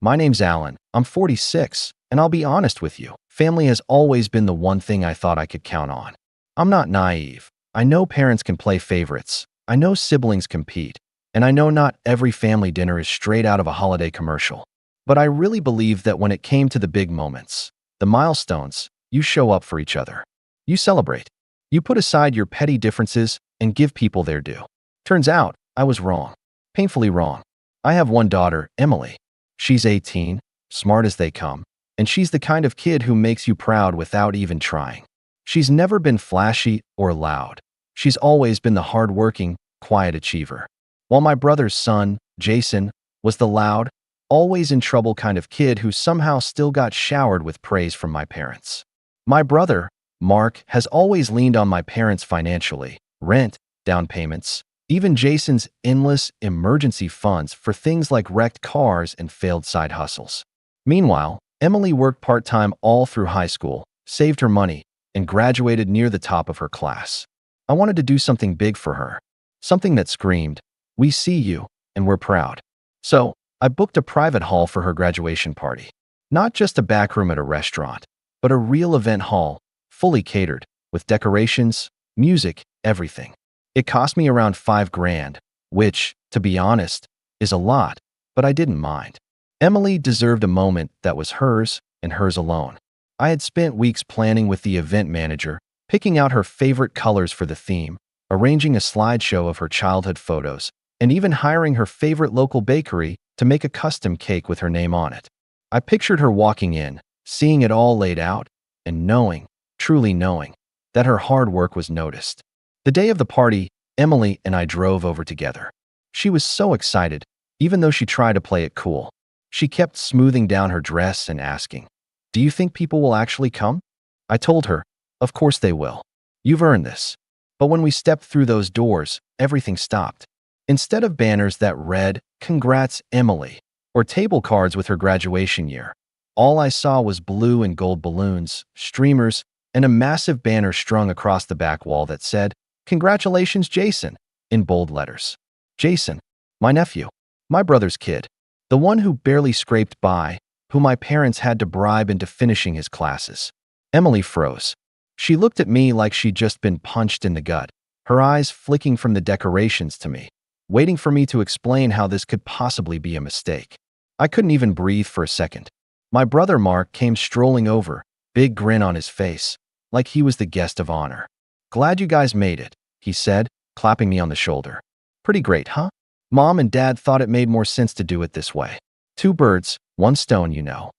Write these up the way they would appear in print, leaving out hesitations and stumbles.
My name's Alan. I'm 46, and I'll be honest with you. Family has always been the one thing I thought I could count on. I'm not naive. I know parents can play favorites. I know siblings compete. And I know not every family dinner is straight out of a holiday commercial. But I really believe that when it came to the big moments, the milestones, you show up for each other. You celebrate. You put aside your petty differences and give people their due. Turns out, I was wrong. Painfully wrong. I have one daughter, Emily. She's 18, smart as they come, and she's the kind of kid who makes you proud without even trying. She's never been flashy or loud. She's always been the hardworking, quiet achiever. While my brother's son, Jason, was the loud, always in trouble kind of kid who somehow still got showered with praise from my parents. My brother, Mark, has always leaned on my parents financially, rent, down payments, even Jason's endless emergency funds for things like wrecked cars and failed side hustles. Meanwhile, Emily worked part-time all through high school, saved her money, and graduated near the top of her class. I wanted to do something big for her, something that screamed, "We see you, and we're proud." So, I booked a private hall for her graduation party. Not just a back room at a restaurant, but a real event hall, fully catered, with decorations, music, everything. It cost me around $5,000, which, to be honest, is a lot, but I didn't mind. Emily deserved a moment that was hers and hers alone. I had spent weeks planning with the event manager, picking out her favorite colors for the theme, arranging a slideshow of her childhood photos, and even hiring her favorite local bakery to make a custom cake with her name on it. I pictured her walking in, seeing it all laid out, and knowing, truly knowing, that her hard work was noticed. The day of the party, Emily and I drove over together. She was so excited, even though she tried to play it cool. She kept smoothing down her dress and asking, "Do you think people will actually come?" I told her, "Of course they will. You've earned this." But when we stepped through those doors, everything stopped. Instead of banners that read, "Congrats, Emily," or table cards with her graduation year, all I saw was blue and gold balloons, streamers, and a massive banner strung across the back wall that said, "Congratulations, Jason," in bold letters. Jason, my nephew, my brother's kid, the one who barely scraped by, who my parents had to bribe into finishing his classes. Emily froze. She looked at me like she'd just been punched in the gut, her eyes flicking from the decorations to me, waiting for me to explain how this could possibly be a mistake. I couldn't even breathe for a second. My brother Mark came strolling over, big grin on his face, like he was the guest of honor. "Glad you guys made it," he said, clapping me on the shoulder. "Pretty great, huh? Mom and Dad thought it made more sense to do it this way. Two birds, one stone, you know."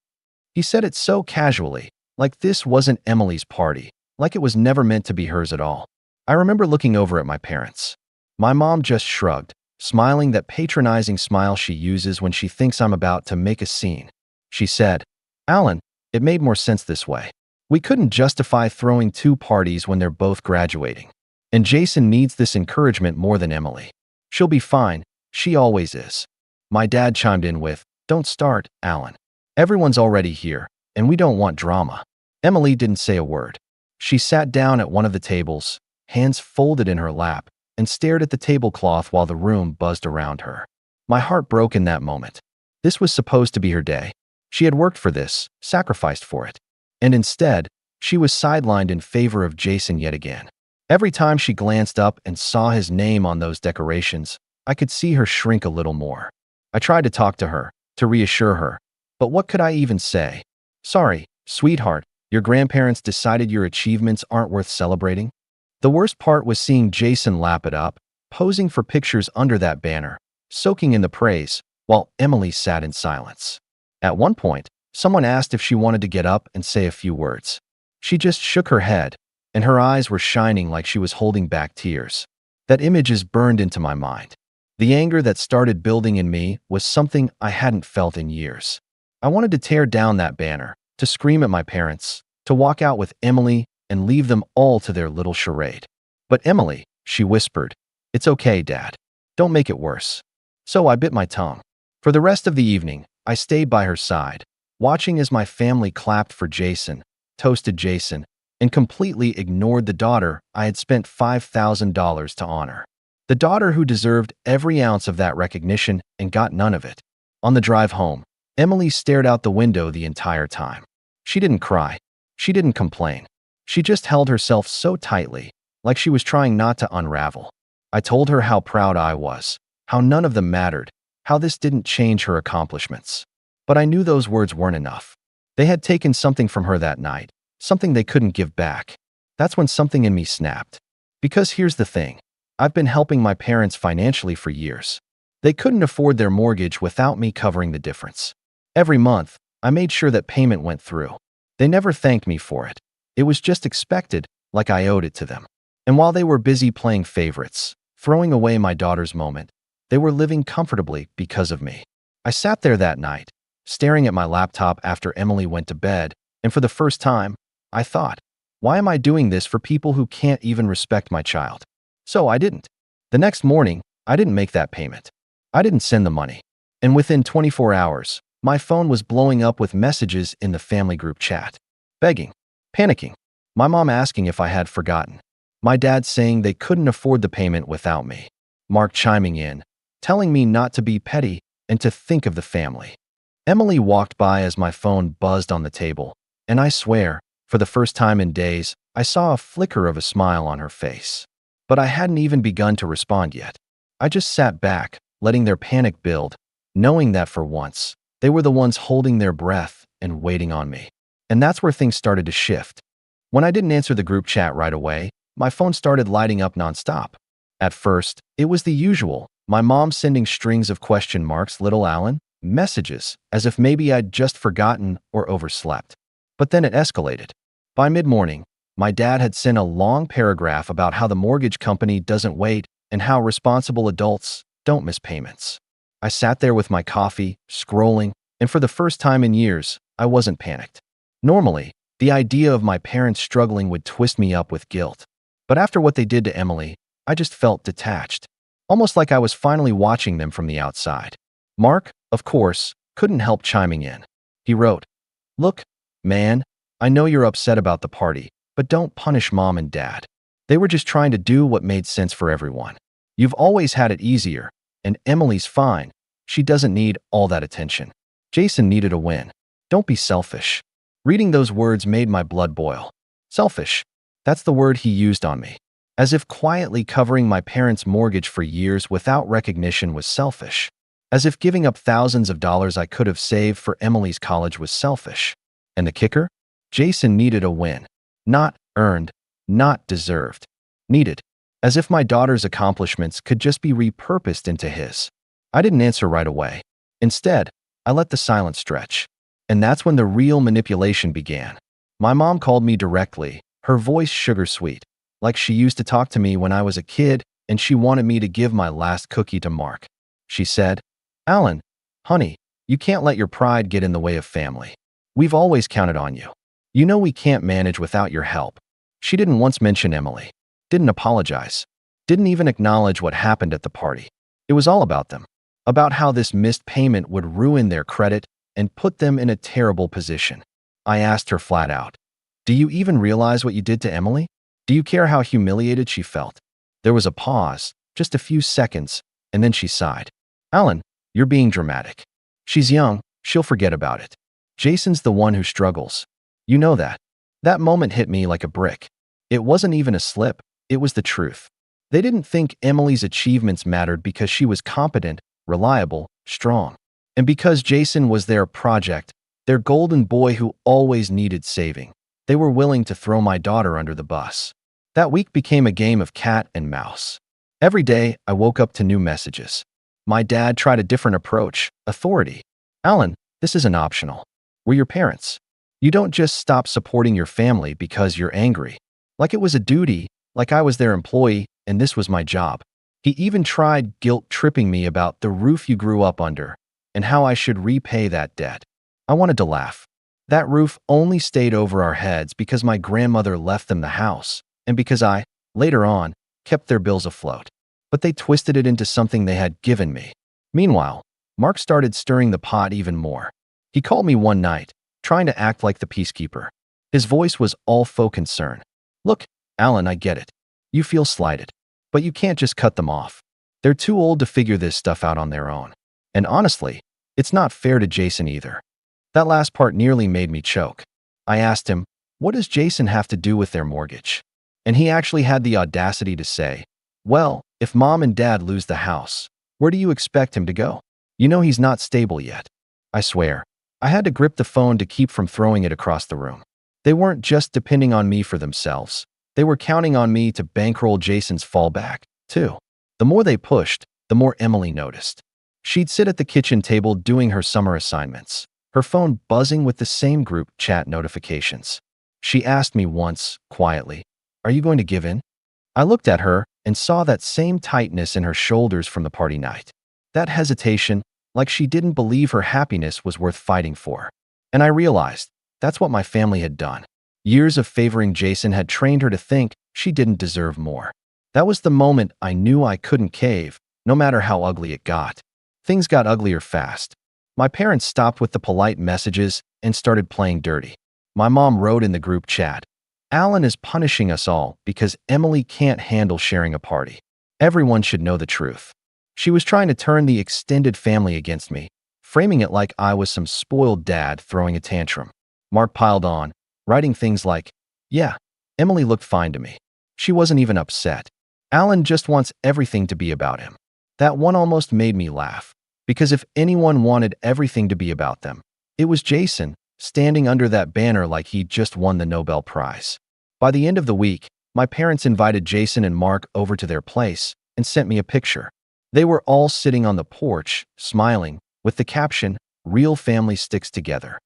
He said it so casually, like this wasn't Emily's party, like it was never meant to be hers at all. I remember looking over at my parents. My mom just shrugged, smiling that patronizing smile she uses when she thinks I'm about to make a scene. She said, "Alan, it made more sense this way. We couldn't justify throwing two parties when they're both graduating. And Jason needs this encouragement more than Emily. She'll be fine. She always is." My dad chimed in with, "Don't start, Alan. Everyone's already here, and we don't want drama." Emily didn't say a word. She sat down at one of the tables, hands folded in her lap, and stared at the tablecloth while the room buzzed around her. My heart broke in that moment. This was supposed to be her day. She had worked for this, sacrificed for it. And instead, she was sidelined in favor of Jason yet again. Every time she glanced up and saw his name on those decorations, I could see her shrink a little more. I tried to talk to her, to reassure her, but what could I even say? "Sorry, sweetheart, your grandparents decided your achievements aren't worth celebrating?" The worst part was seeing Jason lap it up, posing for pictures under that banner, soaking in the praise, while Emily sat in silence. At one point, someone asked if she wanted to get up and say a few words. She just shook her head, and her eyes were shining like she was holding back tears. That image is burned into my mind. The anger that started building in me was something I hadn't felt in years. I wanted to tear down that banner, to scream at my parents, to walk out with Emily and leave them all to their little charade. "But Emily," she whispered, "it's okay, Dad. Don't make it worse." So I bit my tongue. For the rest of the evening, I stayed by her side, watching as my family clapped for Jason, toasted Jason, and completely ignored the daughter I had spent $5,000 to honor. The daughter who deserved every ounce of that recognition and got none of it. On the drive home, Emily stared out the window the entire time. She didn't cry. She didn't complain. She just held herself so tightly, like she was trying not to unravel. I told her how proud I was, how none of them mattered, how this didn't change her accomplishments. But I knew those words weren't enough. They had taken something from her that night, something they couldn't give back. That's when something in me snapped. Because here's the thing. I've been helping my parents financially for years. They couldn't afford their mortgage without me covering the difference. Every month, I made sure that payment went through. They never thanked me for it. It was just expected, like I owed it to them. And while they were busy playing favorites, throwing away my daughter's moment, they were living comfortably because of me. I sat there that night, staring at my laptop after Emily went to bed, and for the first time, I thought, why am I doing this for people who can't even respect my child? So I didn't. The next morning, I didn't make that payment. I didn't send the money. And within 24 hours, my phone was blowing up with messages in the family group chat. Begging, panicking, my mom asking if I had forgotten, my dad saying they couldn't afford the payment without me, Mark chiming in, telling me not to be petty and to think of the family. Emily walked by as my phone buzzed on the table, and I swear, for the first time in days, I saw a flicker of a smile on her face. But I hadn't even begun to respond yet. I just sat back, letting their panic build, knowing that for once, they were the ones holding their breath and waiting on me. And that's where things started to shift. When I didn't answer the group chat right away, my phone started lighting up nonstop. At first, it was the usual, my mom sending strings of question marks, little Alan, messages, as if maybe I'd just forgotten or overslept. But then it escalated. By mid-morning, my dad had sent a long paragraph about how the mortgage company doesn't wait and how responsible adults don't miss payments. I sat there with my coffee, scrolling, and for the first time in years, I wasn't panicked. Normally, the idea of my parents struggling would twist me up with guilt. But after what they did to Emily, I just felt detached, almost like I was finally watching them from the outside. Mark, of course, couldn't help chiming in. He wrote, "Look, man, I know you're upset about the party, but don't punish mom and dad. They were just trying to do what made sense for everyone. You've always had it easier, and Emily's fine. She doesn't need all that attention. Jason needed a win. Don't be selfish." Reading those words made my blood boil. Selfish. That's the word he used on me. As if quietly covering my parents' mortgage for years without recognition was selfish. As if giving up thousands of dollars I could have saved for Emily's college was selfish. And the kicker? Jason needed a win. Not earned, not deserved. Needed. As if my daughter's accomplishments could just be repurposed into his. I didn't answer right away. Instead, I let the silence stretch. And that's when the real manipulation began. My mom called me directly, her voice sugar-sweet, like she used to talk to me when I was a kid and she wanted me to give my last cookie to Mark. She said, "Alan, honey, you can't let your pride get in the way of family. We've always counted on you. You know we can't manage without your help." She didn't once mention Emily, didn't apologize, didn't even acknowledge what happened at the party. It was all about them, about how this missed payment would ruin their credit and put them in a terrible position. I asked her flat out, "Do you even realize what you did to Emily? Do you care how humiliated she felt?" There was a pause, just a few seconds, and then she sighed. "Alan, you're being dramatic. She's young, she'll forget about it. Jason's the one who struggles. You know that." That moment hit me like a brick. It wasn't even a slip, it was the truth. They didn't think Emily's achievements mattered because she was competent, reliable, strong. And because Jason was their project, their golden boy who always needed saving, they were willing to throw my daughter under the bus. That week became a game of cat and mouse. Every day, I woke up to new messages. My dad tried a different approach, authority. "Alan, this isn't optional. We're your parents. You don't just stop supporting your family because you're angry." Like it was a duty, like I was their employee and this was my job. He even tried guilt-tripping me about the roof you grew up under and how I should repay that debt. I wanted to laugh. That roof only stayed over our heads because my grandmother left them the house, and because I, later on, kept their bills afloat. But they twisted it into something they had given me. Meanwhile, Mark started stirring the pot even more. He called me one night, trying to act like the peacekeeper. His voice was all faux concern. "Look, Alan, I get it. You feel slighted. But you can't just cut them off. They're too old to figure this stuff out on their own. And honestly, It's not fair to Jason either. That last part nearly made me choke. I asked him, what does Jason have to do with their mortgage? And he actually had the audacity to say, well, if mom and dad lose the house, where do you expect him to go? You know he's not stable yet. I swear, I had to grip the phone to keep from throwing it across the room. They weren't just depending on me for themselves. They were counting on me to bankroll Jason's fallback, too. The more they pushed, the more Emily noticed. She'd sit at the kitchen table doing her summer assignments, her phone buzzing with the same group chat notifications. She asked me once, quietly, "Are you going to give in?" I looked at her and saw that same tightness in her shoulders from the party night. That hesitation, like she didn't believe her happiness was worth fighting for. And I realized that's what my family had done. Years of favoring Jason had trained her to think she didn't deserve more. That was the moment I knew I couldn't cave, no matter how ugly it got. Things got uglier fast. My parents stopped with the polite messages and started playing dirty. My mom wrote in the group chat, "Alan is punishing us all because Emily can't handle sharing a party. Everyone should know the truth." She was trying to turn the extended family against me, framing it like I was some spoiled dad throwing a tantrum. Mark piled on, writing things like, "Yeah, Emily looked fine to me. She wasn't even upset. Alan just wants everything to be about him." That one almost made me laugh, because if anyone wanted everything to be about them, it was Jason, standing under that banner like he'd just won the Nobel Prize. By the end of the week, my parents invited Jason and Mark over to their place and sent me a picture. They were all sitting on the porch, smiling, with the caption, "Real family sticks together."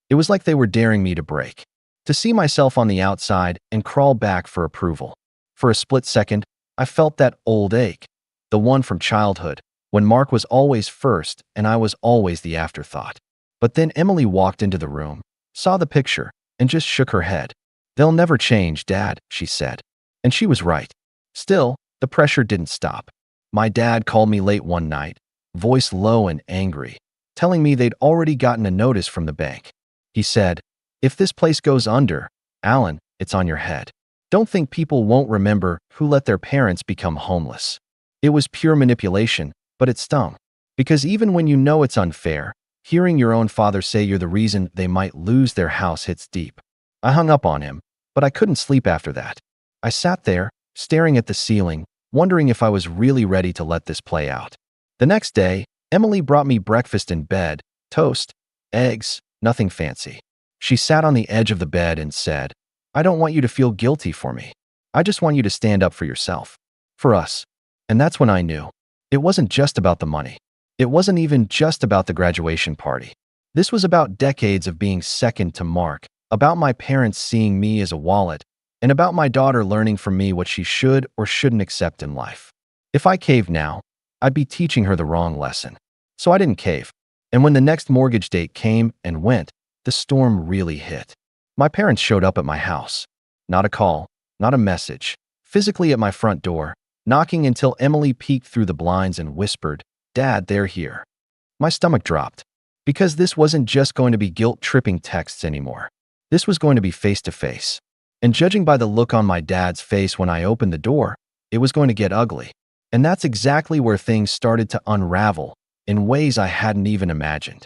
It was like they were daring me to break, to see myself on the outside and crawl back for approval. For a split second, I felt that old ache, the one from childhood, when Mark was always first and I was always the afterthought. But then Emily walked into the room, saw the picture, and just shook her head. "They'll never change, Dad," she said. And she was right. Still, the pressure didn't stop. My dad called me late one night, voice low and angry, telling me they'd already gotten a notice from the bank. He said, "If this place goes under, Alan, it's on your head. Don't think people won't remember who let their parents become homeless." It was pure manipulation, but it stung. Because even when you know it's unfair, hearing your own father say you're the reason they might lose their house hits deep. I hung up on him, but I couldn't sleep after that. I sat there, staring at the ceiling, wondering if I was really ready to let this play out. The next day, Emily brought me breakfast in bed, toast, eggs, nothing fancy. She sat on the edge of the bed and said, "I don't want you to feel guilty for me. I just want you to stand up for yourself. For us." And that's when I knew. It wasn't just about the money. It wasn't even just about the graduation party. This was about decades of being second to Mark, about my parents seeing me as a wallet, and about my daughter learning from me what she should or shouldn't accept in life. If I caved now, I'd be teaching her the wrong lesson. So I didn't cave. And when the next mortgage date came and went, the storm really hit. My parents showed up at my house. Not a call, not a message. Physically at my front door, knocking until Emily peeked through the blinds and whispered, "Dad, they're here." My stomach dropped. Because this wasn't just going to be guilt-tripping texts anymore. This was going to be face-to-face. And judging by the look on my dad's face when I opened the door, it was going to get ugly. And that's exactly where things started to unravel, in ways I hadn't even imagined.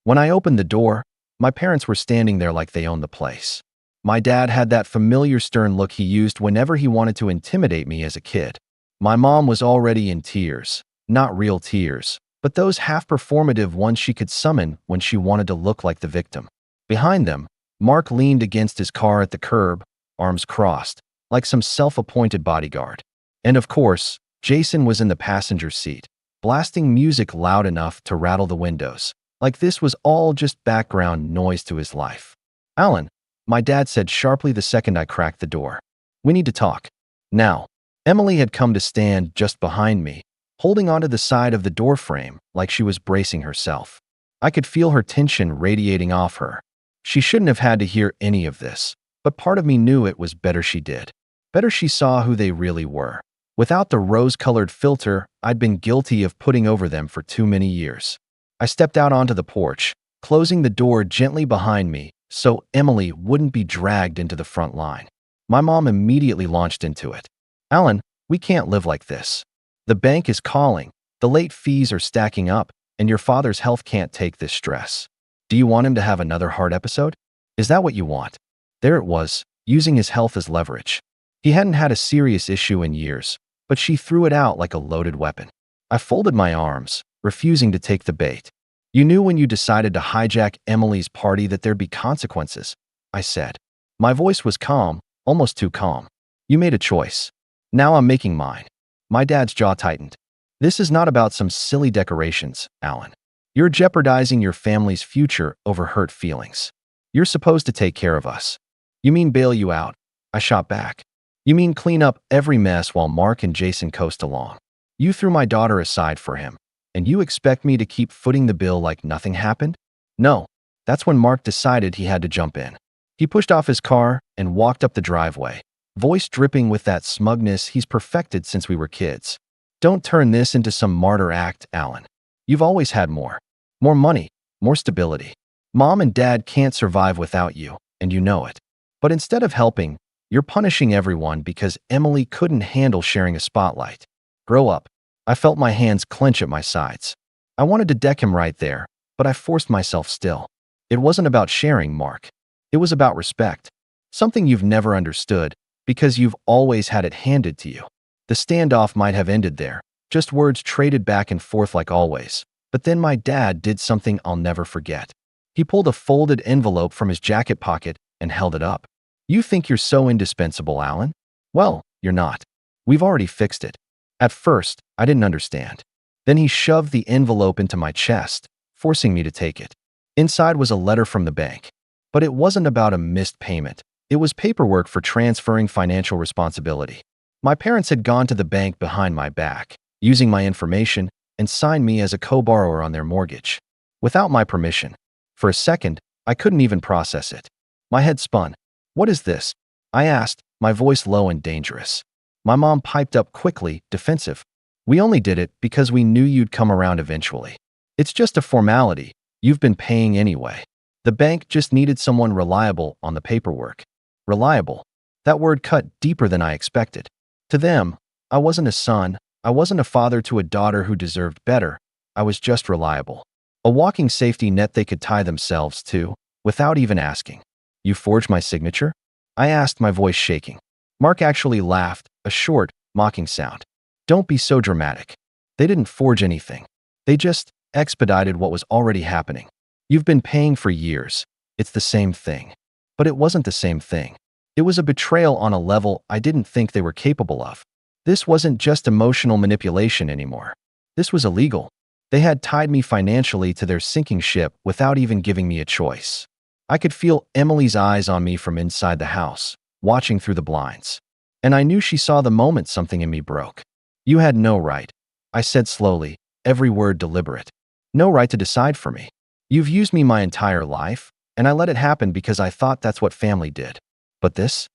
When I opened the door, my parents were standing there like they owned the place. My dad had that familiar stern look he used whenever he wanted to intimidate me as a kid. My mom was already in tears, not real tears, but those half-performative ones she could summon when she wanted to look like the victim. Behind them, Mark leaned against his car at the curb, arms crossed, like some self-appointed bodyguard. And of course, Jason was in the passenger seat, blasting music loud enough to rattle the windows, like this was all just background noise to his life. "Alan," my dad said sharply the second I cracked the door. "We need to talk." Now, Emily had come to stand just behind me, holding onto the side of the door frame like she was bracing herself. I could feel her tension radiating off her. She shouldn't have had to hear any of this, but part of me knew it was better she did. Better she saw who they really were, without the rose-colored filter I'd been guilty of putting over them for too many years. I stepped out onto the porch, closing the door gently behind me so Emily wouldn't be dragged into the front line. My mom immediately launched into it. "Alan, we can't live like this. The bank is calling, the late fees are stacking up, and your father's health can't take this stress. Do you want him to have another hard episode? Is that what you want? There it was, using his health as leverage. He hadn't had a serious issue in years, but she threw it out like a loaded weapon. I folded my arms, refusing to take the bait. You knew when you decided to hijack Emily's party that there'd be consequences, I said. My voice was calm, almost too calm. You made a choice. Now I'm making mine. My dad's jaw tightened. This is not about some silly decorations, Alan. You're jeopardizing your family's future over hurt feelings. You're supposed to take care of us. You mean bail you out? I shot back. You mean clean up every mess while Mark and Jason coast along? You threw my daughter aside for him, and you expect me to keep footing the bill like nothing happened? No. That's when Mark decided he had to jump in. He pushed off his car and walked up the driveway, voice dripping with that smugness he's perfected since we were kids. Don't turn this into some martyr act, Alan. You've always had more. More money, more stability. Mom and Dad can't survive without you, and you know it. But instead of helping, you're punishing everyone because Emily couldn't handle sharing a spotlight. Grow up. I felt my hands clench at my sides. I wanted to deck him right there, but I forced myself still. It wasn't about sharing, Mark. It was about respect. Something you've never understood, because you've always had it handed to you. The standoff might have ended there, just words traded back and forth like always. But then my dad did something I'll never forget. He pulled a folded envelope from his jacket pocket and held it up. You think you're so indispensable, Alan? Well, you're not. We've already fixed it. At first, I didn't understand. Then he shoved the envelope into my chest, forcing me to take it. Inside was a letter from the bank. But it wasn't about a missed payment. It was paperwork for transferring financial responsibility. My parents had gone to the bank behind my back, using my information, and signed me as a co-borrower on their mortgage. Without my permission. For a second, I couldn't even process it. My head spun. What is this? I asked, my voice low and dangerous. My mom piped up quickly, defensive. We only did it because we knew you'd come around eventually. It's just a formality. You've been paying anyway. The bank just needed someone reliable on the paperwork. Reliable. That word cut deeper than I expected. To them, I wasn't a son. I wasn't a father to a daughter who deserved better. I was just reliable. A walking safety net they could tie themselves to, without even asking. You forged my signature? I asked, my voice shaking. Mark actually laughed, a short, mocking sound. Don't be so dramatic. They didn't forge anything. They just expedited what was already happening. You've been paying for years. It's the same thing. But it wasn't the same thing. It was a betrayal on a level I didn't think they were capable of. This wasn't just emotional manipulation anymore. This was illegal. They had tied me financially to their sinking ship without even giving me a choice. I could feel Emily's eyes on me from inside the house, watching through the blinds. And I knew she saw the moment something in me broke. You had no right, I said slowly, every word deliberate. No right to decide for me. You've used me my entire life, and I let it happen because I thought that's what family did. But this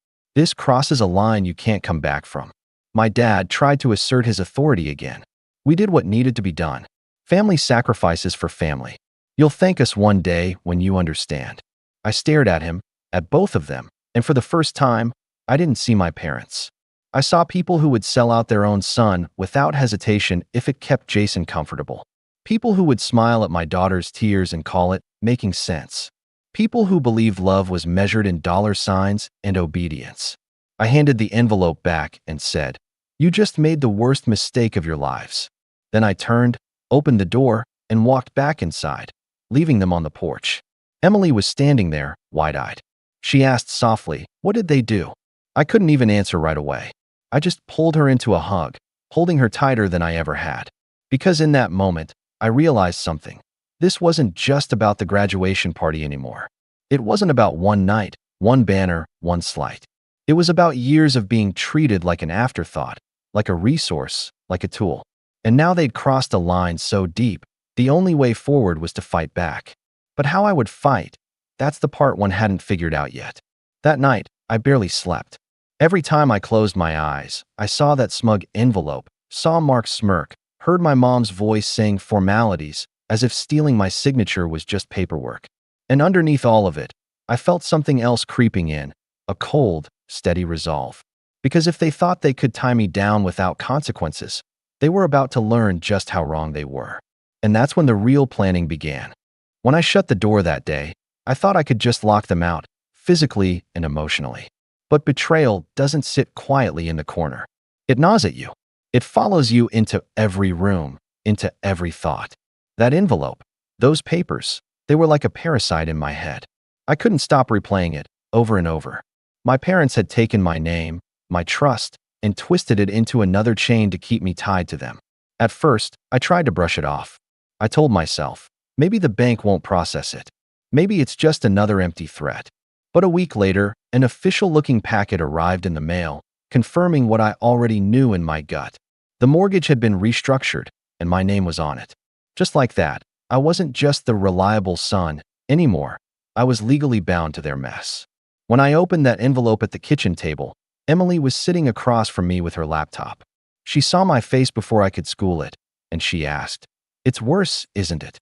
crosses a line you can't come back from. My dad tried to assert his authority again. We did what needed to be done. Family sacrifices for family. You'll thank us one day when you understand. I stared at him, at both of them, and for the first time, I didn't see my parents. I saw people who would sell out their own son without hesitation if it kept Jason comfortable. People who would smile at my daughter's tears and call it making sense. People who believed love was measured in dollar signs and obedience. I handed the envelope back and said, "You just made the worst mistake of your lives." Then I turned, opened the door, and walked back inside, leaving them on the porch. Emily was standing there, wide-eyed. She asked softly, "What did they do?" I couldn't even answer right away. I just pulled her into a hug, holding her tighter than I ever had. Because in that moment, I realized something. This wasn't just about the graduation party anymore. It wasn't about one night, one banner, one slight. It was about years of being treated like an afterthought, like a resource, like a tool. And now they'd crossed a line so deep, the only way forward was to fight back. But how I would fight, that's the part one hadn't figured out yet. That night, I barely slept. Every time I closed my eyes, I saw that smug envelope, saw Mark's smirk, heard my mom's voice saying formalities, as if stealing my signature was just paperwork. And underneath all of it, I felt something else creeping in, a cold, steady resolve. Because if they thought they could tie me down without consequences, they were about to learn just how wrong they were. And that's when the real planning began. When I shut the door that day, I thought I could just lock them out, physically and emotionally. But betrayal doesn't sit quietly in the corner. It gnaws at you. It follows you into every room, into every thought. That envelope, those papers, they were like a parasite in my head. I couldn't stop replaying it over and over. My parents had taken my name, my trust, and twisted it into another chain to keep me tied to them. At first, I tried to brush it off. I told myself, maybe the bank won't process it. Maybe it's just another empty threat. But a week later, an official-looking packet arrived in the mail, confirming what I already knew in my gut. The mortgage had been restructured, and my name was on it. Just like that, I wasn't just the reliable son anymore. I was legally bound to their mess. When I opened that envelope at the kitchen table, Emily was sitting across from me with her laptop. She saw my face before I could school it, and she asked, "It's worse, isn't it?"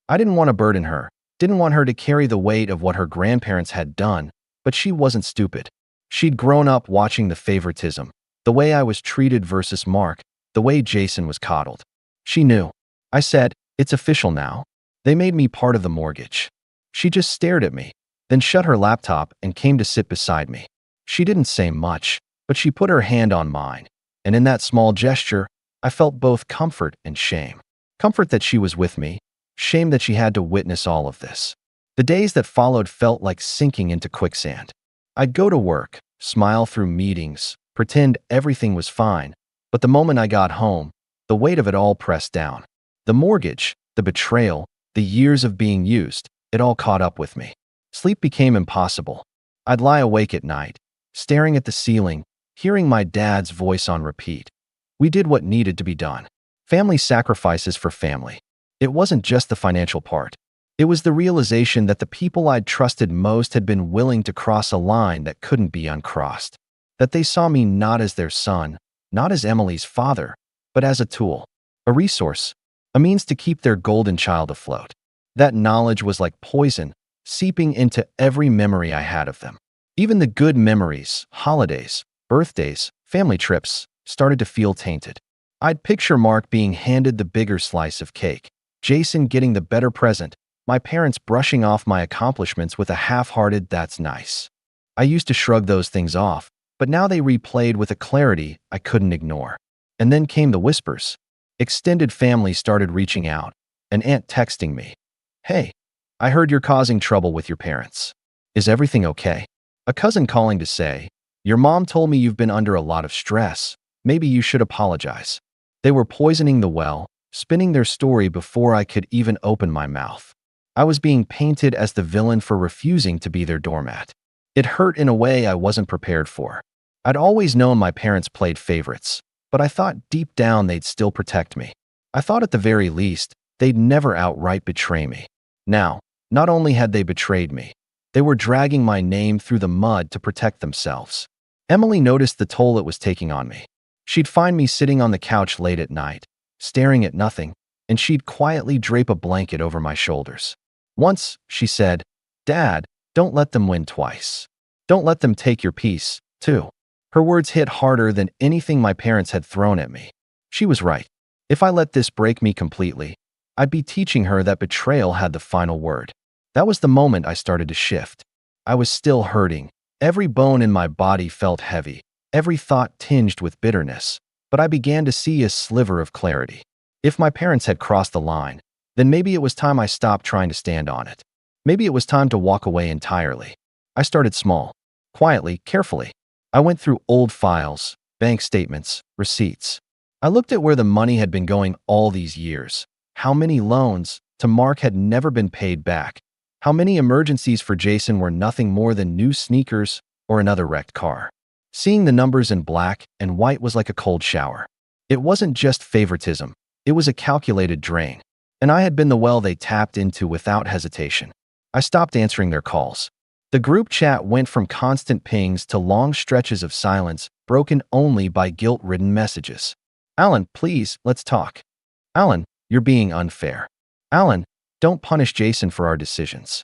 I didn't want to burden her, didn't want her to carry the weight of what her grandparents had done, but she wasn't stupid. She'd grown up watching the favoritism, the way I was treated versus Mark, the way Jason was coddled. She knew. I said, "It's official now. They made me part of the mortgage." She just stared at me, then shut her laptop and came to sit beside me. She didn't say much, but she put her hand on mine, and in that small gesture, I felt both comfort and shame. Comfort that she was with me, shame that she had to witness all of this. The days that followed felt like sinking into quicksand. I'd go to work, smile through meetings, pretend everything was fine, but the moment I got home, the weight of it all pressed down. The mortgage, the betrayal, the years of being used, it all caught up with me. Sleep became impossible. I'd lie awake at night, staring at the ceiling, hearing my dad's voice on repeat. We did what needed to be done. Family sacrifices for family. It wasn't just the financial part. It was the realization that the people I'd trusted most had been willing to cross a line that couldn't be uncrossed. That they saw me not as their son, not as Emily's father, but as a tool, a resource, a means to keep their golden child afloat. That knowledge was like poison, seeping into every memory I had of them. Even the good memories, holidays, birthdays, family trips, started to feel tainted. I'd picture Mark being handed the bigger slice of cake, Jason getting the better present, my parents brushing off my accomplishments with a half-hearted "that's nice." I used to shrug those things off, but now they replayed with a clarity I couldn't ignore. And then came the whispers. Extended family started reaching out, an aunt texting me, "Hey, I heard you're causing trouble with your parents. Is everything okay?" A cousin calling to say, "Your mom told me you've been under a lot of stress. Maybe you should apologize." They were poisoning the well, spinning their story before I could even open my mouth. I was being painted as the villain for refusing to be their doormat. It hurt in a way I wasn't prepared for. I'd always known my parents played favorites, but I thought deep down they'd still protect me. I thought at the very least, they'd never outright betray me. Now, not only had they betrayed me, they were dragging my name through the mud to protect themselves. Emily noticed the toll it was taking on me. She'd find me sitting on the couch late at night, staring at nothing, and she'd quietly drape a blanket over my shoulders. Once, she said, "Dad, don't let them win twice. Don't let them take your peace, too." Her words hit harder than anything my parents had thrown at me. She was right. If I let this break me completely, I'd be teaching her that betrayal had the final word. That was the moment I started to shift. I was still hurting. Every bone in my body felt heavy, every thought tinged with bitterness, but I began to see a sliver of clarity. If my parents had crossed the line, then maybe it was time I stopped trying to stand on it. Maybe it was time to walk away entirely. I started small, quietly, carefully. I went through old files, bank statements, receipts. I looked at where the money had been going all these years. How many loans to Mark had never been paid back? How many emergencies for Jason were nothing more than new sneakers or another wrecked car? Seeing the numbers in black and white was like a cold shower. It wasn't just favoritism. It was a calculated drain. And I had been the well they tapped into without hesitation. I stopped answering their calls. The group chat went from constant pings to long stretches of silence, broken only by guilt-ridden messages. "Alan, please, let's talk. Alan, you're being unfair. Alan, don't punish Jason for our decisions."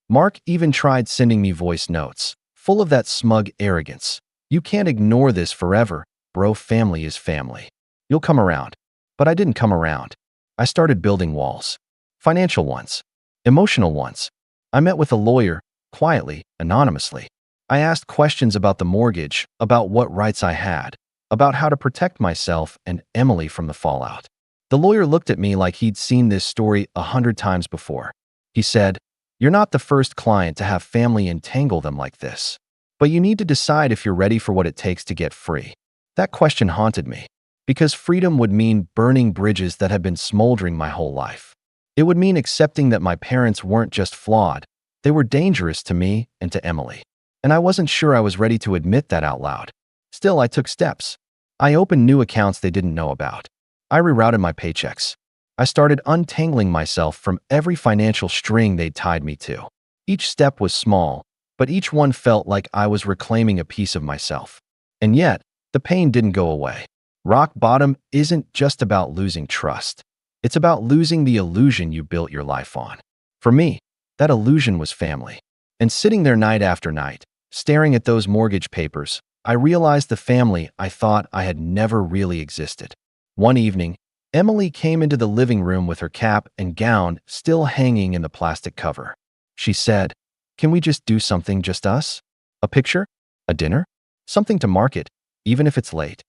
Mark even tried sending me voice notes, full of that smug arrogance. "You can't ignore this forever, bro. Family is family. You'll come around." But I didn't come around. I started building walls. Financial ones. Emotional ones. I met with a lawyer, quietly, anonymously. I asked questions about the mortgage, about what rights I had, about how to protect myself and Emily from the fallout. The lawyer looked at me like he'd seen this story 100 times before. He said, "You're not the first client to have family entangle them like this. But you need to decide if you're ready for what it takes to get free." That question haunted me, because freedom would mean burning bridges that had been smoldering my whole life. It would mean accepting that my parents weren't just flawed, they were dangerous to me and to Emily. And I wasn't sure I was ready to admit that out loud. Still, I took steps. I opened new accounts they didn't know about. I rerouted my paychecks. I started untangling myself from every financial string they'd tied me to. Each step was small, but each one felt like I was reclaiming a piece of myself. And yet, the pain didn't go away. Rock bottom isn't just about losing trust. It's about losing the illusion you built your life on. For me, that illusion was family. And sitting there night after night, staring at those mortgage papers, I realized the family I thought I had never really existed. One evening, Emily came into the living room with her cap and gown still hanging in the plastic cover. She said, "Can we just do something just us? A picture? A dinner? Something to market, even if it's late."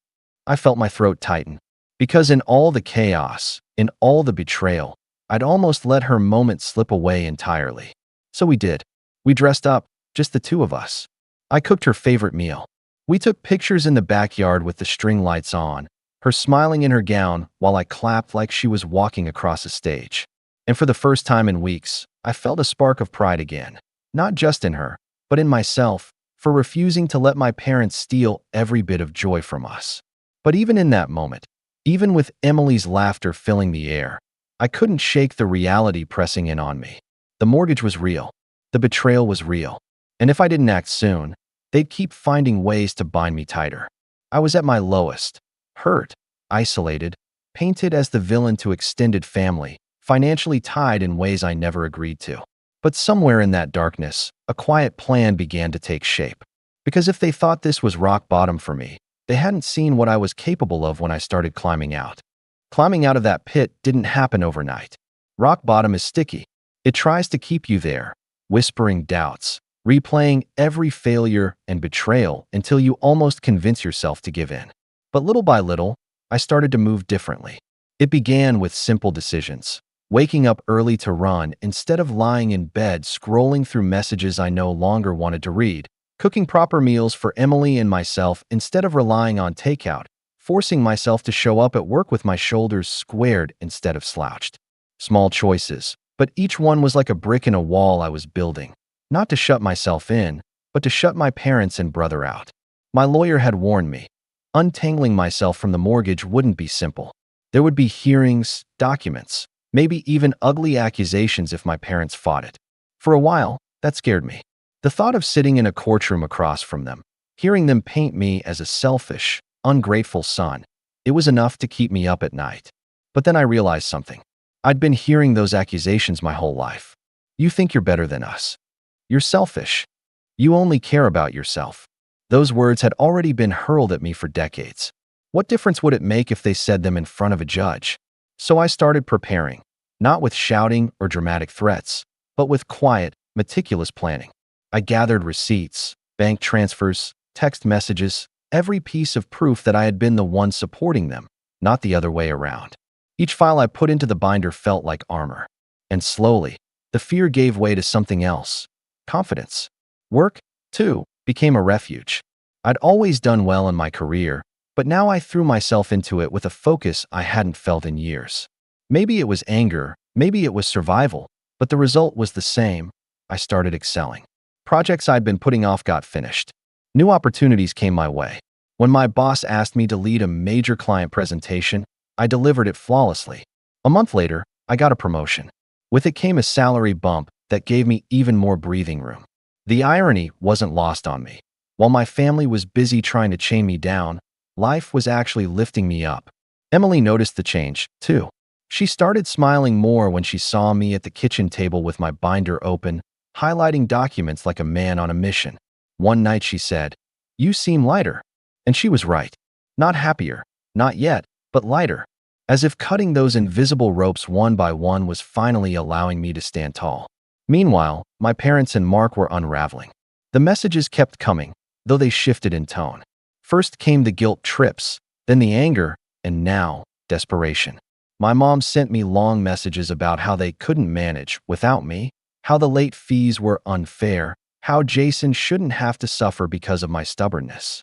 I felt my throat tighten, because in all the chaos, in all the betrayal, I'd almost let her moment slip away entirely. So we did. We dressed up, just the two of us. I cooked her favorite meal. We took pictures in the backyard with the string lights on, her smiling in her gown while I clapped like she was walking across a stage. And for the first time in weeks, I felt a spark of pride again, not just in her, but in myself, for refusing to let my parents steal every bit of joy from us. But even in that moment, even with Emily's laughter filling the air, I couldn't shake the reality pressing in on me. The mortgage was real. The betrayal was real. And if I didn't act soon, they'd keep finding ways to bind me tighter. I was at my lowest, hurt, isolated, painted as the villain to extended family, financially tied in ways I never agreed to. But somewhere in that darkness, a quiet plan began to take shape. Because if they thought this was rock bottom for me, they hadn't seen what I was capable of when I started climbing out. Climbing out of that pit didn't happen overnight. Rock bottom is sticky. It tries to keep you there, whispering doubts, replaying every failure and betrayal until you almost convince yourself to give in. But little by little, I started to move differently. It began with simple decisions. Waking up early to run instead of lying in bed scrolling through messages I no longer wanted to read. Cooking proper meals for Emily and myself instead of relying on takeout. Forcing myself to show up at work with my shoulders squared instead of slouched. Small choices, but each one was like a brick in a wall I was building. Not to shut myself in, but to shut my parents and brother out. My lawyer had warned me. Untangling myself from the mortgage wouldn't be simple. There would be hearings, documents, maybe even ugly accusations if my parents fought it. For a while, that scared me. The thought of sitting in a courtroom across from them, hearing them paint me as a selfish, ungrateful son, it was enough to keep me up at night. But then I realized something. I'd been hearing those accusations my whole life. You think you're better than us. You're selfish. You only care about yourself. Those words had already been hurled at me for decades. What difference would it make if they said them in front of a judge? So I started preparing, not with shouting or dramatic threats, but with quiet, meticulous planning. I gathered receipts, bank transfers, text messages, every piece of proof that I had been the one supporting them, not the other way around. Each file I put into the binder felt like armor. And slowly, the fear gave way to something else. Confidence. Work, too, became a refuge. I'd always done well in my career, but now I threw myself into it with a focus I hadn't felt in years. Maybe it was anger, maybe it was survival, but the result was the same. I started excelling. Projects I'd been putting off got finished. New opportunities came my way. When my boss asked me to lead a major client presentation, I delivered it flawlessly. A month later, I got a promotion. With it came a salary bump that gave me even more breathing room. The irony wasn't lost on me. While my family was busy trying to chain me down, life was actually lifting me up. Emily noticed the change, too. She started smiling more when she saw me at the kitchen table with my binder open, highlighting documents like a man on a mission. One night she said, "You seem lighter." And she was right. Not happier, not yet, but lighter. as if cutting those invisible ropes one by one was finally allowing me to stand tall. Meanwhile, my parents and Mark were unraveling. The messages kept coming, though they shifted in tone. First came the guilt trips, then the anger, and now, desperation. My mom sent me long messages about how they couldn't manage without me, how the late fees were unfair, how Jason shouldn't have to suffer because of my stubbornness.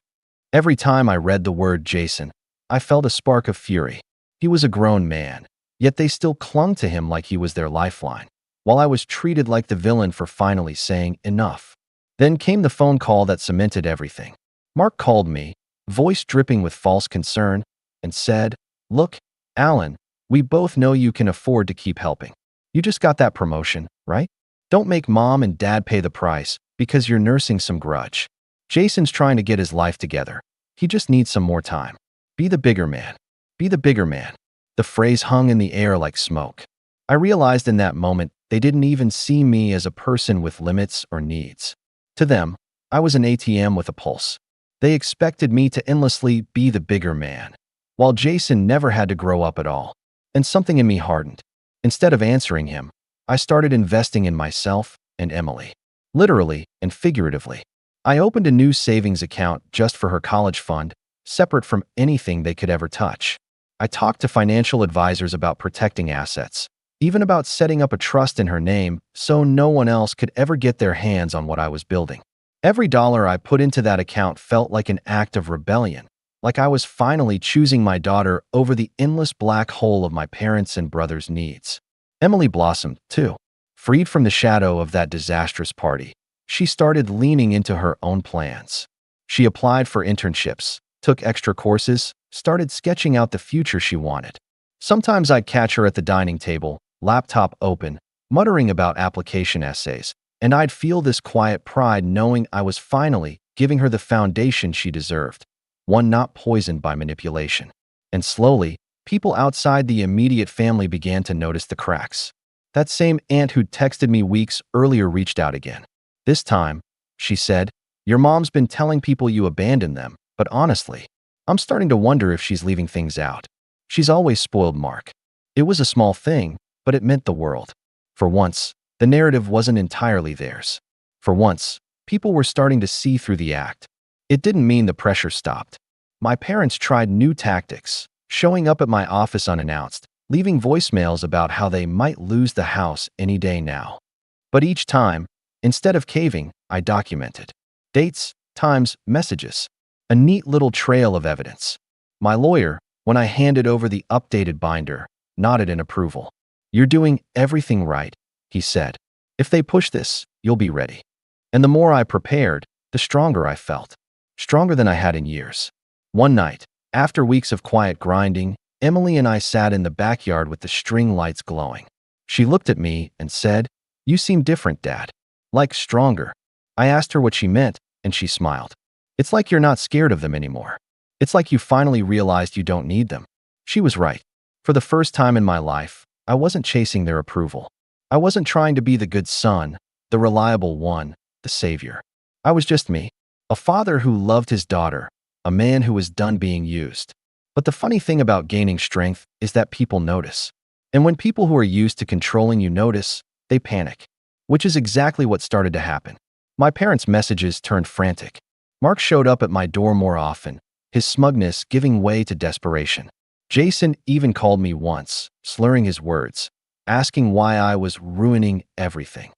Every time I read the word Jason, I felt a spark of fury. He was a grown man, yet they still clung to him like he was their lifeline, while I was treated like the villain for finally saying enough. Then came the phone call that cemented everything. Mark called me, voice dripping with false concern, and said, "Look, Alan, we both know you can afford to keep helping. You just got that promotion, right? Don't make mom and dad pay the price because you're nursing some grudge. Jason's trying to get his life together. He just needs some more time. Be the bigger man. Be the bigger man." The phrase hung in the air like smoke. I realized in that moment they didn't even see me as a person with limits or needs. To them, I was an ATM with a pulse. They expected me to endlessly be the bigger man, while Jason never had to grow up at all. And something in me hardened. Instead of answering him, I started investing in myself and Emily. Literally and figuratively. I opened a new savings account just for her college fund, separate from anything they could ever touch. I talked to financial advisors about protecting assets, even about setting up a trust in her name so no one else could ever get their hands on what I was building. Every dollar I put into that account felt like an act of rebellion, like I was finally choosing my daughter over the endless black hole of my parents' and brothers' needs. Emily blossomed, too. Freed from the shadow of that disastrous party, she started leaning into her own plans. She applied for internships, took extra courses, started sketching out the future she wanted. Sometimes I'd catch her at the dining table, laptop open, muttering about application essays, and I'd feel this quiet pride knowing I was finally giving her the foundation she deserved, one not poisoned by manipulation. And slowly, people outside the immediate family began to notice the cracks. That same aunt who'd texted me weeks earlier reached out again. This time, she said, "Your mom's been telling people you abandoned them, but honestly, I'm starting to wonder if she's leaving things out. She's always spoiled Mark." It was a small thing, but it meant the world. For once, the narrative wasn't entirely theirs. For once, people were starting to see through the act. It didn't mean the pressure stopped. My parents tried new tactics, showing up at my office unannounced, leaving voicemails about how they might lose the house any day now. But each time, instead of caving, I documented. Dates, times, messages. A neat little trail of evidence. My lawyer, when I handed over the updated binder, nodded in approval. "You're doing everything right," he said. "If they push this, you'll be ready." And the more I prepared, the stronger I felt. Stronger than I had in years. One night, after weeks of quiet grinding, Emily and I sat in the backyard with the string lights glowing. She looked at me and said, "You seem different, Dad. Like stronger." I asked her what she meant, and she smiled. "It's like you're not scared of them anymore. It's like you finally realized you don't need them." She was right. For the first time in my life, I wasn't chasing their approval. I wasn't trying to be the good son, the reliable one, the savior. I was just me, a father who loved his daughter, a man who was done being used. But the funny thing about gaining strength is that people notice. And when people who are used to controlling you notice, they panic. Which is exactly what started to happen. My parents' messages turned frantic. Mark showed up at my door more often, his smugness giving way to desperation. Jason even called me once, slurring his words, asking why I was ruining everything.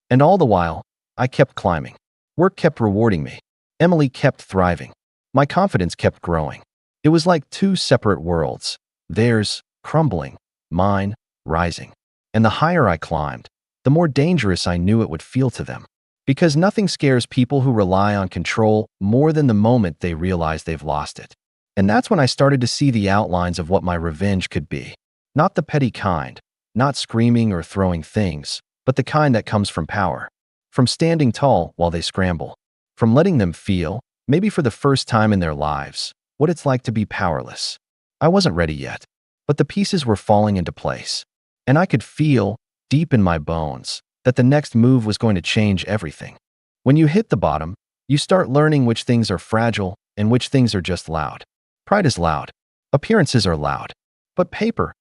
And all the while, I kept climbing. Work kept rewarding me. Emily kept thriving. My confidence kept growing. It was like two separate worlds, theirs crumbling, mine rising. And the higher I climbed, the more dangerous I knew it would feel to them. Because nothing scares people who rely on control more than the moment they realize they've lost it. And that's when I started to see the outlines of what my revenge could be. Not the petty kind, not screaming or throwing things, but the kind that comes from power. From standing tall while they scramble. From letting them feel, maybe for the first time in their lives, what it's like to be powerless. I wasn't ready yet, but the pieces were falling into place. And I could feel, deep in my bones, that the next move was going to change everything. When you hit the bottom, you start learning which things are fragile and which things are just loud. Pride is loud. Appearances are loud. But paper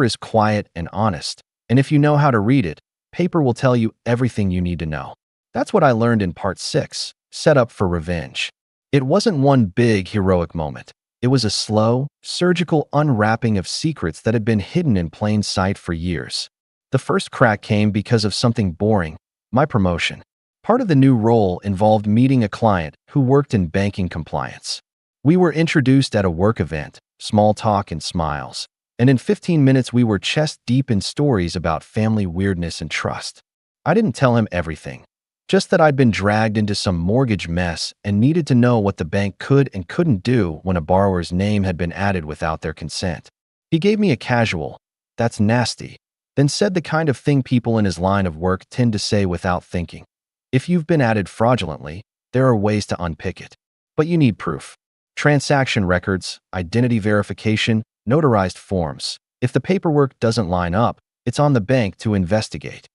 is quiet and honest. And if you know how to read it, paper will tell you everything you need to know. That's what I learned in part 6, Set Up for Revenge. It wasn't one big heroic moment. It was a slow, surgical unwrapping of secrets that had been hidden in plain sight for years. The first crack came because of something boring, my promotion. Part of the new role involved meeting a client who worked in banking compliance. We were introduced at a work event, small talk and smiles. And in 15 minutes we were chest deep in stories about family weirdness and trust. I didn't tell him everything, just that I'd been dragged into some mortgage mess and needed to know what the bank could and couldn't do when a borrower's name had been added without their consent. He gave me a casual, "That's nasty," then said the kind of thing people in his line of work tend to say without thinking. If you've been added fraudulently, there are ways to unpick it. But you need proof. Transaction records, identity verification, notarized forms. If the paperwork doesn't line up, it's on the bank to investigate.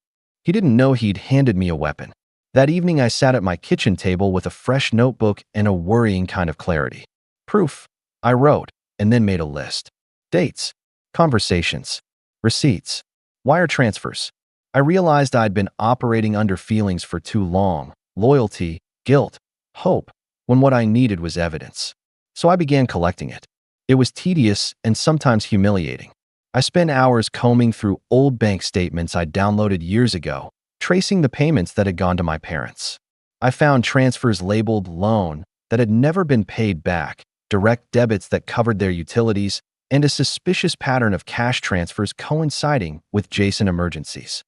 He didn't know he'd handed me a weapon. That evening I sat at my kitchen table with a fresh notebook and a worrying kind of clarity. Proof, I wrote, and then made a list. Dates, conversations, receipts, wire transfers. I realized I'd been operating under feelings for too long, loyalty, guilt, hope, when what I needed was evidence. So I began collecting it. It was tedious and sometimes humiliating. I spent hours combing through old bank statements I'd downloaded years ago, tracing the payments that had gone to my parents. I found transfers labeled loan that had never been paid back, direct debits that covered their utilities, and a suspicious pattern of cash transfers coinciding with Jason emergencies.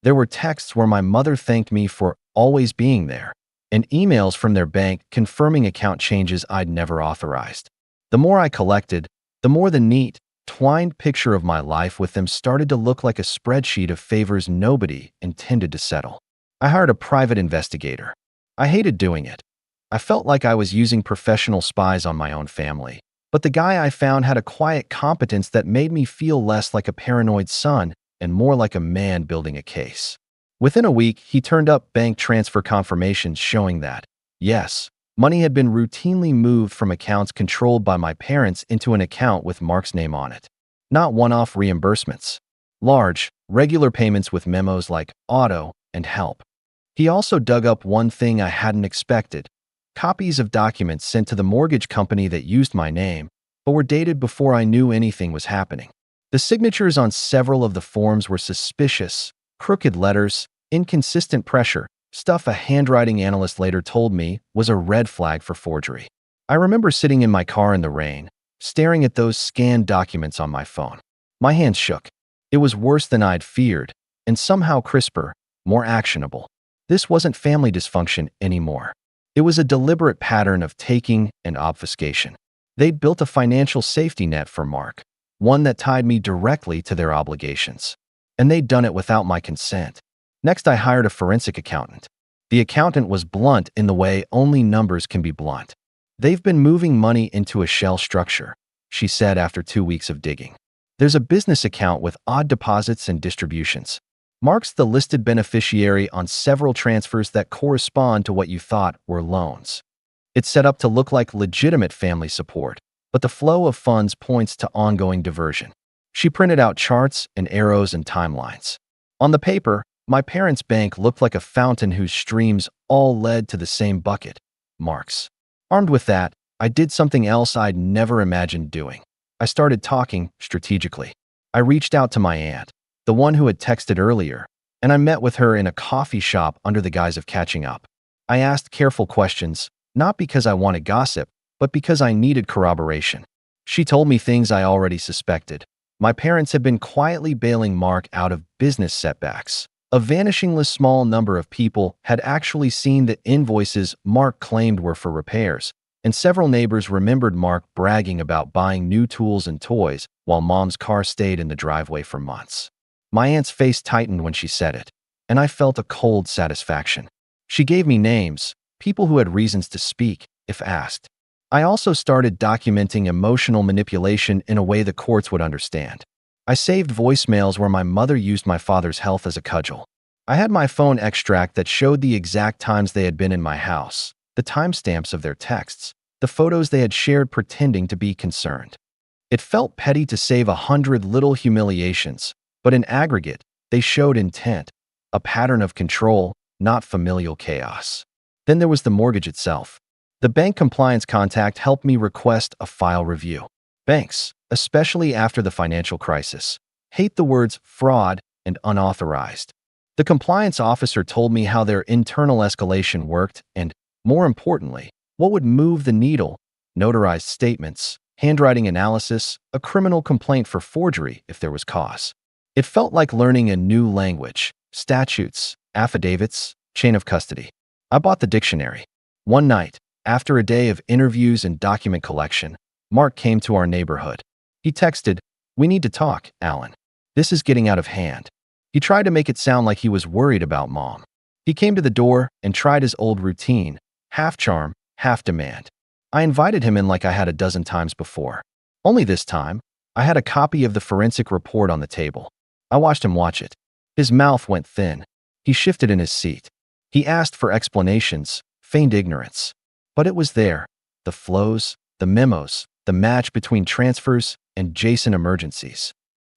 There were texts where my mother thanked me for always being there, and emails from their bank confirming account changes I'd never authorized. The more I collected, the more the neat, twined picture of my life with them started to look like a spreadsheet of favors nobody intended to settle. I hired a private investigator. I hated doing it. I felt like I was using professional spies on my own family. But the guy I found had a quiet competence that made me feel less like a paranoid son and more like a man building a case. Within a week, he turned up bank transfer confirmations showing that, yes, money had been routinely moved from accounts controlled by my parents into an account with Mark's name on it. Not one-off reimbursements. Large, regular payments with memos like auto and help. He also dug up one thing I hadn't expected: copies of documents sent to the mortgage company that used my name, but were dated before I knew anything was happening. The signatures on several of the forms were suspicious, crooked letters, inconsistent pressure, stuff a handwriting analyst later told me was a red flag for forgery. I remember sitting in my car in the rain, staring at those scanned documents on my phone. My hands shook. It was worse than I'd feared, and somehow crisper, more actionable. This wasn't family dysfunction anymore. It was a deliberate pattern of taking and obfuscation. They'd built a financial safety net for Mark, one that tied me directly to their obligations. And they'd done it without my consent. Next, I hired a forensic accountant. The accountant was blunt in the way only numbers can be blunt. "They've been moving money into a shell structure," she said after 2 weeks of digging. "There's a business account with odd deposits and distributions. Mark's the listed beneficiary on several transfers that correspond to what you thought were loans. It's set up to look like legitimate family support, but the flow of funds points to ongoing diversion." She printed out charts and arrows and timelines. On the paper, my parents' bank looked like a fountain whose streams all led to the same bucket, Mark's. Armed with that, I did something else I'd never imagined doing. I started talking strategically. I reached out to my aunt, the one who had texted earlier, and I met with her in a coffee shop under the guise of catching up. I asked careful questions, not because I wanted gossip, but because I needed corroboration. She told me things I already suspected. My parents had been quietly bailing Mark out of business setbacks. A vanishingly small number of people had actually seen the invoices Mark claimed were for repairs, and several neighbors remembered Mark bragging about buying new tools and toys while Mom's car stayed in the driveway for months. My aunt's face tightened when she said it, and I felt a cold satisfaction. She gave me names, people who had reasons to speak, if asked. I also started documenting emotional manipulation in a way the courts would understand. I saved voicemails where my mother used my father's health as a cudgel. I had my phone extract that showed the exact times they had been in my house, the timestamps of their texts, the photos they had shared pretending to be concerned. It felt petty to save 100 little humiliations, but in aggregate, they showed intent, a pattern of control, not familial chaos. Then there was the mortgage itself. The bank compliance contact helped me request a file review. Banks, especially after the financial crisis, hate the words fraud and unauthorized. The compliance officer told me how their internal escalation worked and, more importantly, what would move the needle: notarized statements, handwriting analysis, a criminal complaint for forgery if there was cause. It felt like learning a new language: statutes, affidavits, chain of custody. I bought the dictionary. One night, after a day of interviews and document collection, Mark came to our neighborhood. He texted, "We need to talk, Alan. This is getting out of hand." He tried to make it sound like he was worried about Mom. He came to the door and tried his old routine, half charm, half demand. I invited him in like I had a dozen times before. Only this time, I had a copy of the forensic report on the table. I watched him watch it. His mouth went thin. He shifted in his seat. He asked for explanations, feigned ignorance. But it was there: the flows, the memos, the match between transfers and adjacent emergencies.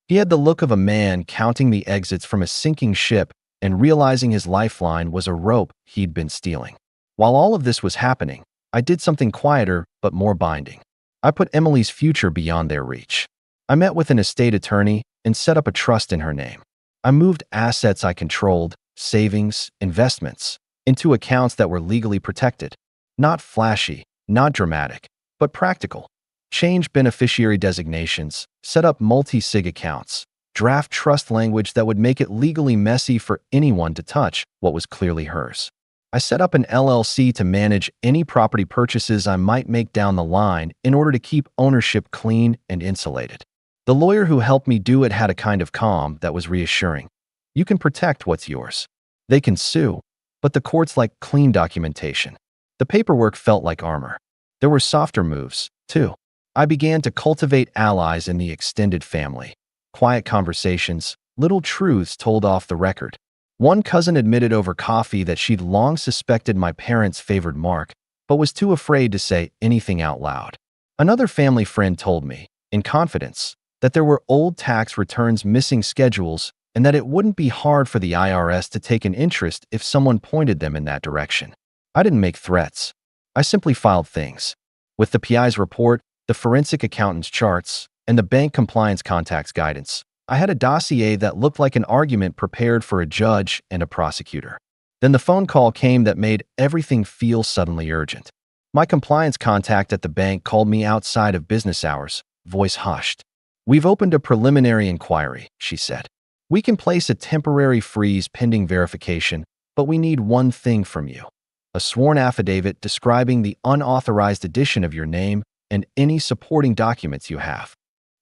He had the look of a man counting the exits from a sinking ship and realizing his lifeline was a rope he'd been stealing. While all of this was happening, I did something quieter but more binding. I put Emily's future beyond their reach. I met with an estate attorney and set up a trust in her name. I moved assets I controlled, savings, investments, into accounts that were legally protected. Not flashy, not dramatic, but practical. Change beneficiary designations, set up multi-sig accounts, draft trust language that would make it legally messy for anyone to touch what was clearly hers. I set up an LLC to manage any property purchases I might make down the line in order to keep ownership clean and insulated. The lawyer who helped me do it had a kind of calm that was reassuring. You can protect what's yours. They can sue, but the courts like clean documentation. The paperwork felt like armor. There were softer moves, too. I began to cultivate allies in the extended family. Quiet conversations, little truths told off the record. One cousin admitted over coffee that she'd long suspected my parents favored Mark, but was too afraid to say anything out loud. Another family friend told me, in confidence, that there were old tax returns missing schedules and that it wouldn't be hard for the IRS to take an interest if someone pointed them in that direction. I didn't make threats. I simply filed things. With the PI's report, the forensic accountant's charts, and the bank compliance contacts guidance, I had a dossier that looked like an argument prepared for a judge and a prosecutor. Then the phone call came that made everything feel suddenly urgent. My compliance contact at the bank called me outside of business hours, voice hushed. "We've opened a preliminary inquiry," she said. "We can place a temporary freeze pending verification, but we need one thing from you: a sworn affidavit describing the unauthorized addition of your name and any supporting documents you have."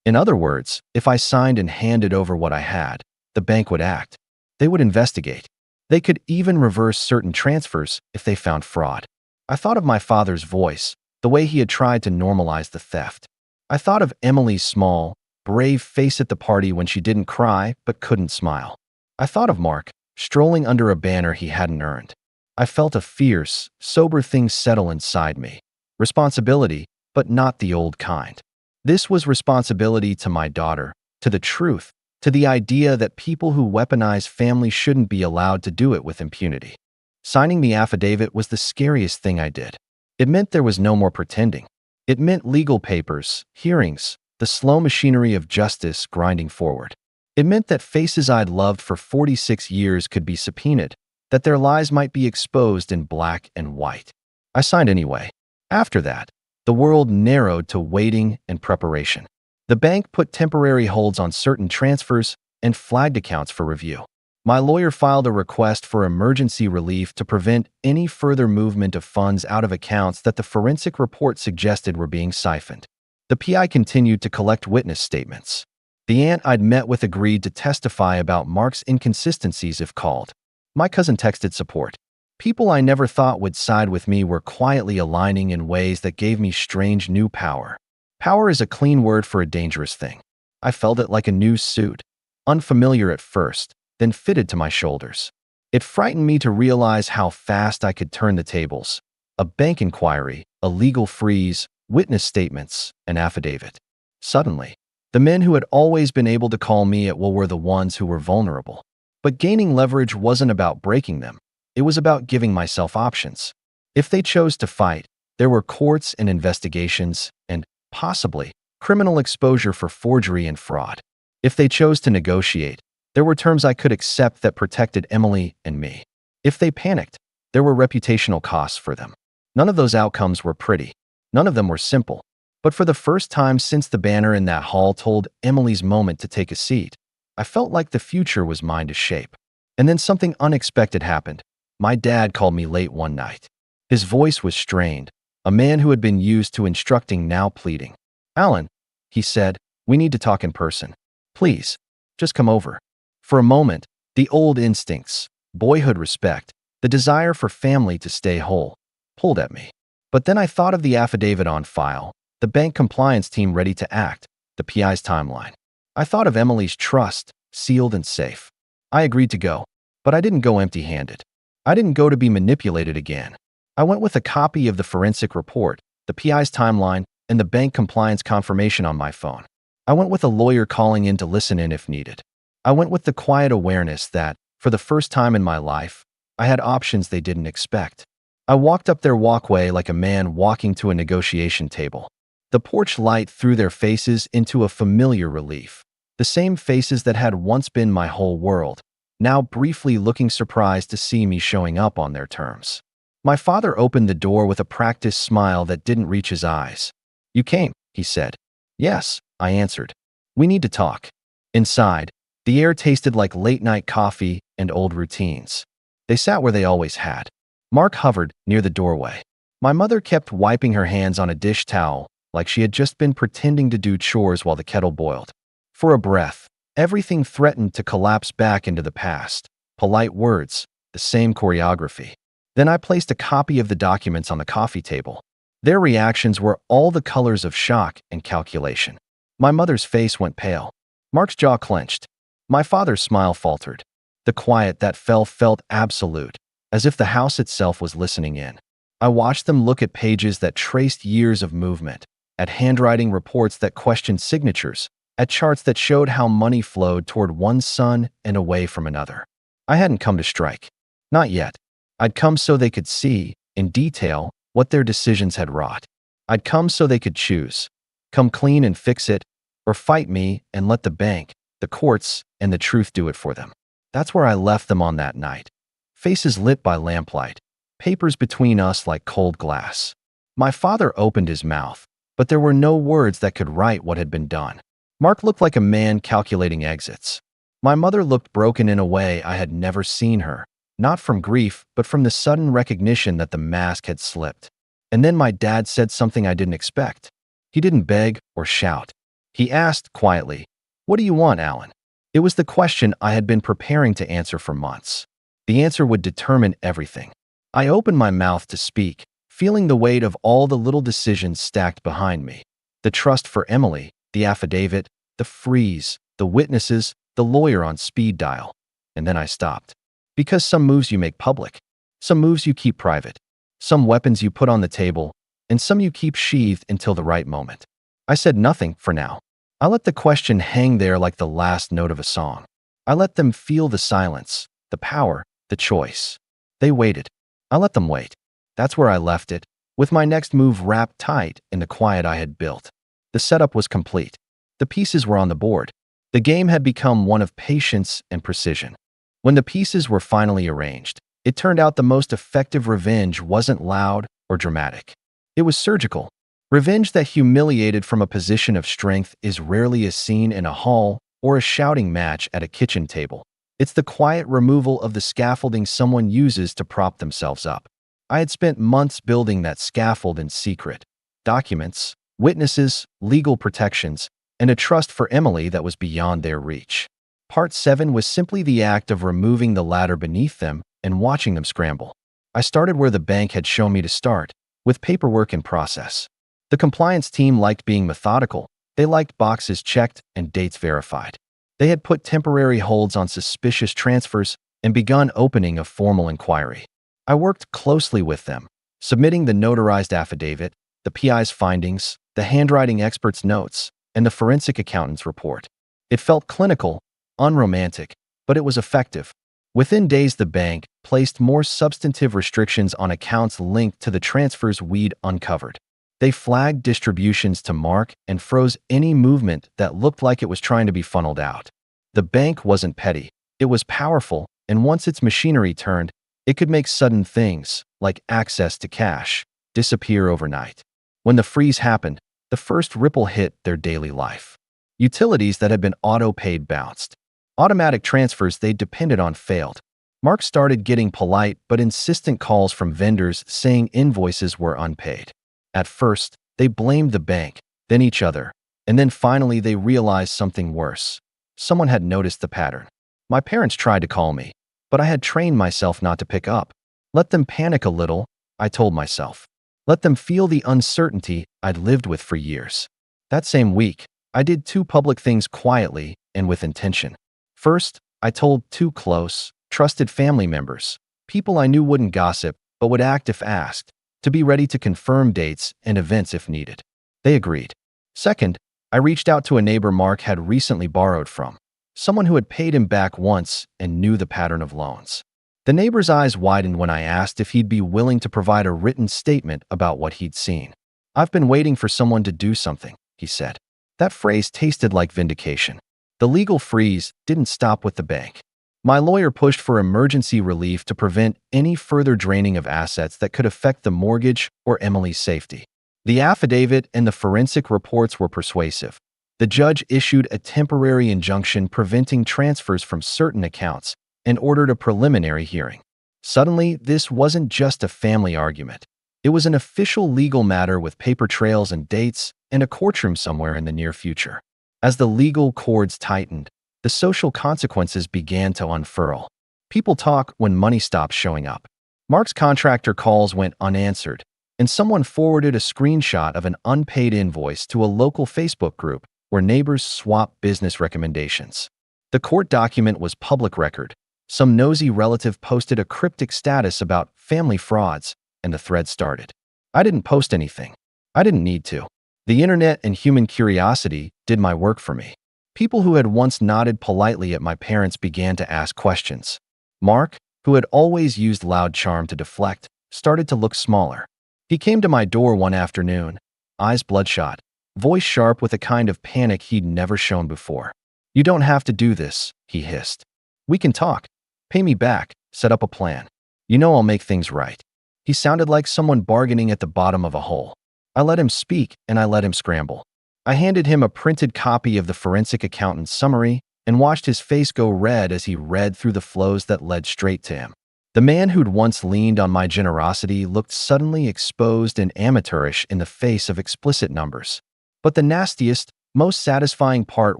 In other words, if I signed and handed over what I had, the bank would act. They would investigate. They could even reverse certain transfers if they found fraud. I thought of my father's voice, the way he had tried to normalize the theft. I thought of Emily's small, brave face at the party when she didn't cry but couldn't smile. I thought of Mark, strolling under a banner he hadn't earned. I felt a fierce, sober thing settle inside me. Responsibility, but not the old kind. This was responsibility to my daughter, to the truth, to the idea that people who weaponize family shouldn't be allowed to do it with impunity. Signing the affidavit was the scariest thing I did. It meant there was no more pretending. It meant legal papers, hearings, the slow machinery of justice grinding forward. It meant that faces I'd loved for 46 years could be subpoenaed, that their lies might be exposed in black and white. I signed anyway. After that, the world narrowed to waiting and preparation. The bank put temporary holds on certain transfers and flagged accounts for review. My lawyer filed a request for emergency relief to prevent any further movement of funds out of accounts that the forensic report suggested were being siphoned. The PI continued to collect witness statements. The aunt I'd met with agreed to testify about Mark's inconsistencies if called. My cousin texted support. People I never thought would side with me were quietly aligning in ways that gave me strange new power. Power is a clean word for a dangerous thing. I felt it like a new suit, unfamiliar at first, then fitted to my shoulders. It frightened me to realize how fast I could turn the tables. A bank inquiry, a legal freeze, witness statements, an affidavit. Suddenly, the men who had always been able to call me at will were the ones who were vulnerable. But gaining leverage wasn't about breaking them. It was about giving myself options. If they chose to fight, there were courts and investigations and, possibly, criminal exposure for forgery and fraud. If they chose to negotiate, there were terms I could accept that protected Emily and me. If they panicked, there were reputational costs for them. None of those outcomes were pretty. None of them were simple. But for the first time since the banner in that hall told Emily's moment to take a seat, I felt like the future was mine to shape. And then something unexpected happened. My dad called me late one night. His voice was strained, a man who had been used to instructing now pleading. "Alan," he said, "we need to talk in person. Please, just come over." For a moment, the old instincts, boyhood respect, the desire for family to stay whole, pulled at me. But then I thought of the affidavit on file, the bank compliance team ready to act, the PI's timeline. I thought of Emily's trust, sealed and safe. I agreed to go, but I didn't go empty-handed. I didn't go to be manipulated again. I went with a copy of the forensic report, the PI's timeline, and the bank compliance confirmation on my phone. I went with a lawyer calling in to listen in if needed. I went with the quiet awareness that, for the first time in my life, I had options they didn't expect. I walked up their walkway like a man walking to a negotiation table. The porch light threw their faces into a familiar relief. The same faces that had once been my whole world, now briefly looking surprised to see me showing up on their terms. My father opened the door with a practiced smile that didn't reach his eyes. "You came," he said. "Yes," I answered. "We need to talk." Inside, the air tasted like late-night coffee and old routines. They sat where they always had. Mark hovered near the doorway. My mother kept wiping her hands on a dish towel like she had just been pretending to do chores while the kettle boiled. For a breath, everything threatened to collapse back into the past. Polite words, the same choreography. Then I placed a copy of the documents on the coffee table. Their reactions were all the colors of shock and calculation. My mother's face went pale. Mark's jaw clenched. My father's smile faltered. The quiet that felt absolute, as if the house itself was listening in. I watched them look at pages that traced years of movement, at handwriting reports that questioned signatures, at charts that showed how money flowed toward one son and away from another. I hadn't come to strike. Not yet. I'd come so they could see, in detail, what their decisions had wrought. I'd come so they could choose. Come clean and fix it, or fight me and let the bank, the courts, and the truth do it for them. That's where I left them on that night. Faces lit by lamplight, papers between us like cold glass. My father opened his mouth, but there were no words that could write what had been done. Mark looked like a man calculating exits. My mother looked broken in a way I had never seen her, not from grief, but from the sudden recognition that the mask had slipped. And then my dad said something I didn't expect. He didn't beg or shout. He asked quietly, "What do you want, Alan?" It was the question I had been preparing to answer for months. The answer would determine everything. I opened my mouth to speak, feeling the weight of all the little decisions stacked behind me. The trust for Emily, the affidavit, the freeze, the witnesses, the lawyer on speed dial. And then I stopped. Because some moves you make public, some moves you keep private, some weapons you put on the table, and some you keep sheathed until the right moment. I said nothing for now. I let the question hang there like the last note of a song. I let them feel the silence, the power, the choice. They waited. I let them wait. That's where I left it, with my next move wrapped tight in the quiet I had built. The setup was complete. The pieces were on the board. The game had become one of patience and precision. When the pieces were finally arranged, it turned out the most effective revenge wasn't loud or dramatic. It was surgical. Revenge that humiliated from a position of strength is rarely a scene in a hall or a shouting match at a kitchen table. It's the quiet removal of the scaffolding someone uses to prop themselves up. I had spent months building that scaffold in secret. Documents, witnesses, legal protections, and a trust for Emily that was beyond their reach. Part 7 was simply the act of removing the ladder beneath them and watching them scramble. I started where the bank had shown me to start, with paperwork in process. The compliance team liked being methodical. They liked boxes checked and dates verified. They had put temporary holds on suspicious transfers and begun opening a formal inquiry. I worked closely with them, submitting the notarized affidavit, the PI's findings, the handwriting expert's notes, and the forensic accountant's report. It felt clinical, unromantic, but it was effective. Within days, the bank placed more substantive restrictions on accounts linked to the transfers we'd uncovered. They flagged distributions to Mark and froze any movement that looked like it was trying to be funneled out. The bank wasn't petty. It was powerful, and once its machinery turned, it could make sudden things, like access to cash, disappear overnight. When the freeze happened, the first ripple hit their daily life. Utilities that had been auto-paid bounced. Automatic transfers they depended on failed. Mark started getting polite but insistent calls from vendors saying invoices were unpaid. At first, they blamed the bank, then each other, and then finally they realized something worse. Someone had noticed the pattern. My parents tried to call me, but I had trained myself not to pick up. Let them panic a little, I told myself. Let them feel the uncertainty I'd lived with for years. That same week, I did two public things quietly and with intention. First, I told two close, trusted family members, people I knew wouldn't gossip but would act if asked, to be ready to confirm dates and events if needed. They agreed. Second, I reached out to a neighbor Mark had recently borrowed from, someone who had paid him back once and knew the pattern of loans. The neighbor's eyes widened when I asked if he'd be willing to provide a written statement about what he'd seen. "I've been waiting for someone to do something," he said. That phrase tasted like vindication. The legal freeze didn't stop with the bank. My lawyer pushed for emergency relief to prevent any further draining of assets that could affect the mortgage or Emily's safety. The affidavit and the forensic reports were persuasive. The judge issued a temporary injunction preventing transfers from certain accounts and ordered a preliminary hearing. Suddenly, this wasn't just a family argument. It was an official legal matter with paper trails and dates and a courtroom somewhere in the near future. As the legal cords tightened, the social consequences began to unfurl. People talk when money stops showing up. Mark's contractor calls went unanswered, and someone forwarded a screenshot of an unpaid invoice to a local Facebook group where neighbors swapped business recommendations. The court document was public record. Some nosy relative posted a cryptic status about family frauds, and the thread started. I didn't post anything. I didn't need to. The internet and human curiosity did my work for me. People who had once nodded politely at my parents began to ask questions. Mark, who had always used loud charm to deflect, started to look smaller. He came to my door one afternoon, eyes bloodshot, voice sharp with a kind of panic he'd never shown before. "You don't have to do this," he hissed. "We can talk. Pay me back, set up a plan. You know I'll make things right." He sounded like someone bargaining at the bottom of a hole. I let him speak and I let him scramble. I handed him a printed copy of the forensic accountant's summary and watched his face go red as he read through the flows that led straight to him. The man who'd once leaned on my generosity looked suddenly exposed and amateurish in the face of explicit numbers. But the nastiest, most satisfying part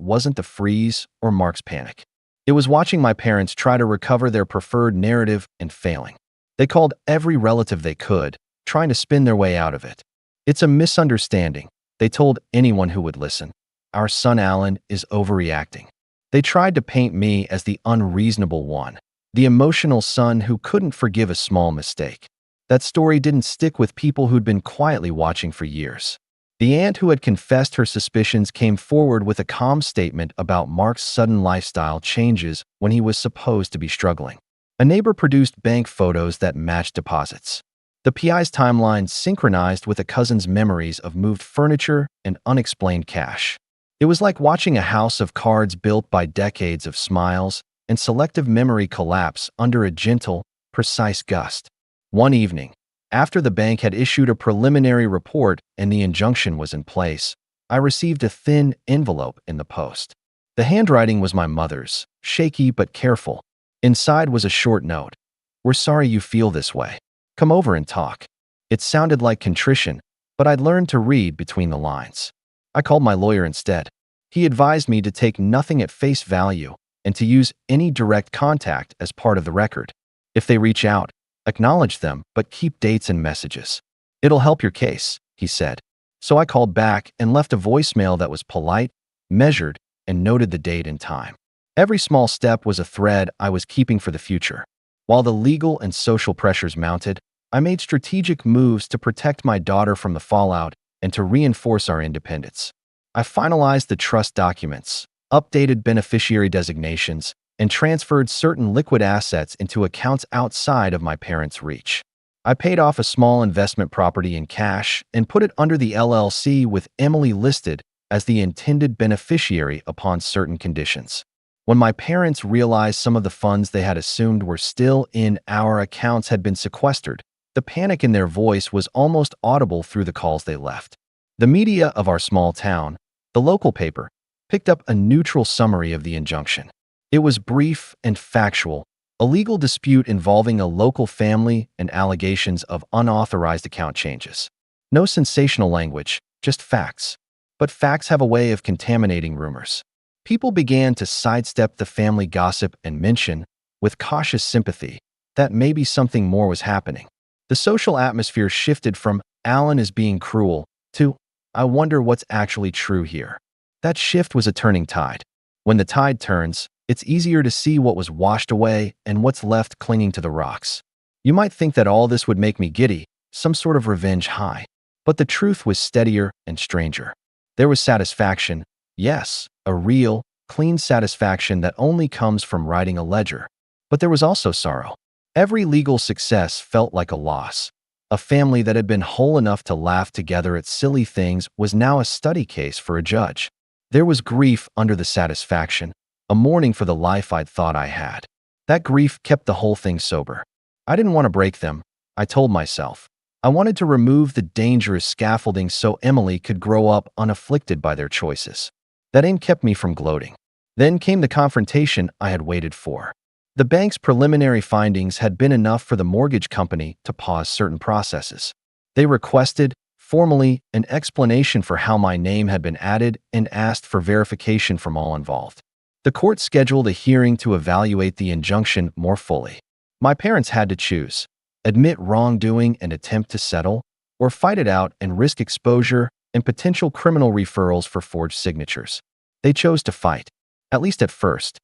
wasn't the freeze or Mark's panic. It was watching my parents try to recover their preferred narrative and failing. They called every relative they could, trying to spin their way out of it. "It's a misunderstanding," they told anyone who would listen. "Our son Alan is overreacting." They tried to paint me as the unreasonable one, the emotional son who couldn't forgive a small mistake. That story didn't stick with people who'd been quietly watching for years. The aunt who had confessed her suspicions came forward with a calm statement about Mark's sudden lifestyle changes when he was supposed to be struggling. A neighbor produced bank photos that matched deposits. The PI's timeline synchronized with a cousin's memories of moved furniture and unexplained cash. It was like watching a house of cards built by decades of smiles and selective memory collapse under a gentle, precise gust. One evening, after the bank had issued a preliminary report and the injunction was in place, I received a thin envelope in the post. The handwriting was my mother's, shaky but careful. Inside was a short note. "We're sorry you feel this way. Come over and talk." It sounded like contrition, but I'd learned to read between the lines. I called my lawyer instead. He advised me to take nothing at face value and to use any direct contact as part of the record. If they reach out, acknowledge them, but keep dates and messages. "It'll help your case," he said. So I called back and left a voicemail that was polite, measured, and noted the date and time. Every small step was a thread I was keeping for the future. While the legal and social pressures mounted, I made strategic moves to protect my daughter from the fallout and to reinforce our independence. I finalized the trust documents, updated beneficiary designations, and transferred certain liquid assets into accounts outside of my parents' reach. I paid off a small investment property in cash and put it under the LLC with Emily listed as the intended beneficiary upon certain conditions. When my parents realized some of the funds they had assumed were still in our accounts had been sequestered, the panic in their voice was almost audible through the calls they left. The media of our small town, the local paper, picked up a neutral summary of the injunction. It was brief and factual, a legal dispute involving a local family and allegations of unauthorized account changes. No sensational language, just facts. But facts have a way of contaminating rumors. People began to sidestep the family gossip and mention, with cautious sympathy, that maybe something more was happening. The social atmosphere shifted from "Alan is being cruel" to "I wonder what's actually true here." That shift was a turning tide. When the tide turns, it's easier to see what was washed away and what's left clinging to the rocks. You might think that all this would make me giddy, some sort of revenge high. But the truth was steadier and stranger. There was satisfaction, yes, a real, clean satisfaction that only comes from writing a ledger. But there was also sorrow. Every legal success felt like a loss. A family that had been whole enough to laugh together at silly things was now a study case for a judge. There was grief under the satisfaction, a mourning for the life I'd thought I had. That grief kept the whole thing sober. I didn't want to break them, I told myself. I wanted to remove the dangerous scaffolding so Emily could grow up unafflicted by their choices. That aim kept me from gloating. Then came the confrontation I had waited for. The bank's preliminary findings had been enough for the mortgage company to pause certain processes. They requested, formally, an explanation for how my name had been added and asked for verification from all involved. The court scheduled a hearing to evaluate the injunction more fully. My parents had to choose: admit wrongdoing and attempt to settle, or fight it out and risk exposure and potential criminal referrals for forged signatures. They chose to fight, at least at first.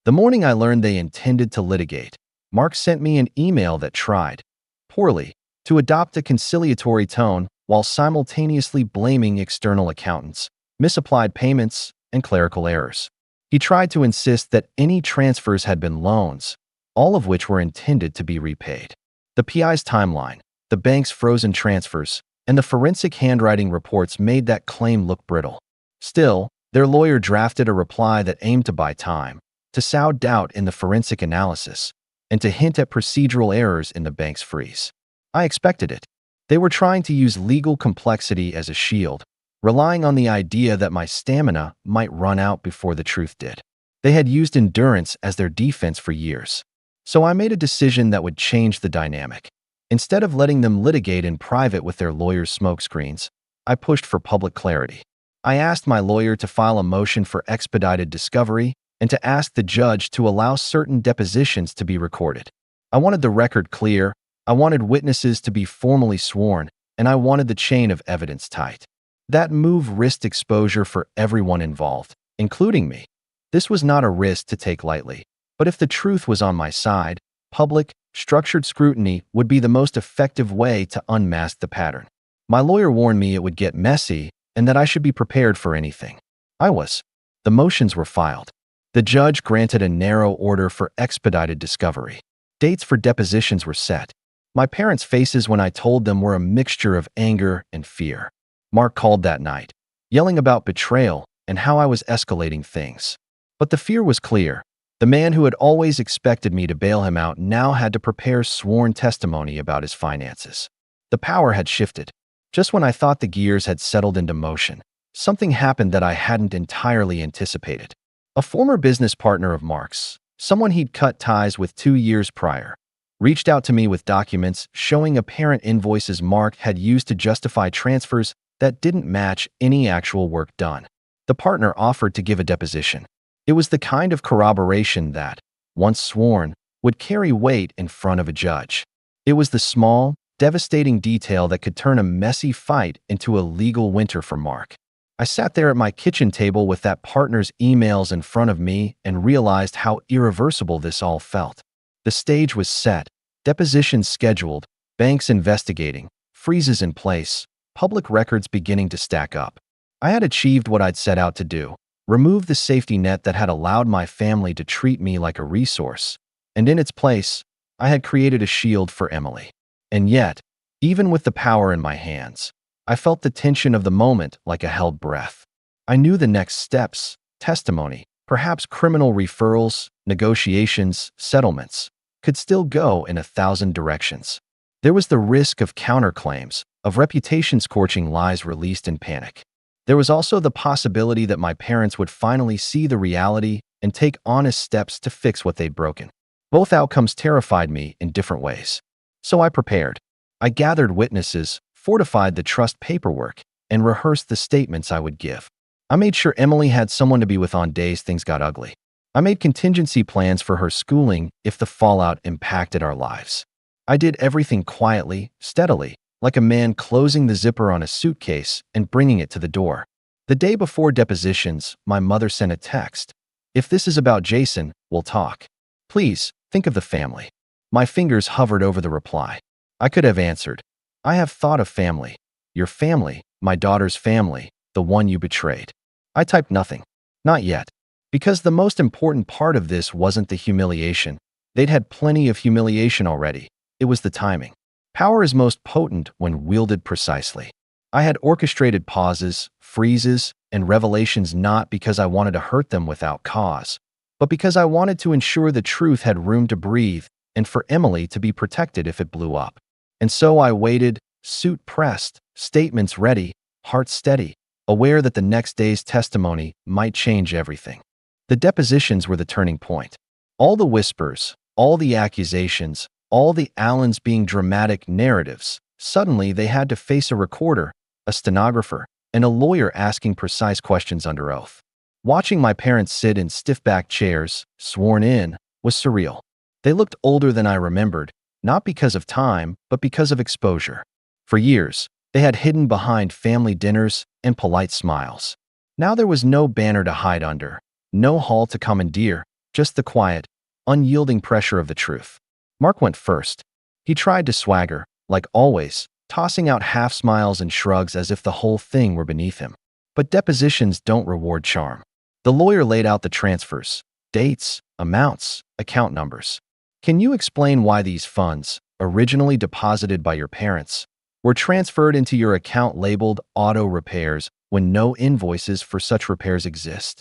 The morning I learned they intended to litigate, Mark sent me an email that tried, poorly, to adopt a conciliatory tone while simultaneously blaming external accountants, misapplied payments, and clerical errors. He tried to insist that any transfers had been loans, all of which were intended to be repaid. The PI's timeline, the bank's frozen transfers, and the forensic handwriting reports made that claim look brittle. Still, their lawyer drafted a reply that aimed to buy time, to sow doubt in the forensic analysis, and to hint at procedural errors in the bank's freeze. I expected it. They were trying to use legal complexity as a shield, relying on the idea that my stamina might run out before the truth did. They had used endurance as their defense for years. So I made a decision that would change the dynamic. Instead of letting them litigate in private with their lawyers' smokescreens, I pushed for public clarity. I asked my lawyer to file a motion for expedited discovery and to ask the judge to allow certain depositions to be recorded. I wanted the record clear, I wanted witnesses to be formally sworn, and I wanted the chain of evidence tight. That move risked exposure for everyone involved, including me. This was not a risk to take lightly, but if the truth was on my side, public, structured scrutiny would be the most effective way to unmask the pattern. My lawyer warned me it would get messy and that I should be prepared for anything. I was. The motions were filed. The judge granted a narrow order for expedited discovery. Dates for depositions were set. My parents' faces when I told them were a mixture of anger and fear. Mark called that night, yelling about betrayal and how I was escalating things. But the fear was clear. The man who had always expected me to bail him out now had to prepare sworn testimony about his finances. The power had shifted. Just when I thought the gears had settled into motion, something happened that I hadn't entirely anticipated. A former business partner of Mark's, someone he'd cut ties with 2 years prior, reached out to me with documents showing apparent invoices Mark had used to justify transfers that didn't match any actual work done. The partner offered to give a deposition. It was the kind of corroboration that, once sworn, would carry weight in front of a judge. It was the small, devastating detail that could turn a messy fight into a legal winter for Mark. I sat there at my kitchen table with that partner's emails in front of me and realized how irreversible this all felt. The stage was set, depositions scheduled, banks investigating, freezes in place, public records beginning to stack up. I had achieved what I'd set out to do, removed the safety net that had allowed my family to treat me like a resource, and in its place, I had created a shield for Emily. And yet, even with the power in my hands, I felt the tension of the moment like a held breath. I knew the next steps, testimony, perhaps criminal referrals, negotiations, settlements, could still go in 1,000 directions. There was the risk of counterclaims, of reputation-scorching lies released in panic. There was also the possibility that my parents would finally see the reality and take honest steps to fix what they'd broken. Both outcomes terrified me in different ways. So I prepared. I gathered witnesses, fortified the trust paperwork, and rehearsed the statements I would give. I made sure Emily had someone to be with on days things got ugly. I made contingency plans for her schooling if the fallout impacted our lives. I did everything quietly, steadily, like a man closing the zipper on a suitcase and bringing it to the door. The day before depositions, my mother sent a text. "If this is about Jason, we'll talk. Please, think of the family." My fingers hovered over the reply. I could have answered, "I have thought of family. Your family, my daughter's family, the one you betrayed." I typed nothing. Not yet. Because the most important part of this wasn't the humiliation. They'd had plenty of humiliation already. It was the timing. Power is most potent when wielded precisely. I had orchestrated pauses, freezes, and revelations not because I wanted to hurt them without cause, but because I wanted to ensure the truth had room to breathe and for Emily to be protected if it blew up. And so I waited, suit pressed, statements ready, heart steady, aware that the next day's testimony might change everything. The depositions were the turning point. All the whispers, all the accusations, all the Allens being dramatic narratives, suddenly they had to face a recorder, a stenographer, and a lawyer asking precise questions under oath. Watching my parents sit in stiff-backed chairs, sworn in, was surreal. They looked older than I remembered, not because of time, but because of exposure. For years, they had hidden behind family dinners and polite smiles. Now there was no banner to hide under, no hall to commandeer, just the quiet, unyielding pressure of the truth. Mark went first. He tried to swagger, like always, tossing out half smiles and shrugs as if the whole thing were beneath him. But depositions don't reward charm. The lawyer laid out the transfers, dates, amounts, account numbers. "Can you explain why these funds, originally deposited by your parents, were transferred into your account labeled auto repairs when no invoices for such repairs exist?"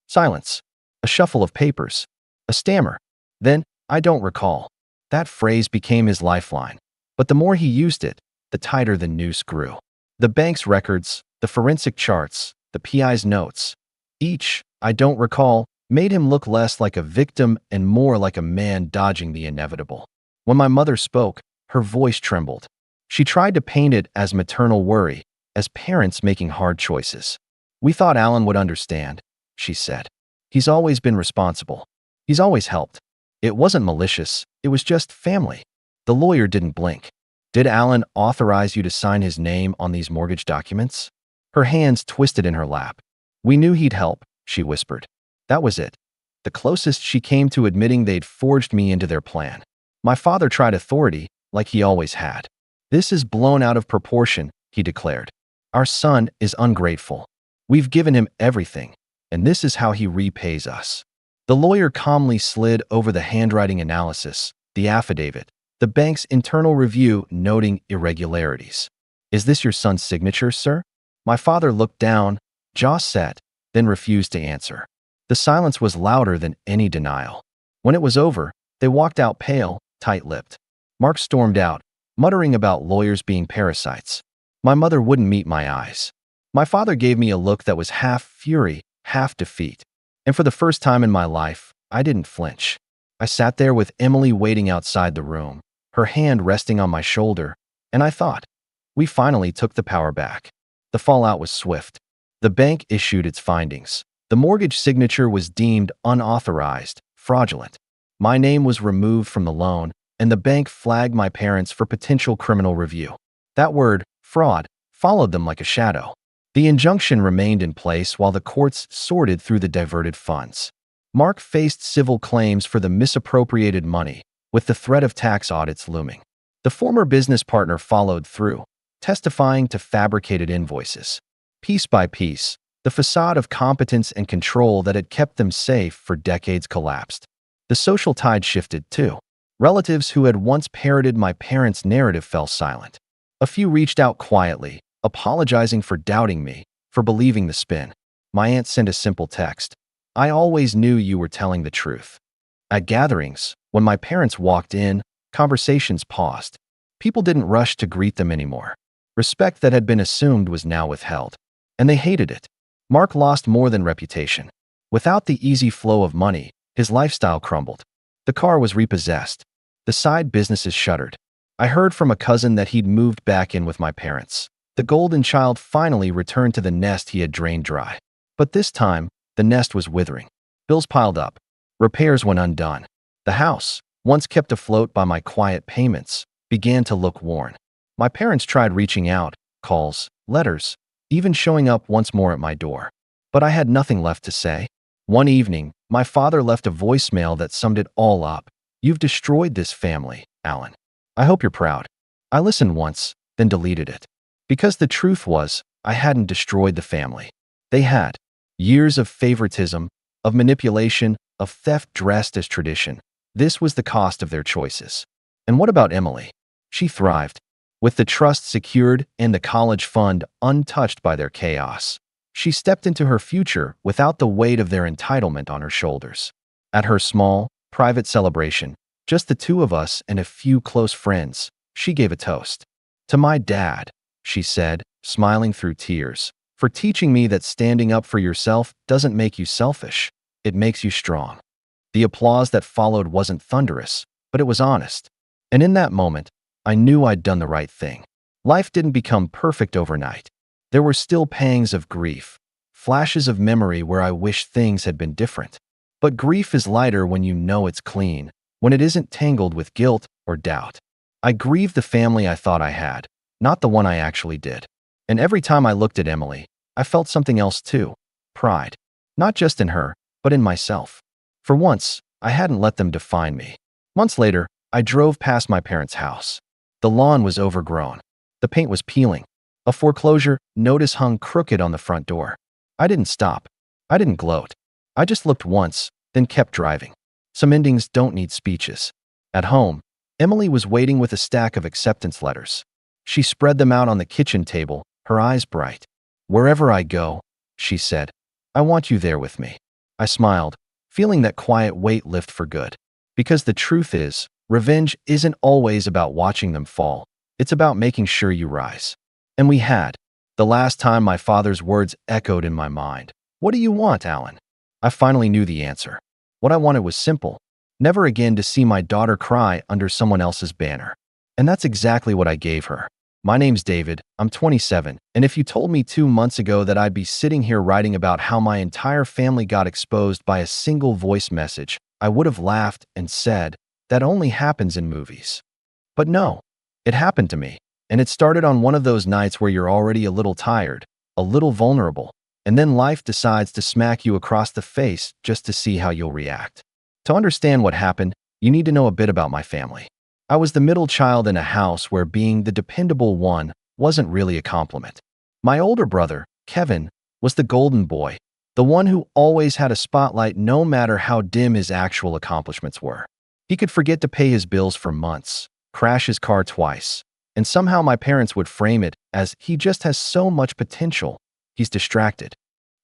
Silence. A shuffle of papers. A stammer. Then, "I don't recall." That phrase became his lifeline. But the more he used it, the tighter the noose grew. The bank's records, the forensic charts, the PI's notes. Each, "I don't recall," made him look less like a victim and more like a man dodging the inevitable. When my mother spoke, her voice trembled. She tried to paint it as maternal worry, as parents making hard choices. "We thought Alan would understand," she said. "He's always been responsible. He's always helped. It wasn't malicious, it was just family." The lawyer didn't blink. "Did Alan authorize you to sign his name on these mortgage documents?" Her hands twisted in her lap. "We knew he'd help," she whispered. That was it. The closest she came to admitting they'd forged me into their plan. My father tried authority, like he always had. "This is blown out of proportion," he declared. "Our son is ungrateful. We've given him everything, and this is how he repays us." The lawyer calmly slid over the handwriting analysis, the affidavit, the bank's internal review noting irregularities. "Is this your son's signature, sir?" My father looked down, jaw set, then refused to answer. The silence was louder than any denial. When it was over, they walked out pale, tight-lipped. Mark stormed out, muttering about lawyers being parasites. My mother wouldn't meet my eyes. My father gave me a look that was half fury, half defeat. And for the first time in my life, I didn't flinch. I sat there with Emily waiting outside the room, her hand resting on my shoulder, and I thought, we finally took the power back. The fallout was swift. The bank issued its findings. The mortgage signature was deemed unauthorized, fraudulent. My name was removed from the loan, and the bank flagged my parents for potential criminal review. That word, fraud, followed them like a shadow. The injunction remained in place while the courts sorted through the diverted funds. Mark faced civil claims for the misappropriated money, with the threat of tax audits looming. The former business partner followed through, testifying to fabricated invoices. Piece by piece, the facade of competence and control that had kept them safe for decades collapsed. The social tide shifted, too. Relatives who had once parroted my parents' narrative fell silent. A few reached out quietly, apologizing for doubting me, for believing the spin. My aunt sent a simple text. "I always knew you were telling the truth." At gatherings, when my parents walked in, conversations paused. People didn't rush to greet them anymore. Respect that had been assumed was now withheld. And they hated it. Mark lost more than reputation. Without the easy flow of money, his lifestyle crumbled. The car was repossessed. The side businesses shuttered. I heard from a cousin that he'd moved back in with my parents. The golden child finally returned to the nest he had drained dry. But this time, the nest was withering. Bills piled up. Repairs went undone. The house, once kept afloat by my quiet payments, began to look worn. My parents tried reaching out, calls, letters, even showing up once more at my door. But I had nothing left to say. One evening, my father left a voicemail that summed it all up. "You've destroyed this family, Alan. I hope you're proud." I listened once, then deleted it. Because the truth was, I hadn't destroyed the family. They had. Years of favoritism, of manipulation, of theft dressed as tradition. This was the cost of their choices. And what about Emily? She thrived. With the trust secured and the college fund untouched by their chaos. She stepped into her future without the weight of their entitlement on her shoulders. At her small, private celebration, just the two of us and a few close friends, she gave a toast. "To my dad," she said, smiling through tears, "for teaching me that standing up for yourself doesn't make you selfish, it makes you strong." The applause that followed wasn't thunderous, but it was honest. And in that moment, I knew I'd done the right thing. Life didn't become perfect overnight. There were still pangs of grief, flashes of memory where I wish things had been different. But grief is lighter when you know it's clean, when it isn't tangled with guilt or doubt. I grieved the family I thought I had, not the one I actually did. And every time I looked at Emily, I felt something else too. Pride. Not just in her, but in myself. For once, I hadn't let them define me. Months later, I drove past my parents' house. The lawn was overgrown. The paint was peeling. A foreclosure notice hung crooked on the front door. I didn't stop. I didn't gloat. I just looked once, then kept driving. Some endings don't need speeches. At home, Emily was waiting with a stack of acceptance letters. She spread them out on the kitchen table, her eyes bright. "Wherever I go," she said, "I want you there with me." I smiled, feeling that quiet weight lift for good. Because the truth is, revenge isn't always about watching them fall. It's about making sure you rise. And we had. The last time my father's words echoed in my mind. "What do you want, Alan?" I finally knew the answer. What I wanted was simple. Never again to see my daughter cry under someone else's banner. And that's exactly what I gave her. My name's David, I'm 27, and if you told me 2 months ago that I'd be sitting here writing about how my entire family got exposed by a single voice message, I would have laughed and said, that only happens in movies. But no, it happened to me, and it started on one of those nights where you're already a little tired, a little vulnerable, and then life decides to smack you across the face just to see how you'll react. To understand what happened, you need to know a bit about my family. I was the middle child in a house where being the dependable one wasn't really a compliment. My older brother, Kevin, was the golden boy, the one who always had a spotlight no matter how dim his actual accomplishments were. He could forget to pay his bills for months, crash his car twice, and somehow my parents would frame it as he just has so much potential, he's distracted.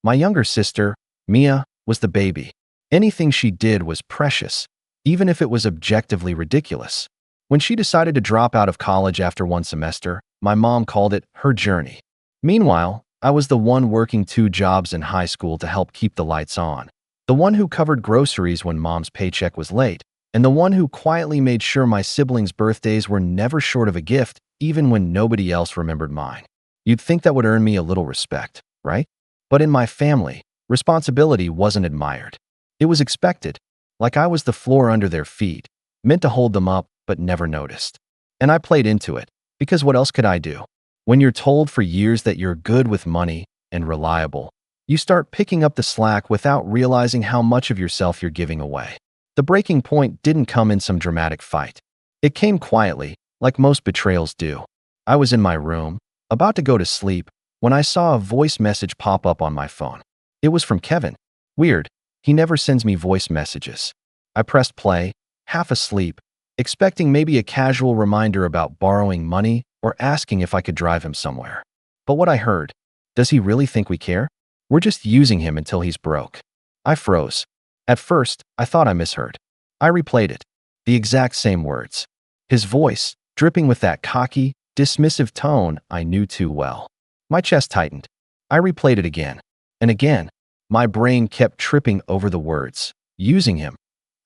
My younger sister, Mia, was the baby. Anything she did was precious, even if it was objectively ridiculous. When she decided to drop out of college after one semester, my mom called it her journey. Meanwhile, I was the one working 2 jobs in high school to help keep the lights on, the one who covered groceries when mom's paycheck was late, and the one who quietly made sure my siblings' birthdays were never short of a gift, even when nobody else remembered mine. You'd think that would earn me a little respect, right? But in my family, responsibility wasn't admired. It was expected, like I was the floor under their feet, meant to hold them up, but never noticed. And I played into it, because what else could I do? When you're told for years that you're good with money and reliable, you start picking up the slack without realizing how much of yourself you're giving away. The breaking point didn't come in some dramatic fight. It came quietly, like most betrayals do. I was in my room, about to go to sleep, when I saw a voice message pop up on my phone. It was from Kevin. Weird. He never sends me voice messages. I pressed play, half asleep, expecting maybe a casual reminder about borrowing money or asking if I could drive him somewhere. But what I heard, does he really think we care? We're just using him until he's broke. I froze. At first, I thought I misheard. I replayed it. The exact same words. His voice, dripping with that cocky, dismissive tone I knew too well. My chest tightened. I replayed it again. And again. My brain kept tripping over the words, using him,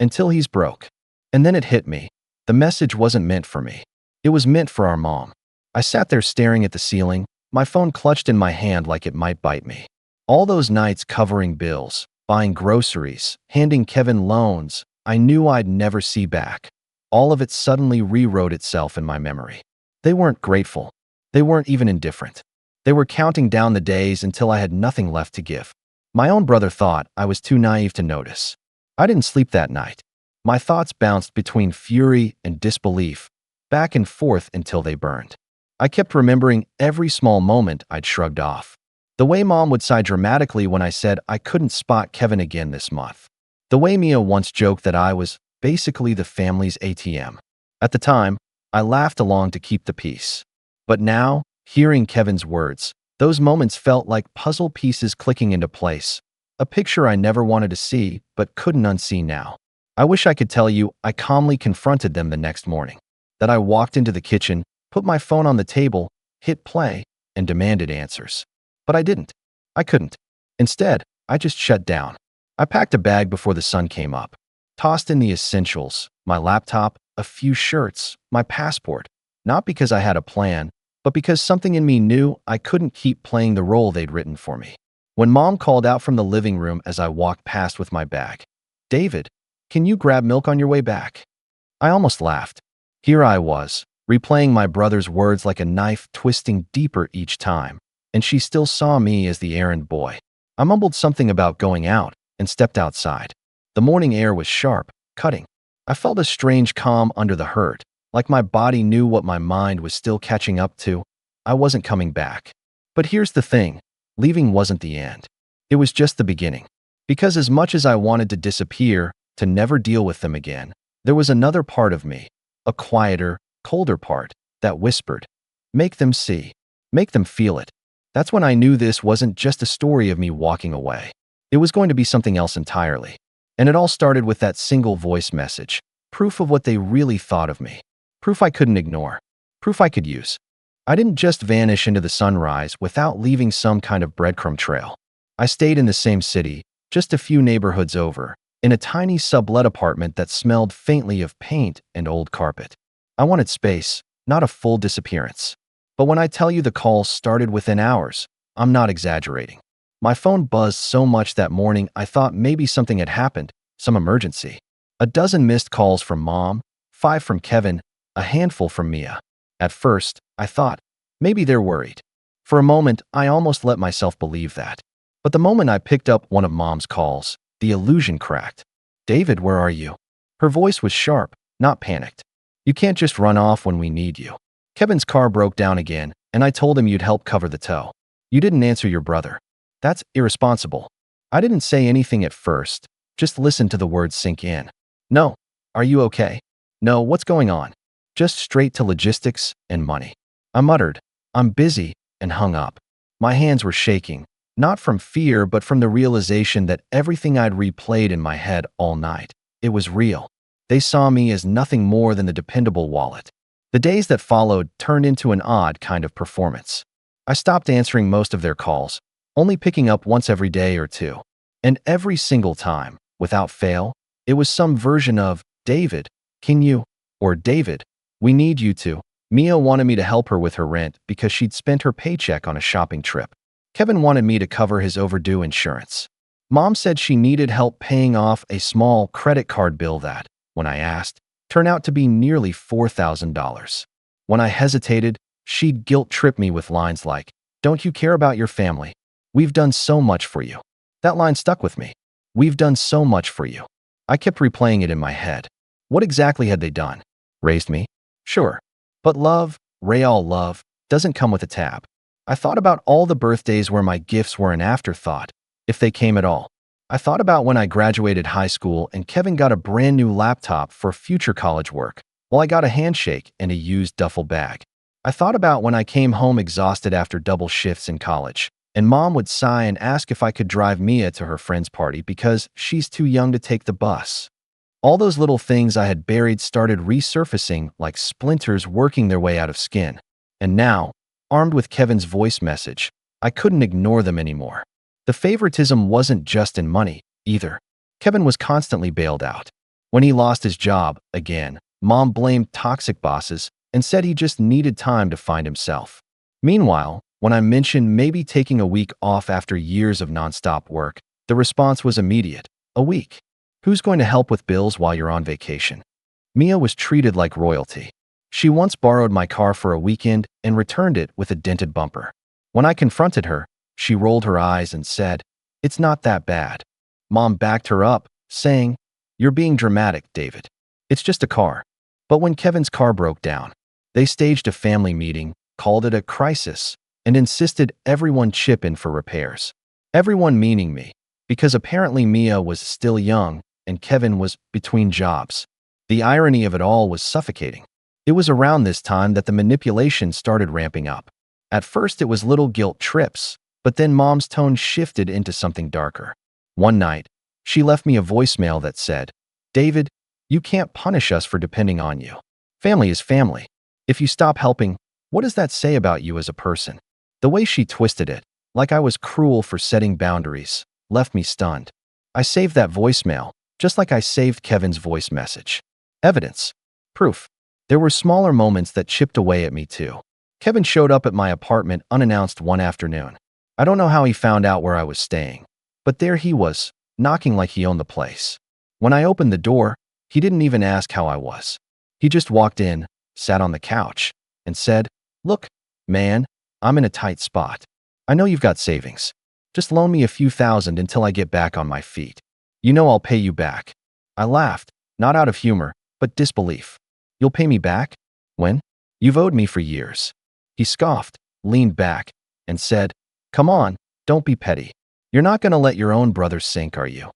until he's broke. And then it hit me. The message wasn't meant for me. It was meant for our mom. I sat there staring at the ceiling, my phone clutched in my hand like it might bite me. All those nights covering bills, buying groceries, handing Kevin loans I knew I'd never see back. All of it suddenly rewrote itself in my memory. They weren't grateful. They weren't even indifferent. They were counting down the days until I had nothing left to give. My own brother thought I was too naive to notice. I didn't sleep that night. My thoughts bounced between fury and disbelief, back and forth until they burned. I kept remembering every small moment I'd shrugged off. The way Mom would sigh dramatically when I said I couldn't spot Kevin again this month. The way Mia once joked that I was basically the family's ATM. At the time, I laughed along to keep the peace. But now, hearing Kevin's words, those moments felt like puzzle pieces clicking into place, a picture I never wanted to see but couldn't unsee now. I wish I could tell you I calmly confronted them the next morning, that I walked into the kitchen, put my phone on the table, hit play, and demanded answers. But I didn't. I couldn't. Instead, I just shut down. I packed a bag before the sun came up, tossed in the essentials, my laptop, a few shirts, my passport, not because I had a plan, but because something in me knew I couldn't keep playing the role they'd written for me. When Mom called out from the living room as I walked past with my bag, "David, can you grab milk on your way back?" I almost laughed. Here I was, replaying my brother's words like a knife twisting deeper each time, and she still saw me as the errand boy. I mumbled something about going out and stepped outside. The morning air was sharp, cutting. I felt a strange calm under the hurt, like my body knew what my mind was still catching up to. I wasn't coming back. But here's the thing, leaving wasn't the end. It was just the beginning. Because as much as I wanted to disappear, to never deal with them again, there was another part of me, a quieter, colder part, that whispered, "Make them see. Make them feel it." That's when I knew this wasn't just a story of me walking away. It was going to be something else entirely. And it all started with that single voice message, proof of what they really thought of me. Proof I couldn't ignore. Proof I could use. I didn't just vanish into the sunrise without leaving some kind of breadcrumb trail. I stayed in the same city, just a few neighborhoods over, in a tiny sublet apartment that smelled faintly of paint and old carpet. I wanted space, not a full disappearance. But when I tell you the calls started within hours, I'm not exaggerating. My phone buzzed so much that morning I thought maybe something had happened, some emergency. A dozen missed calls from Mom, 5 from Kevin, a handful from Mia. At first, I thought, maybe they're worried. For a moment, I almost let myself believe that. But the moment I picked up one of Mom's calls, the illusion cracked. "David, where are you?" Her voice was sharp, not panicked. "You can't just run off when we need you. Kevin's car broke down again, and I told him you'd help cover the tow. You didn't answer your brother. That's irresponsible." I didn't say anything at first, just listened to the words sink in. "No. Are you okay? No, what's going on?" Just straight to logistics and money. I muttered, "I'm busy," and hung up. My hands were shaking, not from fear but from the realization that everything I'd replayed in my head all night, it was real. They saw me as nothing more than the dependable wallet. The days that followed turned into an odd kind of performance. I stopped answering most of their calls, only picking up once every day or two. And every single time, without fail, it was some version of, "David, can you?" Or, "David, we need you to." Mia wanted me to help her with her rent because she'd spent her paycheck on a shopping trip. Kevin wanted me to cover his overdue insurance. Mom said she needed help paying off a small credit card bill that, when I asked, turned out to be nearly $4,000. When I hesitated, she'd guilt-trip me with lines like, "Don't you care about your family? We've done so much for you." That line stuck with me. "We've done so much for you." I kept replaying it in my head. What exactly had they done? Raised me? Sure. But love, real love, doesn't come with a tab. I thought about all the birthdays where my gifts were an afterthought, if they came at all. I thought about when I graduated high school and Kevin got a brand new laptop for future college work, while I got a handshake and a used duffel bag. I thought about when I came home exhausted after double shifts in college, and Mom would sigh and ask if I could drive Mia to her friend's party because she's too young to take the bus. All those little things I had buried started resurfacing like splinters working their way out of skin. And now, armed with Kevin's voice message, I couldn't ignore them anymore. The favoritism wasn't just in money, either. Kevin was constantly bailed out. When he lost his job, again, Mom blamed toxic bosses and said he just needed time to find himself. Meanwhile, when I mentioned maybe taking a week off after years of nonstop work, the response was immediate. A week? Who's going to help with bills while you're on vacation? Mia was treated like royalty. She once borrowed my car for a weekend and returned it with a dented bumper. When I confronted her, she rolled her eyes and said, "It's not that bad." Mom backed her up, saying, "You're being dramatic, David. It's just a car." But when Kevin's car broke down, they staged a family meeting, called it a crisis, and insisted everyone chip in for repairs. Everyone meaning me, because apparently Mia was still young and Kevin was between jobs. The irony of it all was suffocating. It was around this time that the manipulation started ramping up. At first it was little guilt trips, but then Mom's tone shifted into something darker. One night, she left me a voicemail that said, "David, you can't punish us for depending on you. Family is family. If you stop helping, what does that say about you as a person?" The way she twisted it, like I was cruel for setting boundaries, left me stunned. I saved that voicemail, just like I saved Kevin's voice message. Evidence. Proof. There were smaller moments that chipped away at me too. Kevin showed up at my apartment unannounced one afternoon. I don't know how he found out where I was staying, but there he was, knocking like he owned the place. When I opened the door, he didn't even ask how I was. He just walked in, sat on the couch, and said, "Look, man, I'm in a tight spot. I know you've got savings. Just loan me a few thousand until I get back on my feet. You know I'll pay you back." I laughed, not out of humor, but disbelief. "You'll pay me back? When? You've owed me for years." He scoffed, leaned back, and said, "Come on, don't be petty. You're not going to let your own brother sink, are you?"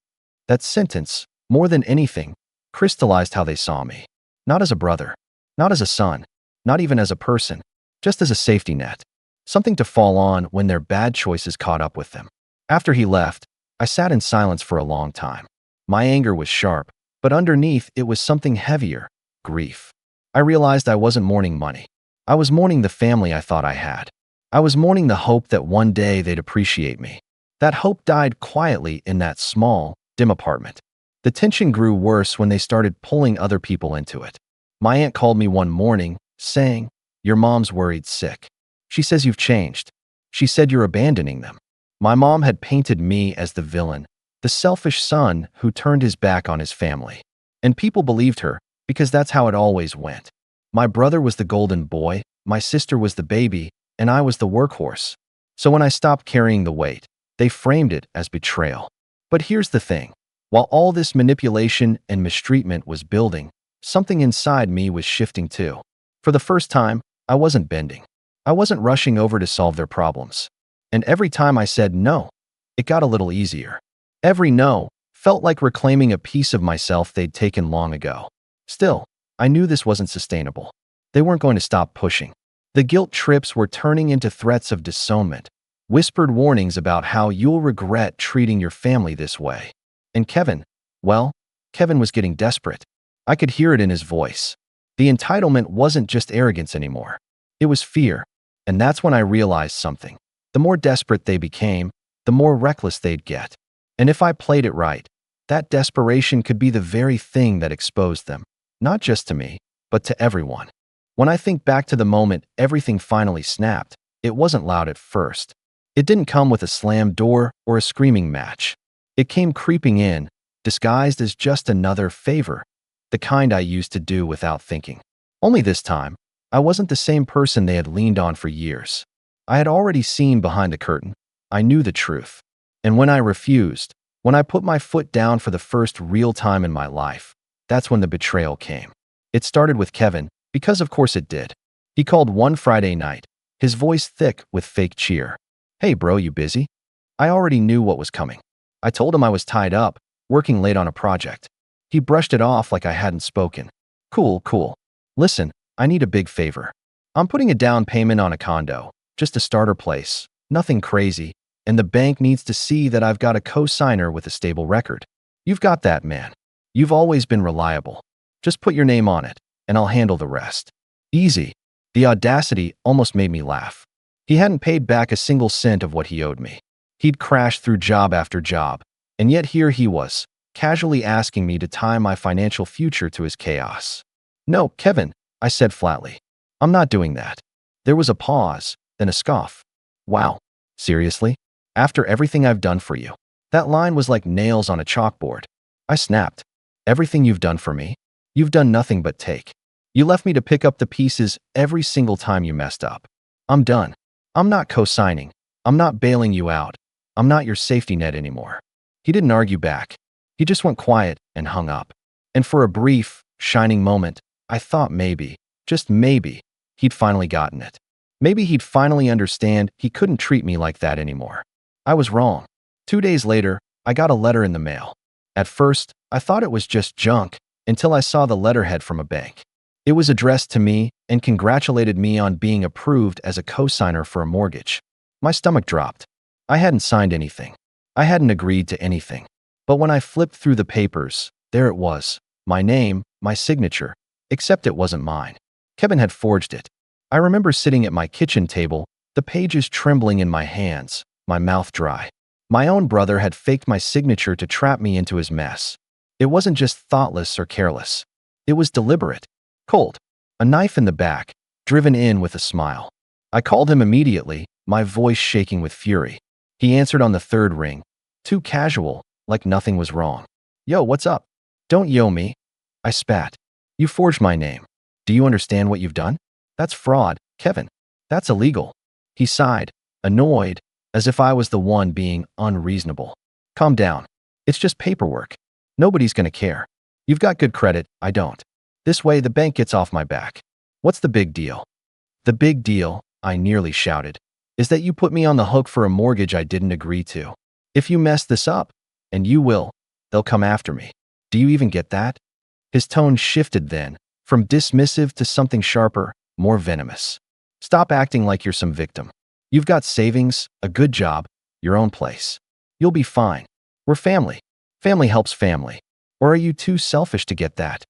That sentence, more than anything, crystallized how they saw me. Not as a brother, not as a son, not even as a person, just as a safety net. Something to fall on when their bad choices caught up with them. After he left, I sat in silence for a long time. My anger was sharp, but underneath it was something heavier, grief. I realized I wasn't mourning money. I was mourning the family I thought I had. I was mourning the hope that one day they'd appreciate me. That hope died quietly in that small, dim apartment. The tension grew worse when they started pulling other people into it. My aunt called me one morning, saying, "Your mom's worried sick. She says you've changed. She said you're abandoning them." My mom had painted me as the villain, the selfish son who turned his back on his family. And people believed her, because that's how it always went. My brother was the golden boy, my sister was the baby, and I was the workhorse. So when I stopped carrying the weight, they framed it as betrayal. But here's the thing. While all this manipulation and mistreatment was building, something inside me was shifting too. For the first time, I wasn't bending. I wasn't rushing over to solve their problems. And every time I said no, it got a little easier. Every no felt like reclaiming a piece of myself they'd taken long ago. Still, I knew this wasn't sustainable. They weren't going to stop pushing. The guilt trips were turning into threats of disownment, whispered warnings about how you'll regret treating your family this way. And Kevin, well, Kevin was getting desperate. I could hear it in his voice. The entitlement wasn't just arrogance anymore. It was fear. And that's when I realized something. The more desperate they became, the more reckless they'd get. And if I played it right, that desperation could be the very thing that exposed them, not just to me, but to everyone. When I think back to the moment everything finally snapped, it wasn't loud at first. It didn't come with a slammed door or a screaming match. It came creeping in, disguised as just another favor, the kind I used to do without thinking. Only this time, I wasn't the same person they had leaned on for years. I had already seen behind the curtain. I knew the truth. And when I refused, when I put my foot down for the first real time in my life, that's when the betrayal came. It started with Kevin, because of course it did. He called one Friday night, his voice thick with fake cheer. "Hey bro, you busy?" I already knew what was coming. I told him I was tied up, working late on a project. He brushed it off like I hadn't spoken. Cool, cool. Listen, I need a big favor. I'm putting a down payment on a condo, just a starter place, nothing crazy, and the bank needs to see that I've got a co-signer with a stable record. You've got that, man. You've always been reliable. Just put your name on it, and I'll handle the rest. Easy. The audacity almost made me laugh. He hadn't paid back a single cent of what he owed me. He'd crashed through job after job, and yet here he was, casually asking me to tie my financial future to his chaos. "No, Kevin," I said flatly. "I'm not doing that." There was a pause, then a scoff. "Wow, seriously? After everything I've done for you?" That line was like nails on a chalkboard. I snapped. "Everything you've done for me? You've done nothing but take. You left me to pick up the pieces every single time you messed up. I'm done. I'm not co-signing. I'm not bailing you out. I'm not your safety net anymore." He didn't argue back. He just went quiet and hung up. And for a brief, shining moment, I thought maybe, just maybe, he'd finally gotten it. Maybe he'd finally understand he couldn't treat me like that anymore. I was wrong. 2 days later, I got a letter in the mail. At first, I thought it was just junk until I saw the letterhead from a bank. It was addressed to me and congratulated me on being approved as a co-signer for a mortgage. My stomach dropped. I hadn't signed anything. I hadn't agreed to anything. But when I flipped through the papers, there it was. My name, my signature, except it wasn't mine. Kevin had forged it. I remember sitting at my kitchen table, the pages trembling in my hands, my mouth dry. My own brother had faked my signature to trap me into his mess. It wasn't just thoughtless or careless. It was deliberate. Cold. A knife in the back, driven in with a smile. I called him immediately, my voice shaking with fury. He answered on the third ring, too casual, like nothing was wrong. "Yo, what's up?" "Don't yo me." I spat. "You forged my name. Do you understand what you've done? That's fraud, Kevin. That's illegal." He sighed, annoyed, as if I was the one being unreasonable. "Calm down. It's just paperwork. Nobody's gonna care. You've got good credit, I don't. This way the bank gets off my back. What's the big deal?" "The big deal," I nearly shouted, "is that you put me on the hook for a mortgage I didn't agree to. If you mess this up, and you will, they'll come after me. Do you even get that?" His tone shifted then, from dismissive to something sharper, more venomous. "Stop acting like you're some victim. You've got savings, a good job, your own place. You'll be fine. We're family. Family helps family. Or are you too selfish to get that?"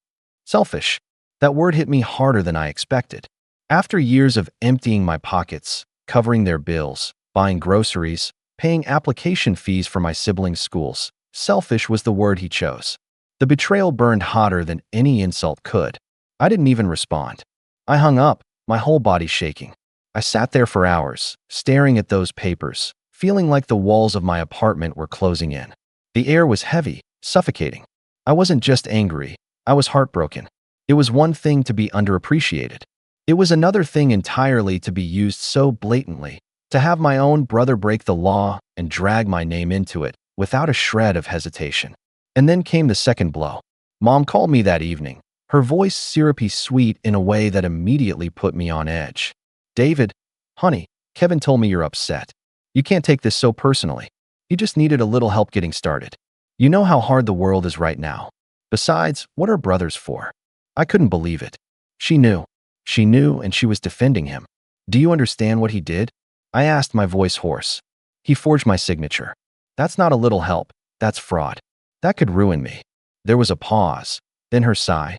Selfish. That word hit me harder than I expected. After years of emptying my pockets, covering their bills, buying groceries, paying application fees for my siblings' schools, selfish was the word he chose. The betrayal burned hotter than any insult could. I didn't even respond. I hung up, my whole body shaking. I sat there for hours, staring at those papers, feeling like the walls of my apartment were closing in. The air was heavy, suffocating. I wasn't just angry. I was heartbroken. It was one thing to be underappreciated. It was another thing entirely to be used so blatantly, to have my own brother break the law and drag my name into it without a shred of hesitation. And then came the second blow. Mom called me that evening, her voice syrupy sweet in a way that immediately put me on edge. "David, honey, Kevin told me you're upset. You can't take this so personally. He just needed a little help getting started. You know how hard the world is right now. Besides, what are brothers for?" I couldn't believe it. She knew. She knew, and she was defending him. "Do you understand what he did?" I asked, my voice hoarse. "He forged my signature. That's not a little help. That's fraud. That could ruin me." There was a pause, then her sigh.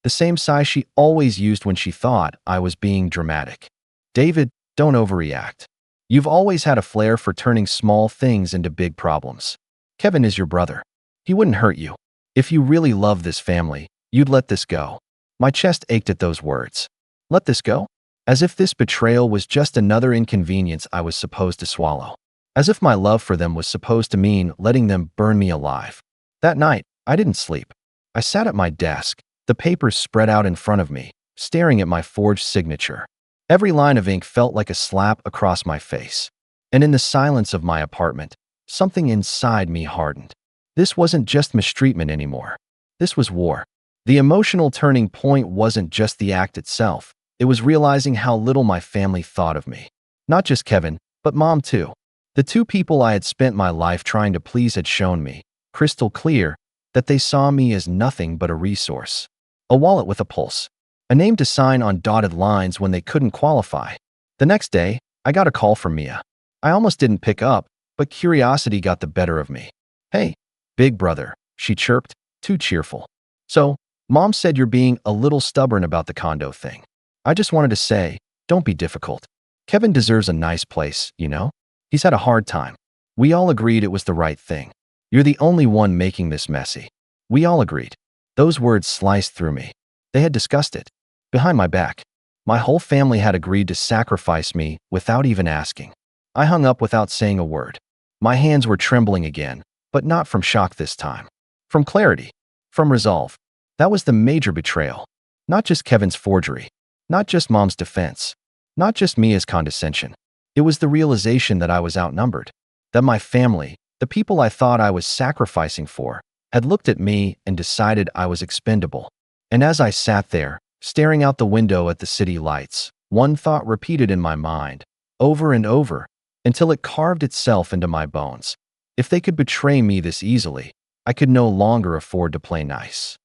The same sigh she always used when she thought I was being dramatic. "David, don't overreact. You've always had a flair for turning small things into big problems. Kevin is your brother. He wouldn't hurt you. If you really love this family, you'd let this go." My chest ached at those words. Let this go? As if this betrayal was just another inconvenience I was supposed to swallow. As if my love for them was supposed to mean letting them burn me alive. That night, I didn't sleep. I sat at my desk, the papers spread out in front of me, staring at my forged signature. Every line of ink felt like a slap across my face. And in the silence of my apartment, something inside me hardened. This wasn't just mistreatment anymore. This was war. The emotional turning point wasn't just the act itself. It was realizing how little my family thought of me. Not just Kevin, but Mom too. The two people I had spent my life trying to please had shown me, crystal clear, that they saw me as nothing but a resource. A wallet with a pulse. A name to sign on dotted lines when they couldn't qualify. The next day, I got a call from Mia. I almost didn't pick up, but curiosity got the better of me. "Hey, big brother," she chirped, too cheerful. "So, Mom said you're being a little stubborn about the condo thing. I just wanted to say, don't be difficult. Kevin deserves a nice place, you know? He's had a hard time. We all agreed it was the right thing. You're the only one making this messy." We all agreed. Those words sliced through me. They had discussed it. Behind my back. My whole family had agreed to sacrifice me without even asking. I hung up without saying a word. My hands were trembling again, but not from shock this time. From clarity. From resolve. That was the major betrayal. Not just Kevin's forgery. Not just Mom's defense. Not just Mia's condescension. It was the realization that I was outnumbered. That my family, the people I thought I was sacrificing for, had looked at me and decided I was expendable. And as I sat there, staring out the window at the city lights, one thought repeated in my mind, over and over, until it carved itself into my bones. If they could betray me this easily, I could no longer afford to play nice.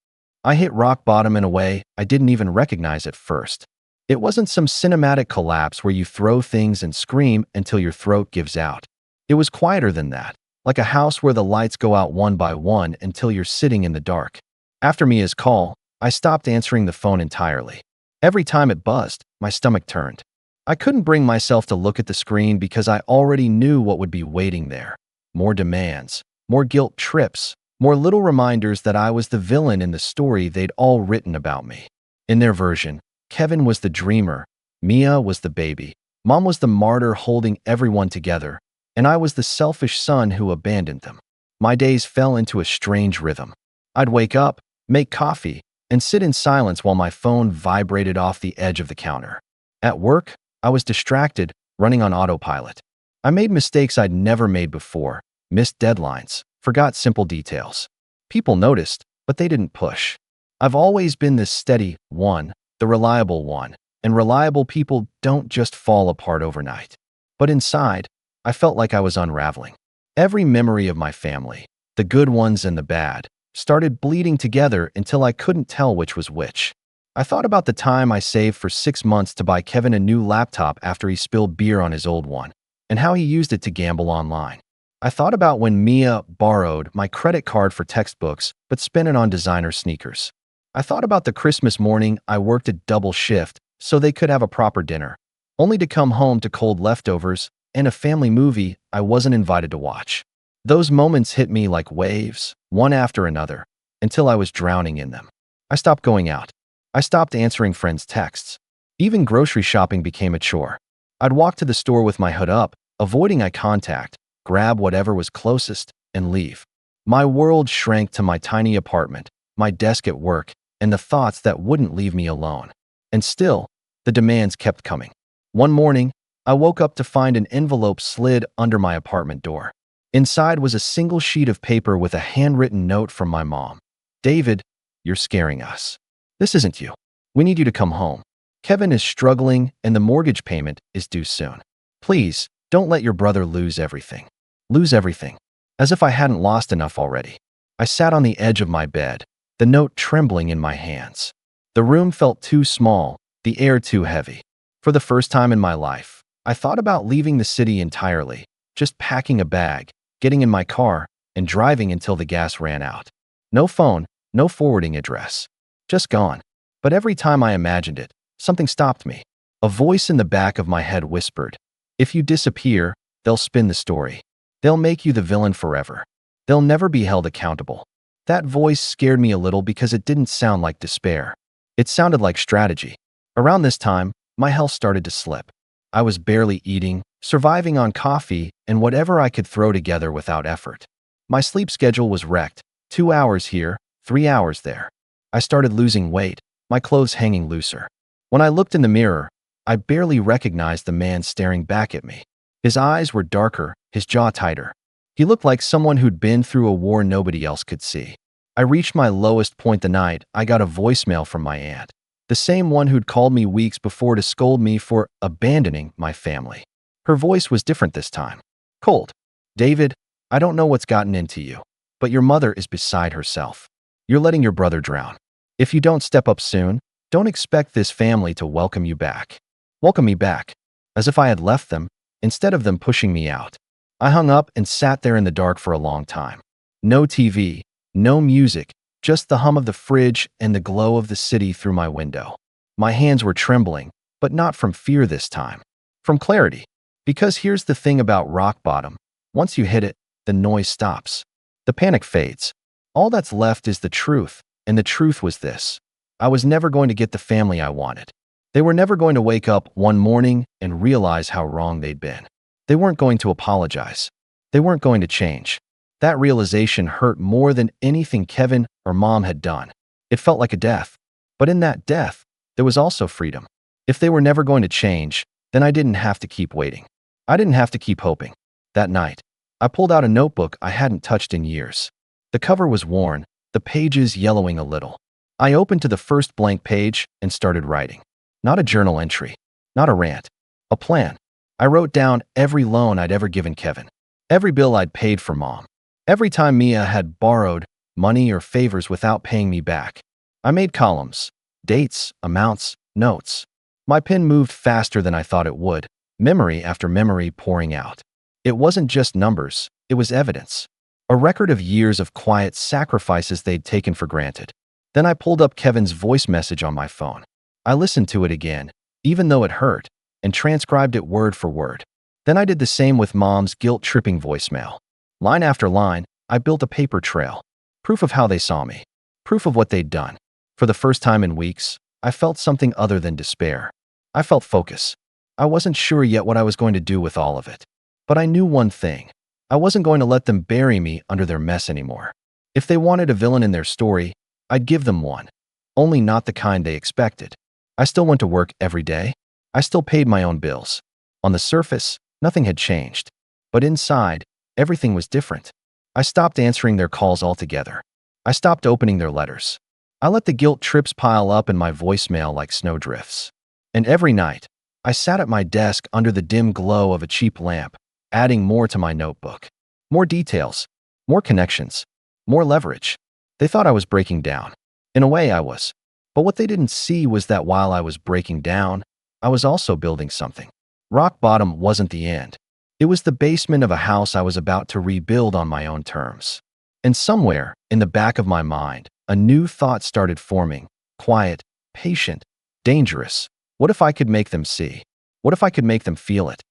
I hit rock bottom in a way I didn't even recognize at first. It wasn't some cinematic collapse where you throw things and scream until your throat gives out. It was quieter than that, like a house where the lights go out one by one until you're sitting in the dark. After Mia's call, I stopped answering the phone entirely. Every time it buzzed, my stomach turned. I couldn't bring myself to look at the screen because I already knew what would be waiting there. More demands, more guilt trips, more little reminders that I was the villain in the story they'd all written about me. In their version, Kevin was the dreamer, Mia was the baby, Mom was the martyr holding everyone together, and I was the selfish son who abandoned them. My days fell into a strange rhythm. I'd wake up, make coffee, and sit in silence while my phone vibrated off the edge of the counter. At work, I was distracted, running on autopilot. I made mistakes I'd never made before, missed deadlines, forgot simple details. People noticed, but they didn't push. I've always been this steady one, the reliable one, and reliable people don't just fall apart overnight. But inside, I felt like I was unraveling. Every memory of my family, the good ones and the bad, started bleeding together until I couldn't tell which was which. I thought about the time I saved for 6 months to buy Kevin a new laptop after he spilled beer on his old one, and how he used it to gamble online. I thought about when Mia borrowed my credit card for textbooks but spent it on designer sneakers. I thought about the Christmas morning I worked a double shift so they could have a proper dinner, only to come home to cold leftovers and a family movie I wasn't invited to watch. Those moments hit me like waves, one after another, until I was drowning in them. I stopped going out. I stopped answering friends' texts. Even grocery shopping became a chore. I'd walk to the store with my hood up, avoiding eye contact, grab whatever was closest, and leave. My world shrank to my tiny apartment, my desk at work, and the thoughts that wouldn't leave me alone. And still, the demands kept coming. One morning, I woke up to find an envelope slid under my apartment door. Inside was a single sheet of paper with a handwritten note from my mom. "David, you're scaring us. This isn't you. We need you to come home. Kevin is struggling and the mortgage payment is due soon. Please, don't let your brother lose everything." Lose everything. As if I hadn't lost enough already. I sat on the edge of my bed, the note trembling in my hands. The room felt too small, the air too heavy. For the first time in my life, I thought about leaving the city entirely, just packing a bag, getting in my car, and driving until the gas ran out. No phone, no forwarding address. Just gone. But every time I imagined it, something stopped me. A voice in the back of my head whispered, "If you disappear, they'll spin the story. They'll make you the villain forever. They'll never be held accountable." That voice scared me a little because it didn't sound like despair. It sounded like strategy. Around this time, my health started to slip. I was barely eating, surviving on coffee and whatever I could throw together without effort. My sleep schedule was wrecked, 2 hours here, 3 hours there. I started losing weight, my clothes hanging looser. When I looked in the mirror, I barely recognized the man staring back at me. His eyes were darker, his jaw tighter. He looked like someone who'd been through a war nobody else could see. I reached my lowest point the night I got a voicemail from my aunt. The same one who'd called me weeks before to scold me for abandoning my family. Her voice was different this time. Cold. David, I don't know what's gotten into you, but your mother is beside herself. You're letting your brother drown. If you don't step up soon, don't expect this family to welcome you back. Welcome me back, as if I had left them, instead of them pushing me out. I hung up and sat there in the dark for a long time. No TV, no music, just the hum of the fridge and the glow of the city through my window. My hands were trembling, but not from fear this time. From clarity. Because here's the thing about rock bottom. Once you hit it, the noise stops. The panic fades. All that's left is the truth, and the truth was this. I was never going to get the family I wanted. They were never going to wake up one morning and realize how wrong they'd been. They weren't going to apologize. They weren't going to change. That realization hurt more than anything Kevin or Mom had done. It felt like a death. But in that death, there was also freedom. If they were never going to change, then I didn't have to keep waiting. I didn't have to keep hoping. That night, I pulled out a notebook I hadn't touched in years. The cover was worn, the pages yellowing a little. I opened to the first blank page and started writing. Not a journal entry, not a rant, a plan. I wrote down every loan I'd ever given Kevin, every bill I'd paid for Mom, every time Mia had borrowed money or favors without paying me back. I made columns, dates, amounts, notes. My pen moved faster than I thought it would, memory after memory pouring out. It wasn't just numbers, it was evidence. A record of years of quiet sacrifices they'd taken for granted. Then I pulled up Kevin's voice message on my phone. I listened to it again, even though it hurt, and transcribed it word for word. Then I did the same with Mom's guilt-tripping voicemail. Line after line, I built a paper trail. Proof of how they saw me. Proof of what they'd done. For the first time in weeks, I felt something other than despair. I felt focus. I wasn't sure yet what I was going to do with all of it. But I knew one thing. I wasn't going to let them bury me under their mess anymore. If they wanted a villain in their story, I'd give them one. Only not the kind they expected. I still went to work every day. I still paid my own bills. On the surface, nothing had changed. But inside, everything was different. I stopped answering their calls altogether. I stopped opening their letters. I let the guilt trips pile up in my voicemail like snowdrifts. And every night, I sat at my desk under the dim glow of a cheap lamp, adding more to my notebook. More details, more connections, more leverage. They thought I was breaking down. In a way, I was. But what they didn't see was that while I was breaking down, I was also building something. Rock bottom wasn't the end. It was the basement of a house I was about to rebuild on my own terms. And somewhere, in the back of my mind, a new thought started forming. Quiet, patient, dangerous. What if I could make them see? What if I could make them feel it?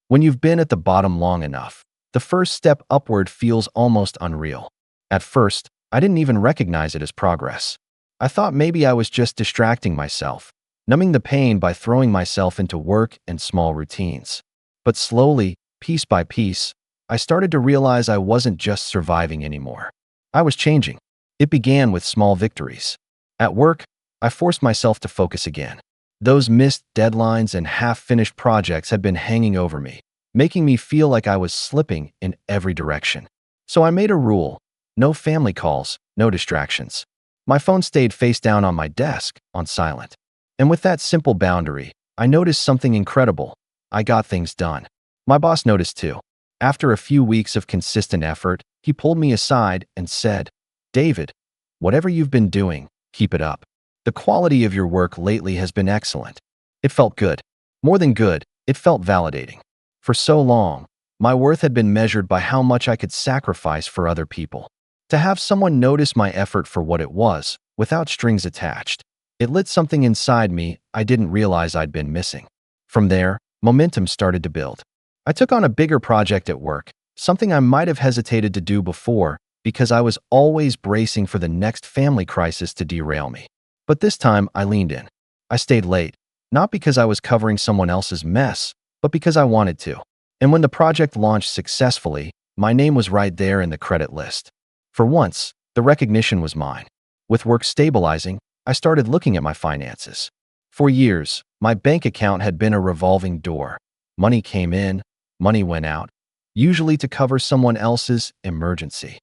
When you've been at the bottom long enough, the first step upward feels almost unreal. At first, I didn't even recognize it as progress. I thought maybe I was just distracting myself, numbing the pain by throwing myself into work and small routines. But slowly, piece by piece, I started to realize I wasn't just surviving anymore. I was changing. It began with small victories. At work, I forced myself to focus again. Those missed deadlines and half-finished projects had been hanging over me, making me feel like I was slipping in every direction. So I made a rule: no family calls, no distractions. My phone stayed face down on my desk, on silent. And with that simple boundary, I noticed something incredible. I got things done. My boss noticed too. After a few weeks of consistent effort, he pulled me aside and said, "David, whatever you've been doing, keep it up. The quality of your work lately has been excellent." It felt good. More than good, it felt validating. For so long, my worth had been measured by how much I could sacrifice for other people. To have someone notice my effort for what it was, without strings attached, it lit something inside me I didn't realize I'd been missing. From there, momentum started to build. I took on a bigger project at work, something I might have hesitated to do before because I was always bracing for the next family crisis to derail me. But this time, I leaned in. I stayed late, not because I was covering someone else's mess, but because I wanted to. And when the project launched successfully, my name was right there in the credit list. For once, the recognition was mine. With work stabilizing, I started looking at my finances. For years, my bank account had been a revolving door. Money came in, money went out, usually to cover someone else's emergency.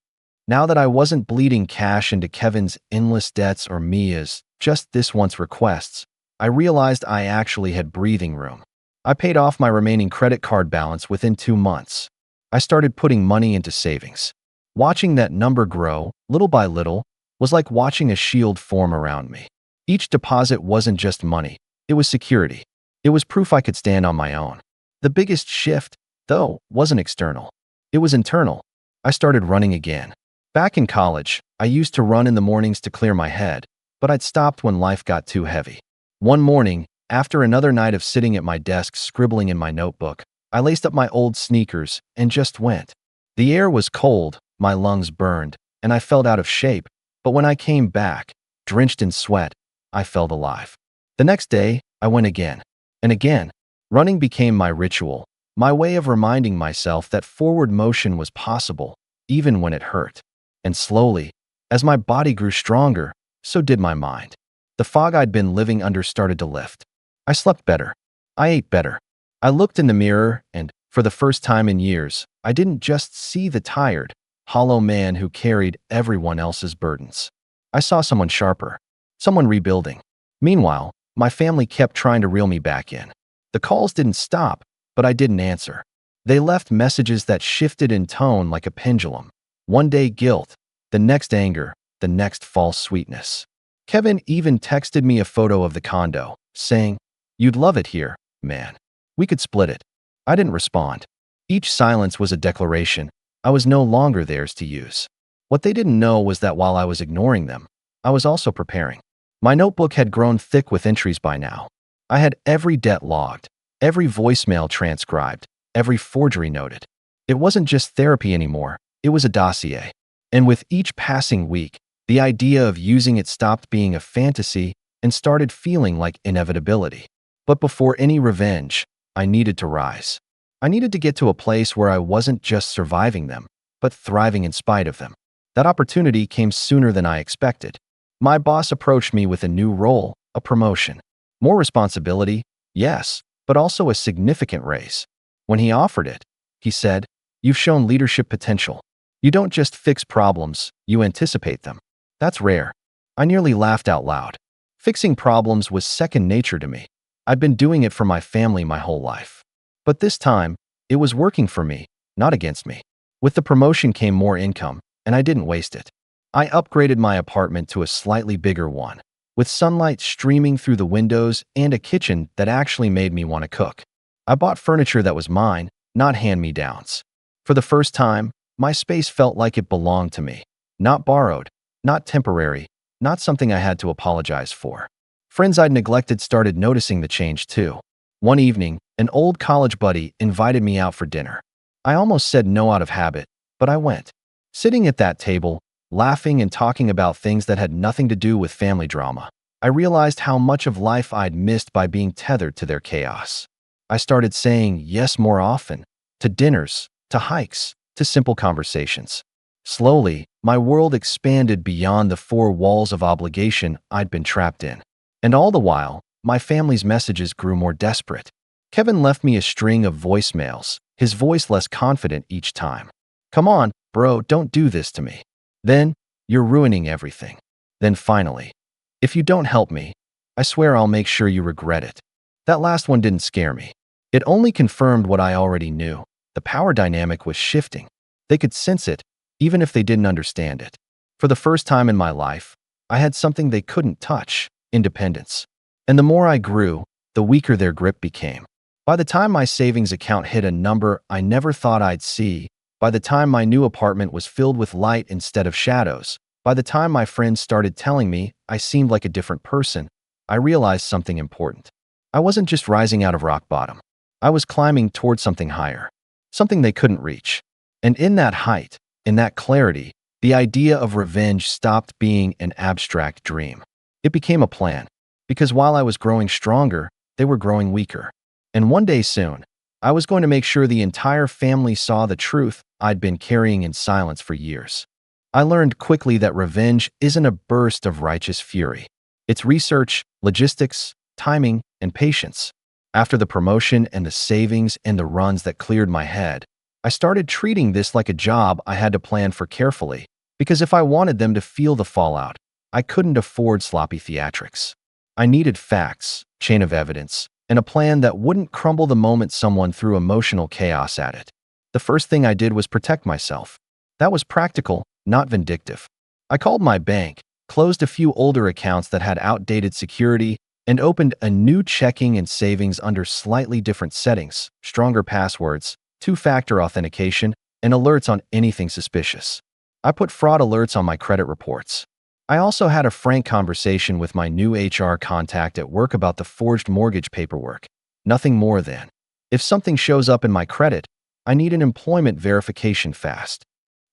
Now that I wasn't bleeding cash into Kevin's endless debts or Mia's just this once requests, I realized I actually had breathing room. I paid off my remaining credit card balance within 2 months. I started putting money into savings. Watching that number grow, little by little, was like watching a shield form around me. Each deposit wasn't just money, it was security. It was proof I could stand on my own. The biggest shift, though, wasn't external. It was internal. I started running again. Back in college, I used to run in the mornings to clear my head, but I'd stopped when life got too heavy. One morning, after another night of sitting at my desk scribbling in my notebook, I laced up my old sneakers and just went. The air was cold, my lungs burned, and I felt out of shape, but when I came back, drenched in sweat, I felt alive. The next day, I went again. And again. Running became my ritual, my way of reminding myself that forward motion was possible, even when it hurt. And slowly, as my body grew stronger, so did my mind. The fog I'd been living under started to lift. I slept better. I ate better. I looked in the mirror, and, for the first time in years, I didn't just see the tired, hollow man who carried everyone else's burdens. I saw someone sharper, someone rebuilding. Meanwhile, my family kept trying to reel me back in. The calls didn't stop, but I didn't answer. They left messages that shifted in tone like a pendulum. One day guilt, the next anger, the next false sweetness. Kevin even texted me a photo of the condo, saying, "You'd love it here, man. We could split it." I didn't respond. Each silence was a declaration. I was no longer theirs to use. What they didn't know was that while I was ignoring them, I was also preparing. My notebook had grown thick with entries by now. I had every debt logged, every voicemail transcribed, every forgery noted. It wasn't just therapy anymore, it was a dossier. And with each passing week, the idea of using it stopped being a fantasy and started feeling like inevitability. But before any revenge, I needed to rise. I needed to get to a place where I wasn't just surviving them, but thriving in spite of them. That opportunity came sooner than I expected. My boss approached me with a new role, a promotion. More responsibility, yes, but also a significant raise. When he offered it, he said, "You've shown leadership potential. You don't just fix problems, you anticipate them." That's rare. I nearly laughed out loud. Fixing problems was second nature to me. I'd been doing it for my family my whole life. But this time, it was working for me, not against me. With the promotion came more income, and I didn't waste it. I upgraded my apartment to a slightly bigger one, with sunlight streaming through the windows and a kitchen that actually made me want to cook. I bought furniture that was mine, not hand-me-downs. For the first time, my space felt like it belonged to me, not borrowed, not temporary, not something I had to apologize for. Friends I'd neglected started noticing the change too. One evening, an old college buddy invited me out for dinner. I almost said no out of habit, but I went. Sitting at that table, laughing and talking about things that had nothing to do with family drama, I realized how much of life I'd missed by being tethered to their chaos. I started saying yes more often, to dinners, to hikes, to simple conversations. Slowly, my world expanded beyond the four walls of obligation I'd been trapped in. And all the while, my family's messages grew more desperate. Kevin left me a string of voicemails, his voice less confident each time. "Come on, bro, don't do this to me." Then, "You're ruining everything." Then finally, "If you don't help me, I swear I'll make sure you regret it." That last one didn't scare me. It only confirmed what I already knew. The power dynamic was shifting. They could sense it, even if they didn't understand it. For the first time in my life, I had something they couldn't touch: independence. And the more I grew, the weaker their grip became. By the time my savings account hit a number I never thought I'd see, by the time my new apartment was filled with light instead of shadows, by the time my friends started telling me I seemed like a different person, I realized something important. I wasn't just rising out of rock bottom. I was climbing toward something higher, something they couldn't reach. And in that height, in that clarity, the idea of revenge stopped being an abstract dream. It became a plan, because while I was growing stronger, they were growing weaker. And one day soon, I was going to make sure the entire family saw the truth I'd been carrying in silence for years. I learned quickly that revenge isn't a burst of righteous fury. It's research, logistics, timing, and patience. After the promotion and the savings and the runs that cleared my head, I started treating this like a job I had to plan for carefully, because if I wanted them to feel the fallout, I couldn't afford sloppy theatrics. I needed facts, chain of evidence, and a plan that wouldn't crumble the moment someone threw emotional chaos at it. The first thing I did was protect myself. That was practical, not vindictive. I called my bank, closed a few older accounts that had outdated security, and opened a new checking and savings under slightly different settings, stronger passwords, two-factor authentication, and alerts on anything suspicious. I put fraud alerts on my credit reports. I also had a frank conversation with my new HR contact at work about the forged mortgage paperwork. Nothing more than, if something shows up in my credit, I need an employment verification fast.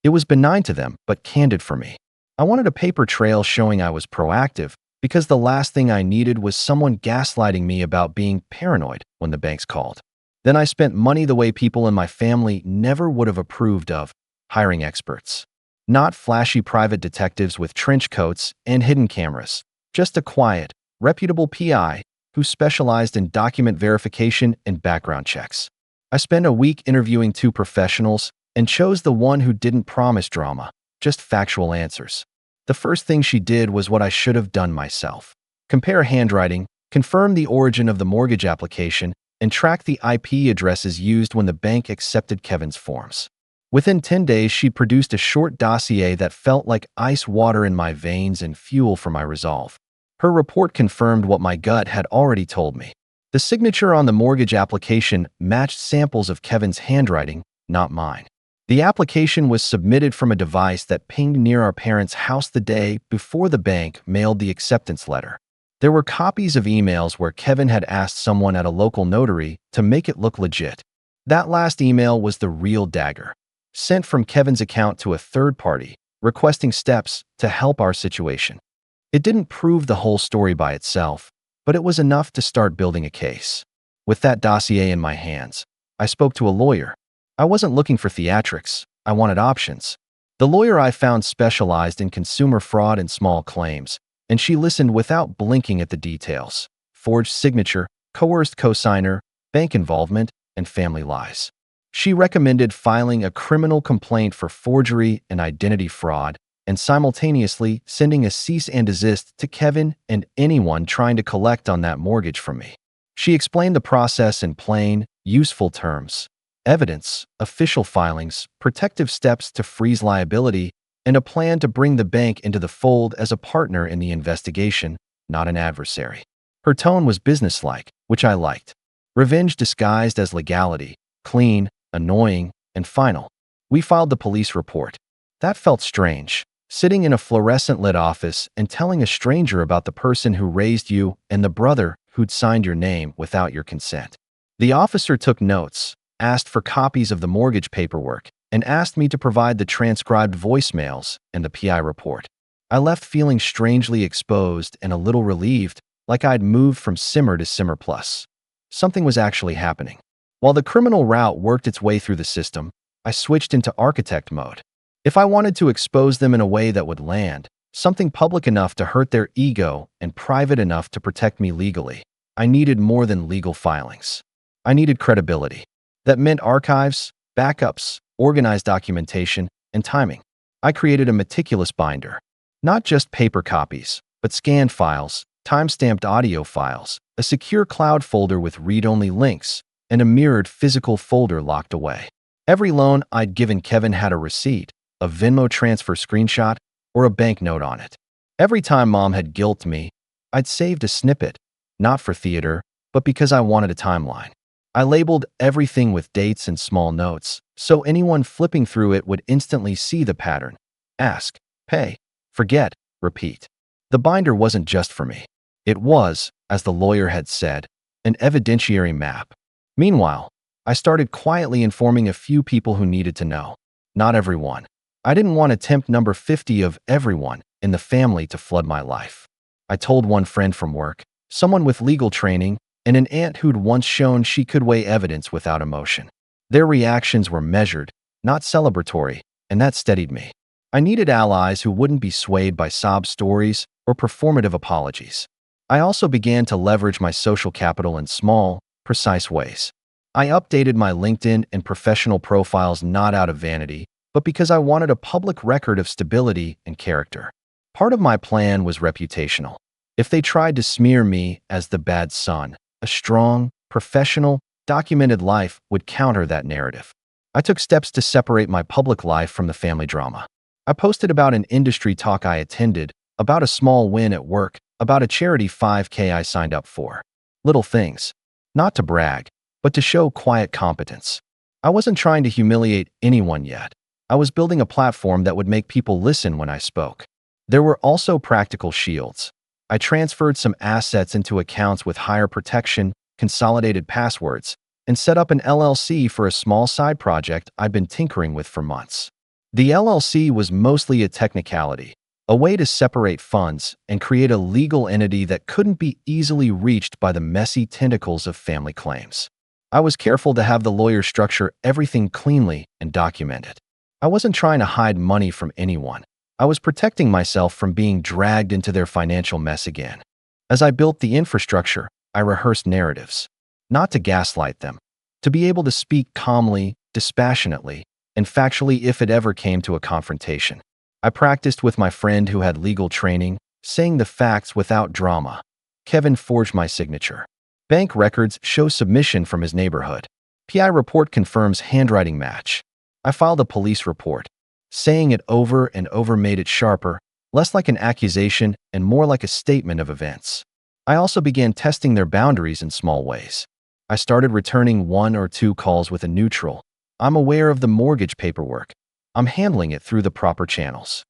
It was benign to them, but candid for me. I wanted a paper trail showing I was proactive, because the last thing I needed was someone gaslighting me about being paranoid when the banks called. Then I spent money the way people in my family never would have approved of, hiring experts. Not flashy private detectives with trench coats and hidden cameras, just a quiet, reputable PI who specialized in document verification and background checks. I spent a week interviewing two professionals and chose the one who didn't promise drama, just factual answers. The first thing she did was what I should have done myself. Compare handwriting, confirm the origin of the mortgage application, and track the IP addresses used when the bank accepted Kevin's forms. Within 10 days, she produced a short dossier that felt like ice water in my veins and fuel for my resolve. Her report confirmed what my gut had already told me. The signature on the mortgage application matched samples of Kevin's handwriting, not mine. The application was submitted from a device that pinged near our parents' house the day before the bank mailed the acceptance letter. There were copies of emails where Kevin had asked someone at a local notary to make it look legit. That last email was the real dagger, sent from Kevin's account to a third party, requesting steps to help our situation. It didn't prove the whole story by itself, but it was enough to start building a case. With that dossier in my hands, I spoke to a lawyer. I wasn't looking for theatrics. I wanted options. The lawyer I found specialized in consumer fraud and small claims, and she listened without blinking at the details: forged signature, coerced cosigner, bank involvement, and family lies. She recommended filing a criminal complaint for forgery and identity fraud, and simultaneously sending a cease and desist to Kevin and anyone trying to collect on that mortgage from me. She explained the process in plain, useful terms: evidence, official filings, protective steps to freeze liability, and a plan to bring the bank into the fold as a partner in the investigation, not an adversary. Her tone was businesslike, which I liked. Revenge disguised as legality, clean, annoying, and final. We filed the police report. That felt strange, sitting in a fluorescent-lit office and telling a stranger about the person who raised you and the brother who'd signed your name without your consent. The officer took notes, asked for copies of the mortgage paperwork, and asked me to provide the transcribed voicemails and the PI report. I left feeling strangely exposed and a little relieved, like I'd moved from simmer to simmer plus. Something was actually happening. While the criminal route worked its way through the system, I switched into architect mode. If I wanted to expose them in a way that would land, something public enough to hurt their ego and private enough to protect me legally, I needed more than legal filings. I needed credibility. That meant archives, backups, organized documentation, and timing. I created a meticulous binder. Not just paper copies, but scanned files, time-stamped audio files, a secure cloud folder with read-only links, and a mirrored physical folder locked away. Every loan I'd given Kevin had a receipt, a Venmo transfer screenshot, or a banknote on it. Every time Mom had guilted me, I'd saved a snippet, not for theater, but because I wanted a timeline. I labeled everything with dates and small notes, so anyone flipping through it would instantly see the pattern. Ask, pay, forget, repeat. The binder wasn't just for me. It was, as the lawyer had said, an evidentiary map. Meanwhile, I started quietly informing a few people who needed to know. Not everyone. I didn't want attempt number 50 of everyone in the family to flood my life. I told one friend from work, someone with legal training, and an aunt who'd once shown she could weigh evidence without emotion. Their reactions were measured, not celebratory, and that steadied me. I needed allies who wouldn't be swayed by sob stories or performative apologies. I also began to leverage my social capital in small, precise ways. I updated my LinkedIn and professional profiles not out of vanity, but because I wanted a public record of stability and character. Part of my plan was reputational. If they tried to smear me as the bad son, a strong, professional, documented life would counter that narrative. I took steps to separate my public life from the family drama. I posted about an industry talk I attended, about a small win at work, about a charity 5K I signed up for. Little things. Not to brag, but to show quiet competence. I wasn't trying to humiliate anyone yet. I was building a platform that would make people listen when I spoke. There were also practical shields. I transferred some assets into accounts with higher protection, consolidated passwords, and set up an LLC for a small side project I'd been tinkering with for months. The LLC was mostly a technicality, a way to separate funds and create a legal entity that couldn't be easily reached by the messy tentacles of family claims. I was careful to have the lawyer structure everything cleanly and document it. I wasn't trying to hide money from anyone. I was protecting myself from being dragged into their financial mess again. As I built the infrastructure, I rehearsed narratives. Not to gaslight them. To be able to speak calmly, dispassionately, and factually if it ever came to a confrontation. I practiced with my friend who had legal training, saying the facts without drama. Kevin forged my signature. Bank records show submission from his neighborhood. PI report confirms handwriting match. I filed a police report. Saying it over and over made it sharper, less like an accusation and more like a statement of events. I also began testing their boundaries in small ways. I started returning 1 or 2 calls with a neutral. I'm aware of the mortgage paperwork. I'm handling it through the proper channels.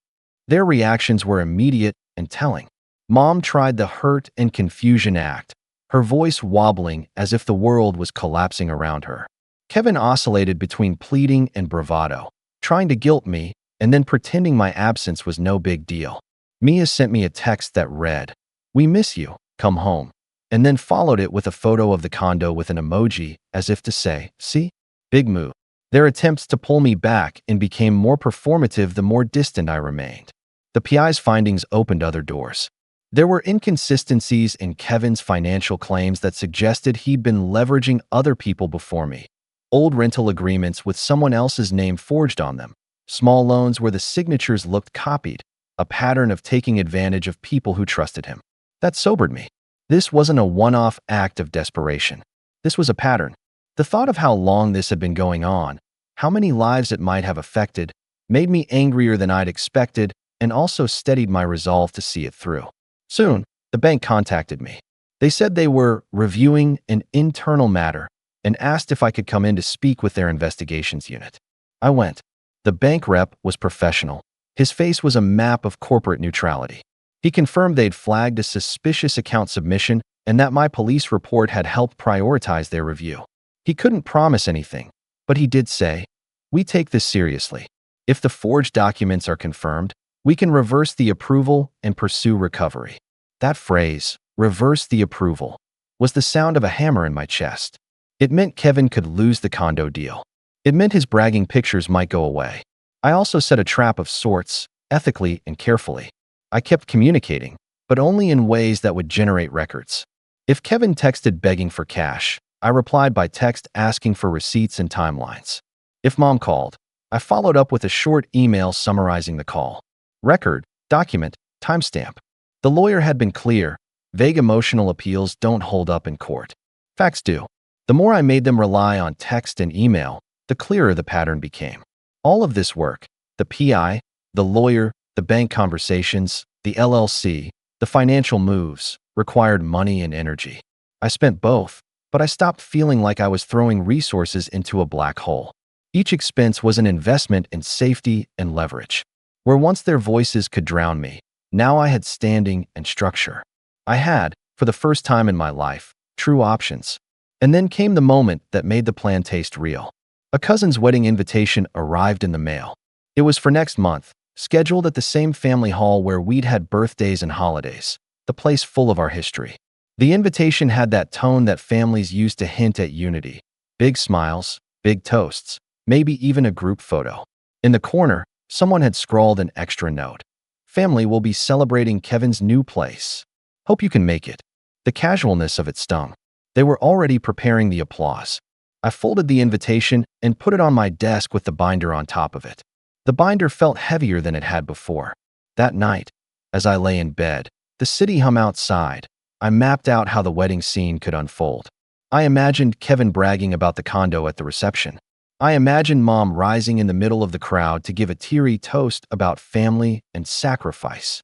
Their reactions were immediate and telling. Mom tried the hurt and confusion act, her voice wobbling as if the world was collapsing around her. Kevin oscillated between pleading and bravado, trying to guilt me and then pretending my absence was no big deal. Mia sent me a text that read, "We miss you, come home," and then followed it with a photo of the condo with an emoji as if to say, "See? Big move." Their attempts to pull me back and became more performative the more distant I remained. The PI's findings opened other doors. There were inconsistencies in Kevin's financial claims that suggested he'd been leveraging other people before me. Old rental agreements with someone else's name forged on them. Small loans where the signatures looked copied. A pattern of taking advantage of people who trusted him. That sobered me. This wasn't a one-off act of desperation. This was a pattern. The thought of how long this had been going on, how many lives it might have affected, made me angrier than I'd expected and also steadied my resolve to see it through. Soon, the bank contacted me. They said they were reviewing an internal matter and asked if I could come in to speak with their investigations unit. I went. The bank rep was professional. His face was a map of corporate neutrality. He confirmed they'd flagged a suspicious account submission and that my police report had helped prioritize their review. He couldn't promise anything, but he did say, "We take this seriously. If the forged documents are confirmed, we can reverse the approval and pursue recovery." That phrase, "reverse the approval," was the sound of a hammer in my chest. It meant Kevin could lose the condo deal. It meant his bragging pictures might go away. I also set a trap of sorts, ethically and carefully. I kept communicating, but only in ways that would generate records. If Kevin texted begging for cash, I replied by text asking for receipts and timelines. If Mom called, I followed up with a short email summarizing the call. Record, document, timestamp. The lawyer had been clear. Vague emotional appeals don't hold up in court. Facts do. The more I made them rely on text and email, the clearer the pattern became. All of this work, the PI, the lawyer, the bank conversations, the LLC, the financial moves, required money and energy. I spent both, but I stopped feeling like I was throwing resources into a black hole. Each expense was an investment in safety and leverage. Where once their voices could drown me, now I had standing and structure. I had, for the first time in my life, true options. And then came the moment that made the plan taste real. A cousin's wedding invitation arrived in the mail. It was for next month, scheduled at the same family hall where we'd had birthdays and holidays, the place full of our history. The invitation had that tone that families use to hint at unity. Big smiles, big toasts, maybe even a group photo. In the corner, someone had scrawled an extra note. "Family will be celebrating Kevin's new place. Hope you can make it." The casualness of it stung. They were already preparing the applause. I folded the invitation and put it on my desk with the binder on top of it. The binder felt heavier than it had before. That night, as I lay in bed, The city hum outside. I mapped out how the wedding scene could unfold. I imagined Kevin bragging about the condo at the reception. I imagined Mom rising in the middle of the crowd to give a teary toast about family and sacrifice.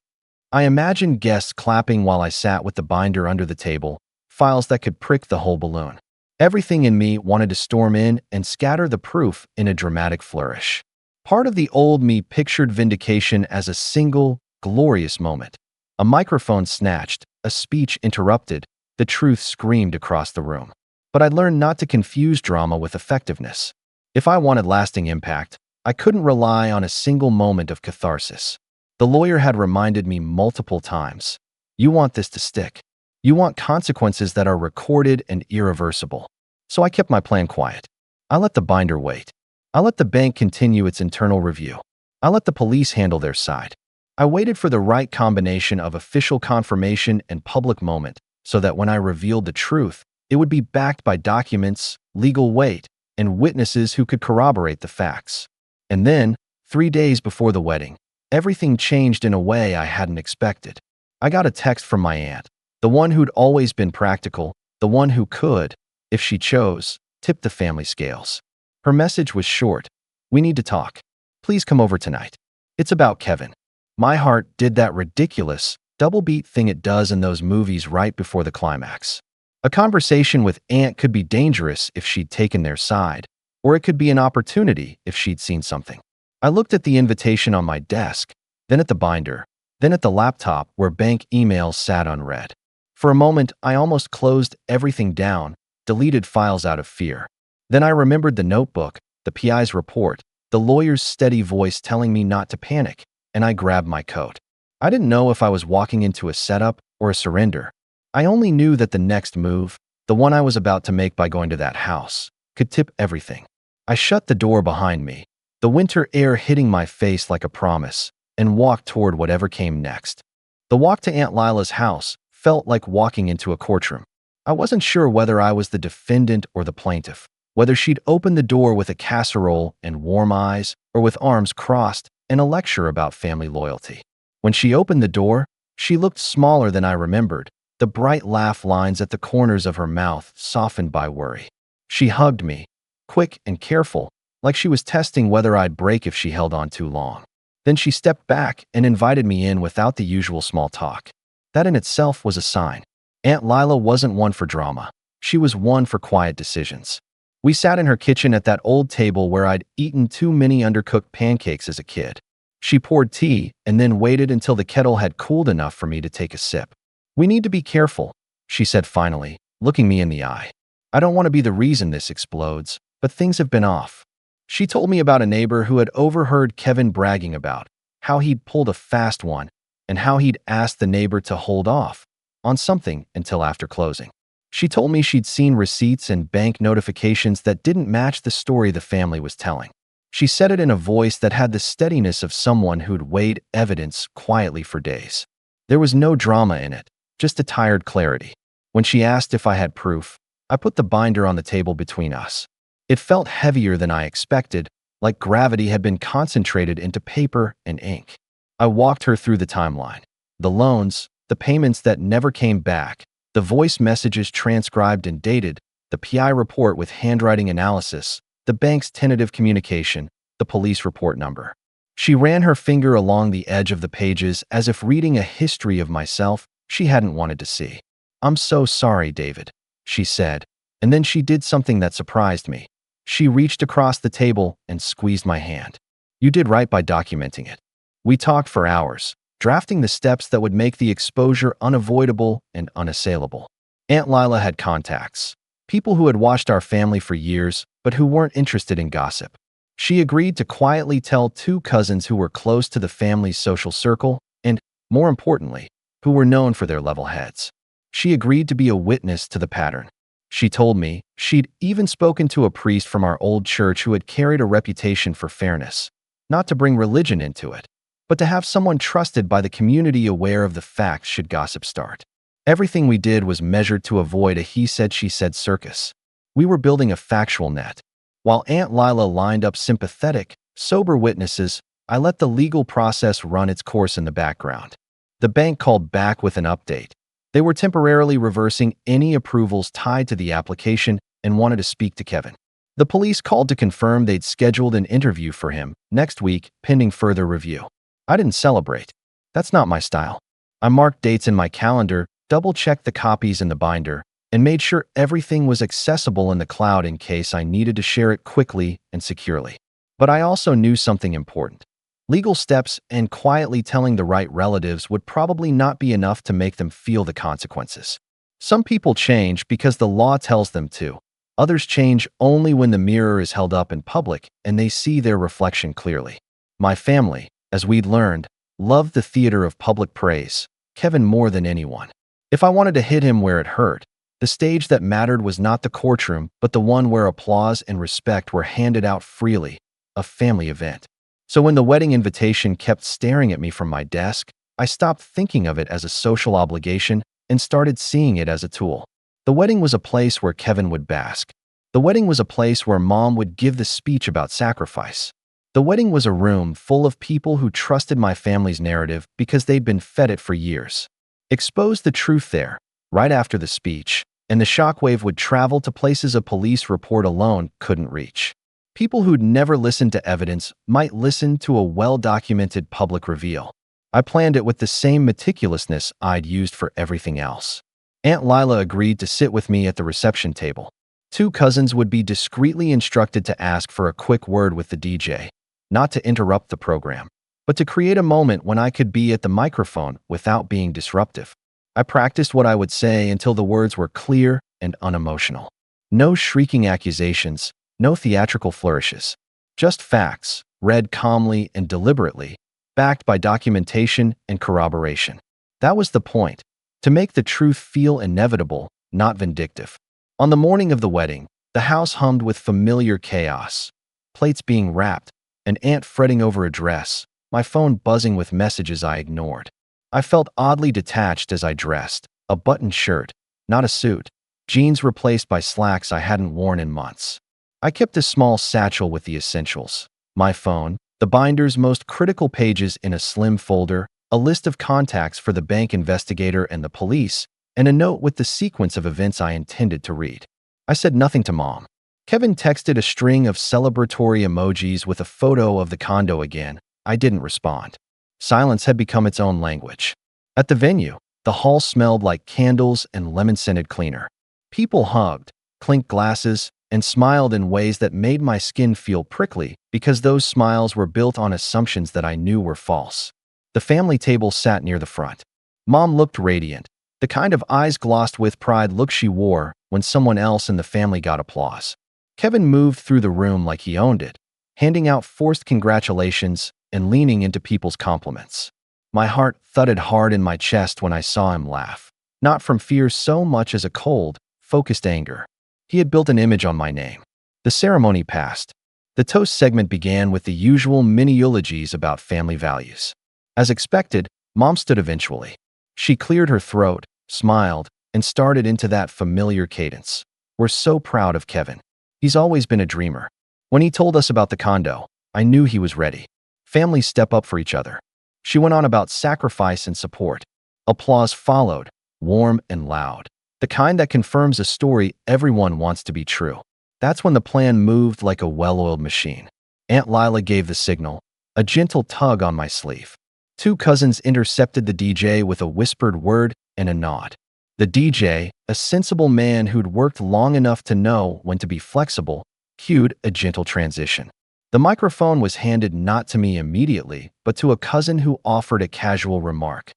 I imagined guests clapping while I sat with the binder under the table, files that could prick the whole balloon. Everything in me wanted to storm in and scatter the proof in a dramatic flourish. Part of the old me pictured vindication as a single, glorious moment. A microphone snatched, a speech interrupted, the truth screamed across the room. But I learned not to confuse drama with effectiveness. If I wanted lasting impact, I couldn't rely on a single moment of catharsis. The lawyer had reminded me multiple times, "You want this to stick. You want consequences that are recorded and irreversible." So I kept my plan quiet. I let the binder wait. I let the bank continue its internal review. I let the police handle their side. I waited for the right combination of official confirmation and public moment so that when I revealed the truth, it would be backed by documents, legal weight, and witnesses who could corroborate the facts. And then, 3 days before the wedding, everything changed in a way I hadn't expected. I got a text from my aunt, the one who'd always been practical, the one who could, if she chose, tip the family scales. Her message was short. "We need to talk. Please come over tonight. It's about Kevin." My heart did that ridiculous, double-beat thing it does in those movies right before the climax. A conversation with Aunt could be dangerous if she'd taken their side, or it could be an opportunity if she'd seen something. I looked at the invitation on my desk, then at the binder, then at the laptop where bank emails sat unread. For a moment, I almost closed everything down, deleted files out of fear. Then I remembered the notebook, the PI's report, the lawyer's steady voice telling me not to panic, and I grabbed my coat. I didn't know if I was walking into a setup or a surrender. I only knew that the next move, the one I was about to make by going to that house, could tip everything. I shut the door behind me, the winter air hitting my face like a promise, and walked toward whatever came next. The walk to Aunt Lila's house felt like walking into a courtroom. I wasn't sure whether I was the defendant or the plaintiff, whether she'd open the door with a casserole and warm eyes, or with arms crossed and a lecture about family loyalty. When she opened the door, she looked smaller than I remembered, the bright laugh lines at the corners of her mouth softened by worry. She hugged me, quick and careful, like she was testing whether I'd break if she held on too long. Then she stepped back and invited me in without the usual small talk. That in itself was a sign. Aunt Lila wasn't one for drama. She was one for quiet decisions. We sat in her kitchen at that old table where I'd eaten too many undercooked pancakes as a kid. She poured tea and then waited until the kettle had cooled enough for me to take a sip. "We need to be careful," she said finally, looking me in the eye. "I don't want to be the reason this explodes, but things have been off." She told me about a neighbor who had overheard Kevin bragging about how he'd pulled a fast one and how he'd asked the neighbor to hold off on something until after closing. She told me she'd seen receipts and bank notifications that didn't match the story the family was telling. She said it in a voice that had the steadiness of someone who'd weighed evidence quietly for days. There was no drama in it, just a tired clarity. When she asked if I had proof, I put the binder on the table between us. It felt heavier than I expected, like gravity had been concentrated into paper and ink. I walked her through the timeline. The loans, the payments that never came back, the voice messages transcribed and dated, the PI report with handwriting analysis, the bank's tentative communication, the police report number. She ran her finger along the edge of the pages as if reading a history of myself she hadn't wanted to see. "I'm so sorry, David," she said, and then she did something that surprised me. She reached across the table and squeezed my hand. "You did right by documenting it." We talked for hours, drafting the steps that would make the exposure unavoidable and unassailable. Aunt Lila had contacts, people who had watched our family for years, but who weren't interested in gossip. She agreed to quietly tell 2 cousins who were close to the family's social circle and, more importantly, who were known for their level heads. She agreed to be a witness to the pattern. She told me she'd even spoken to a priest from our old church who had carried a reputation for fairness, not to bring religion into it, but to have someone trusted by the community aware of the facts should gossip start. Everything we did was measured to avoid a he said she said circus. We were building a factual net. While Aunt Lila lined up sympathetic, sober witnesses, I let the legal process run its course in the background. The bank called back with an update. They were temporarily reversing any approvals tied to the application and wanted to speak to Kevin. The police called to confirm they'd scheduled an interview for him next week, pending further review. I didn't celebrate. That's not my style. I marked dates in my calendar, double-checked the copies in the binder, and made sure everything was accessible in the cloud in case I needed to share it quickly and securely. But I also knew something important. Legal steps and quietly telling the right relatives would probably not be enough to make them feel the consequences. Some people change because the law tells them to. Others change only when the mirror is held up in public and they see their reflection clearly. My family, as we'd learned, loved the theater of public praise, Kevin more than anyone. If I wanted to hit him where it hurt, the stage that mattered was not the courtroom, but the one where applause and respect were handed out freely, a family event. So when the wedding invitation kept staring at me from my desk, I stopped thinking of it as a social obligation and started seeing it as a tool. The wedding was a place where Kevin would bask. The wedding was a place where Mom would give the speech about sacrifice. The wedding was a room full of people who trusted my family's narrative because they'd been fed it for years. Expose the truth there, right after the speech, and the shockwave would travel to places a police report alone couldn't reach. People who'd never listened to evidence might listen to a well-documented public reveal. I planned it with the same meticulousness I'd used for everything else. Aunt Lila agreed to sit with me at the reception table. Two cousins would be discreetly instructed to ask for a quick word with the DJ, not to interrupt the program, but to create a moment when I could be at the microphone without being disruptive. I practiced what I would say until the words were clear and unemotional. No shrieking accusations, no theatrical flourishes. Just facts, read calmly and deliberately, backed by documentation and corroboration. That was the point, to make the truth feel inevitable, not vindictive. On the morning of the wedding, the house hummed with familiar chaos. Plates being wrapped, an aunt fretting over a dress, my phone buzzing with messages I ignored. I felt oddly detached as I dressed, a buttoned shirt, not a suit, jeans replaced by slacks I hadn't worn in months. I kept a small satchel with the essentials, my phone, the binder's most critical pages in a slim folder, a list of contacts for the bank investigator and the police, and a note with the sequence of events I intended to read. I said nothing to Mom. Kevin texted a string of celebratory emojis with a photo of the condo again. I didn't respond. Silence had become its own language. At the venue, the hall smelled like candles and lemon-scented cleaner. People hugged, clinked glasses, and smiled in ways that made my skin feel prickly because those smiles were built on assumptions that I knew were false. The family table sat near the front. Mom looked radiant, the kind of eyes-glossed with pride look she wore when someone else in the family got applause. Kevin moved through the room like he owned it, handing out forced congratulations and leaning into people's compliments. My heart thudded hard in my chest when I saw him laugh, not from fear so much as a cold, focused anger. He had built an image on my name. The ceremony passed. The toast segment began with the usual mini eulogies about family values. As expected, Mom stood eventually. She cleared her throat, smiled, and started into that familiar cadence. We're so proud of Kevin. He's always been a dreamer. When he told us about the condo, I knew he was ready. Families step up for each other. She went on about sacrifice and support. Applause followed, warm and loud. The kind that confirms a story everyone wants to be true. That's when the plan moved like a well-oiled machine. Aunt Lila gave the signal, a gentle tug on my sleeve. Two cousins intercepted the DJ with a whispered word and a nod. The DJ, a sensible man who'd worked long enough to know when to be flexible, cued a gentle transition. The microphone was handed not to me immediately, but to a cousin who offered a casual remark.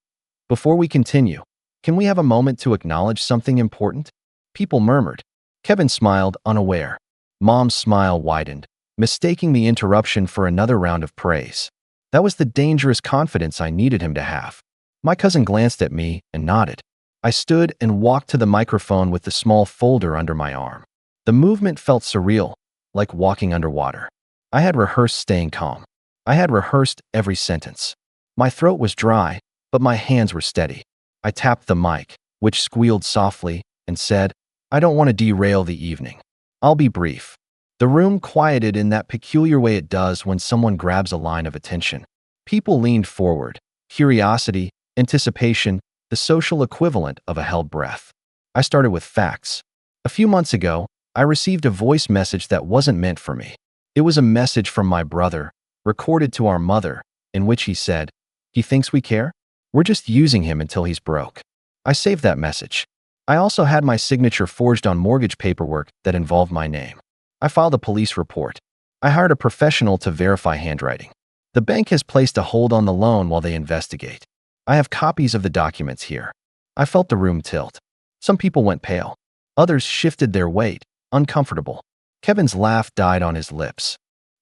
Before we continue, can we have a moment to acknowledge something important? People murmured. Kevin smiled, unaware. Mom's smile widened, mistaking the interruption for another round of praise. That was the dangerous confidence I needed him to have. My cousin glanced at me and nodded. I stood and walked to the microphone with the small folder under my arm. The movement felt surreal, like walking underwater. I had rehearsed staying calm. I had rehearsed every sentence. My throat was dry, but my hands were steady. I tapped the mic, which squealed softly, and said, I don't want to derail the evening. I'll be brief. The room quieted in that peculiar way it does when someone grabs a line of attention. People leaned forward, curiosity, Anticipation, the social equivalent of a held breath. I started with facts. A few months ago, I received a voice message that wasn't meant for me. It was a message from my brother, recorded to our mother, in which he said, "He thinks we care? We're just using him until he's broke." I saved that message. I also had my signature forged on mortgage paperwork that involved my name. I filed a police report. I hired a professional to verify handwriting. The bank has placed a hold on the loan while they investigate. I have copies of the documents here. I felt the room tilt. Some people went pale. Others shifted their weight, uncomfortable. Kevin's laugh died on his lips.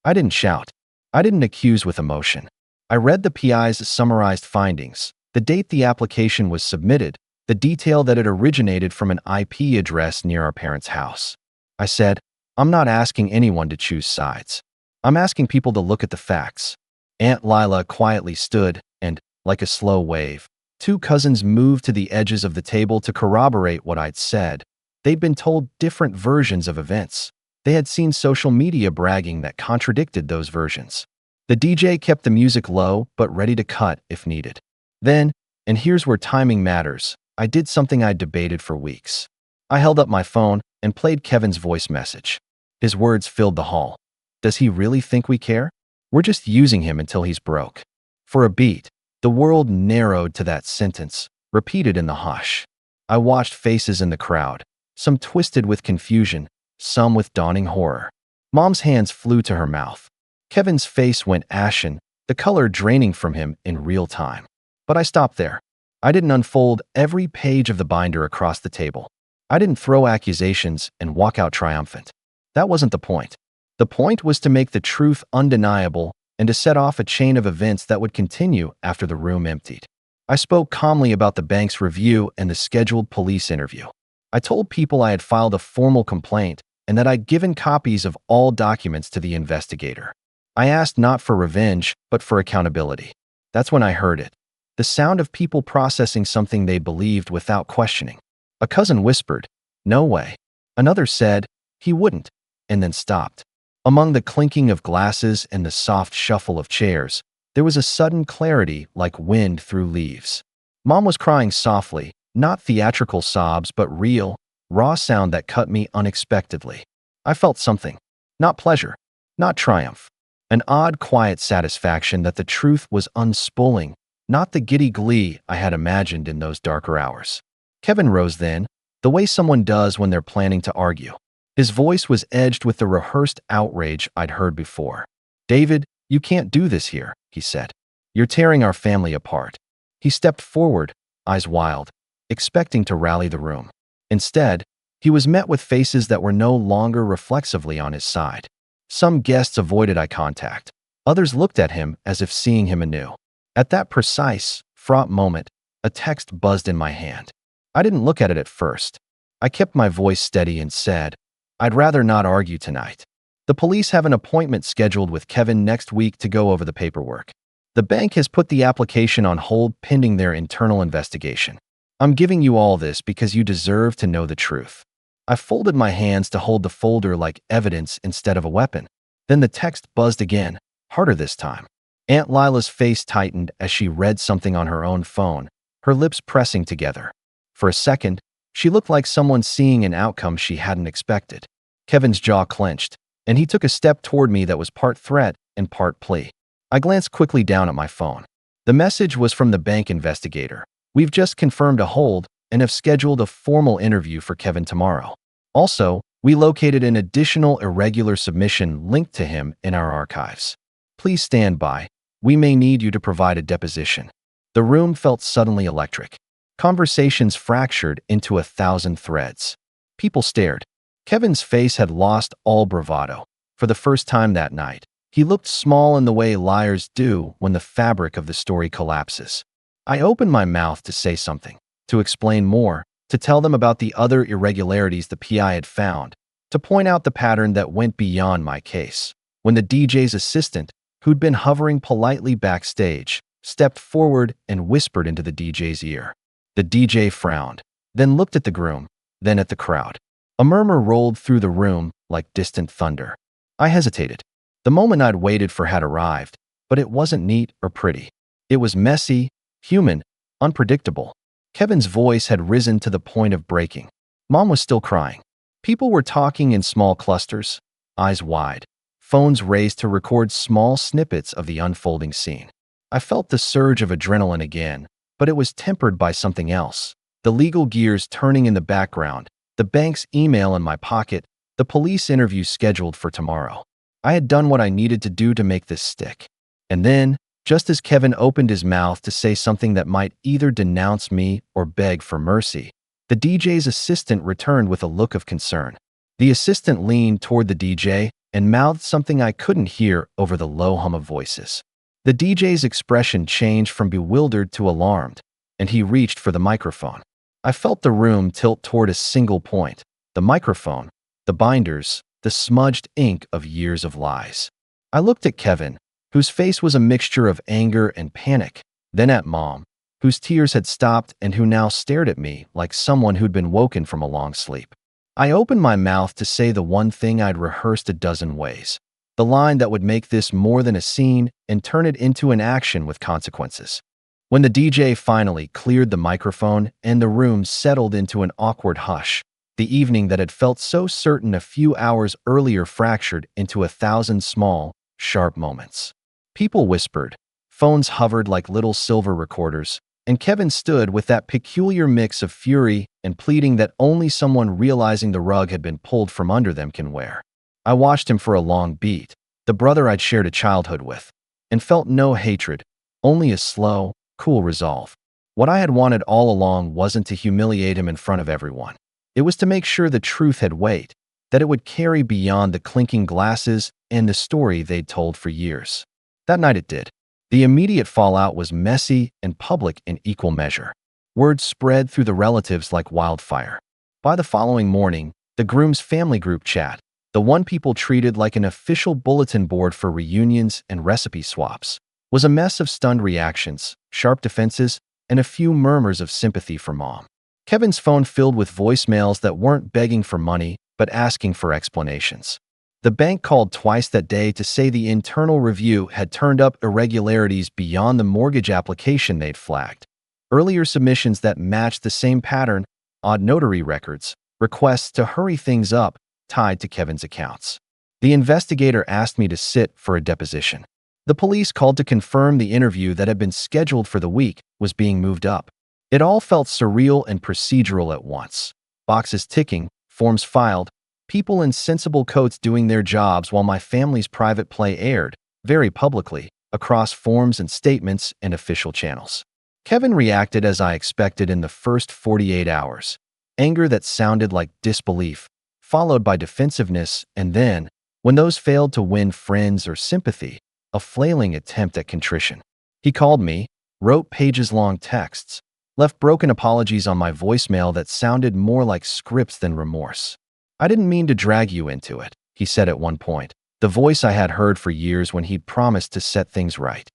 I didn't shout. I didn't accuse with emotion. I read the PI's summarized findings, the date the application was submitted, the detail that it originated from an IP address near our parents' house. I said, I'm not asking anyone to choose sides. I'm asking people to look at the facts. Aunt Lila quietly stood, and, like a slow wave, two cousins moved to the edges of the table to corroborate what I'd said. They'd been told different versions of events. They had seen social media bragging that contradicted those versions. The DJ kept the music low, but ready to cut if needed. Then, and here's where timing matters, I did something I'd debated for weeks. I held up my phone and played Kevin's voice message. His words filled the hall. Does he really think we care? We're just using him until he's broke. For a beat, the world narrowed to that sentence, repeated in the hush. I watched faces in the crowd, some twisted with confusion, some with dawning horror. Mom's hands flew to her mouth. Kevin's face went ashen, the color draining from him in real time. But I stopped there. I didn't unfold every page of the binder across the table. I didn't throw accusations and walk out triumphant. That wasn't the point. The point was to make the truth undeniable and to set off a chain of events that would continue after the room emptied. I spoke calmly about the bank's review and the scheduled police interview. I told people I had filed a formal complaint and that I'd given copies of all documents to the investigator. I asked not for revenge, but for accountability. That's when I heard it. The sound of people processing something they believed without questioning. A cousin whispered, "No way." Another said, "He wouldn't," and then stopped. Among the clinking of glasses and the soft shuffle of chairs, there was a sudden clarity like wind through leaves. Mom was crying softly, not theatrical sobs, but real, raw sound that cut me unexpectedly. I felt something. Not pleasure, not triumph. An odd, quiet satisfaction that the truth was unspooling, not the giddy glee I had imagined in those darker hours. Kevin rose then, the way someone does when they're planning to argue. His voice was edged with the rehearsed outrage I'd heard before. "David, you can't do this here," he said. "You're tearing our family apart." He stepped forward, eyes wild, expecting to rally the room. Instead, he was met with faces that were no longer reflexively on his side. Some guests avoided eye contact. Others looked at him as if seeing him anew. At that precise, fraught moment, a text buzzed in my hand. I didn't look at it at first. I kept my voice steady and said, "I'd rather not argue tonight. The police have an appointment scheduled with Kevin next week to go over the paperwork. The bank has put the application on hold pending their internal investigation. I'm giving you all this because you deserve to know the truth." I folded my hands to hold the folder like evidence instead of a weapon. Then the text buzzed again, harder this time. Aunt Lila's face tightened as she read something on her own phone, her lips pressing together. For a second, she looked like someone seeing an outcome she hadn't expected. Kevin's jaw clenched, and he took a step toward me that was part threat and part plea. I glanced quickly down at my phone. The message was from the bank investigator. "We've just confirmed a hold and have scheduled a formal interview for Kevin tomorrow. Also, we located an additional irregular submission linked to him in our archives. Please stand by. We may need you to provide a deposition." The room felt suddenly electric. Conversations fractured into 1,000 threads. People stared. Kevin's face had lost all bravado. For the first time that night, he looked small in the way liars do when the fabric of the story collapses. I opened my mouth to say something, to explain more, to tell them about the other irregularities the PI had found, to point out the pattern that went beyond my case, when the DJ's assistant, who'd been hovering politely backstage, stepped forward and whispered into the DJ's ear. The DJ frowned, then looked at the groom, then at the crowd. A murmur rolled through the room like distant thunder. I hesitated. The moment I'd waited for had arrived, but it wasn't neat or pretty. It was messy, human, unpredictable. Kevin's voice had risen to the point of breaking. Mom was still crying. People were talking in small clusters, eyes wide. Phones raised to record small snippets of the unfolding scene. I felt the surge of adrenaline again, but it was tempered by something else. The legal gears turning in the background, the bank's email in my pocket, the police interview scheduled for tomorrow. I had done what I needed to do to make this stick. And then, just as Kevin opened his mouth to say something that might either denounce me or beg for mercy, the DJ's assistant returned with a look of concern. The assistant leaned toward the DJ and mouthed something I couldn't hear over the low hum of voices. The DJ's expression changed from bewildered to alarmed, and he reached for the microphone. I felt the room tilt toward a single point: the microphone, the binders, the smudged ink of years of lies. I looked at Kevin, whose face was a mixture of anger and panic, then at Mom, whose tears had stopped and who now stared at me like someone who'd been woken from a long sleep. I opened my mouth to say the one thing I'd rehearsed a dozen ways, the line that would make this more than a scene and turn it into an action with consequences. When the DJ finally cleared the microphone and the room settled into an awkward hush, the evening that had felt so certain a few hours earlier fractured into 1,000 small, sharp moments. People whispered, phones hovered like little silver recorders, and Kevin stood with that peculiar mix of fury and pleading that only someone realizing the rug had been pulled from under them can wear. I watched him for a long beat, the brother I'd shared a childhood with, and felt no hatred, only a slow, cool resolve. What I had wanted all along wasn't to humiliate him in front of everyone. It was to make sure the truth had weight, that it would carry beyond the clinking glasses and the story they'd told for years. That night it did. The immediate fallout was messy and public in equal measure. Word spread through the relatives like wildfire. By the following morning, the groom's family group chat, the one people treated like an official bulletin board for reunions and recipe swaps, was a mess of stunned reactions, sharp defenses, and a few murmurs of sympathy for Mom. Kevin's phone filled with voicemails that weren't begging for money, but asking for explanations. The bank called twice that day to say the internal review had turned up irregularities beyond the mortgage application they'd flagged. Earlier submissions that matched the same pattern, odd notary records, requests to hurry things up, tied to Kevin's accounts. The investigator asked me to sit for a deposition. The police called to confirm the interview that had been scheduled for the week was being moved up. It all felt surreal and procedural at once. Boxes ticking, forms filed, people in sensible coats doing their jobs while my family's private play aired, very publicly, across forms and statements and official channels. Kevin reacted as I expected in the first 48 hours. Anger that sounded like disbelief, followed by defensiveness, and then, when those failed to win friends or sympathy, a flailing attempt at contrition. He called me, wrote pages-long texts, left broken apologies on my voicemail that sounded more like scripts than remorse. "I didn't mean to drag you into it," he said at one point, the voice I had heard for years when he'd promised to set things right.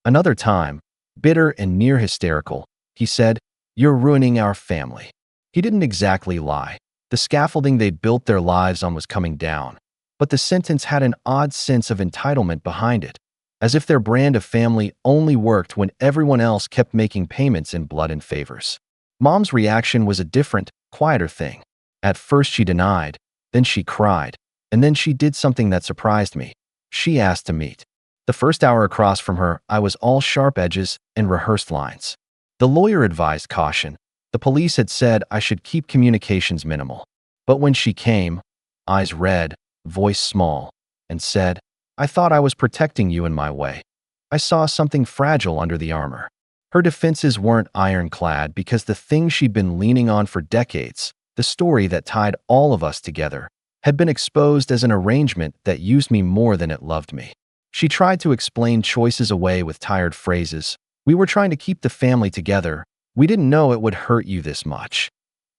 Another time, bitter and near hysterical, he said, "You're ruining our family." He didn't exactly lie. The scaffolding they'd built their lives on was coming down, but the sentence had an odd sense of entitlement behind it, as if their brand of family only worked when everyone else kept making payments in blood and favors. Mom's reaction was a different, quieter thing. At first she denied, then she cried, and then she did something that surprised me. She asked to meet. The first hour across from her, I was all sharp edges and rehearsed lines. The lawyer advised caution. The police had said I should keep communications minimal. But when she came, eyes red, voice small, and said, "I thought I was protecting you in my way," I saw something fragile under the armor. Her defenses weren't ironclad because the thing she'd been leaning on for decades, the story that tied all of us together, had been exposed as an arrangement that used me more than it loved me. She tried to explain choices away with tired phrases. "We were trying to keep the family together. We didn't know it would hurt you this much."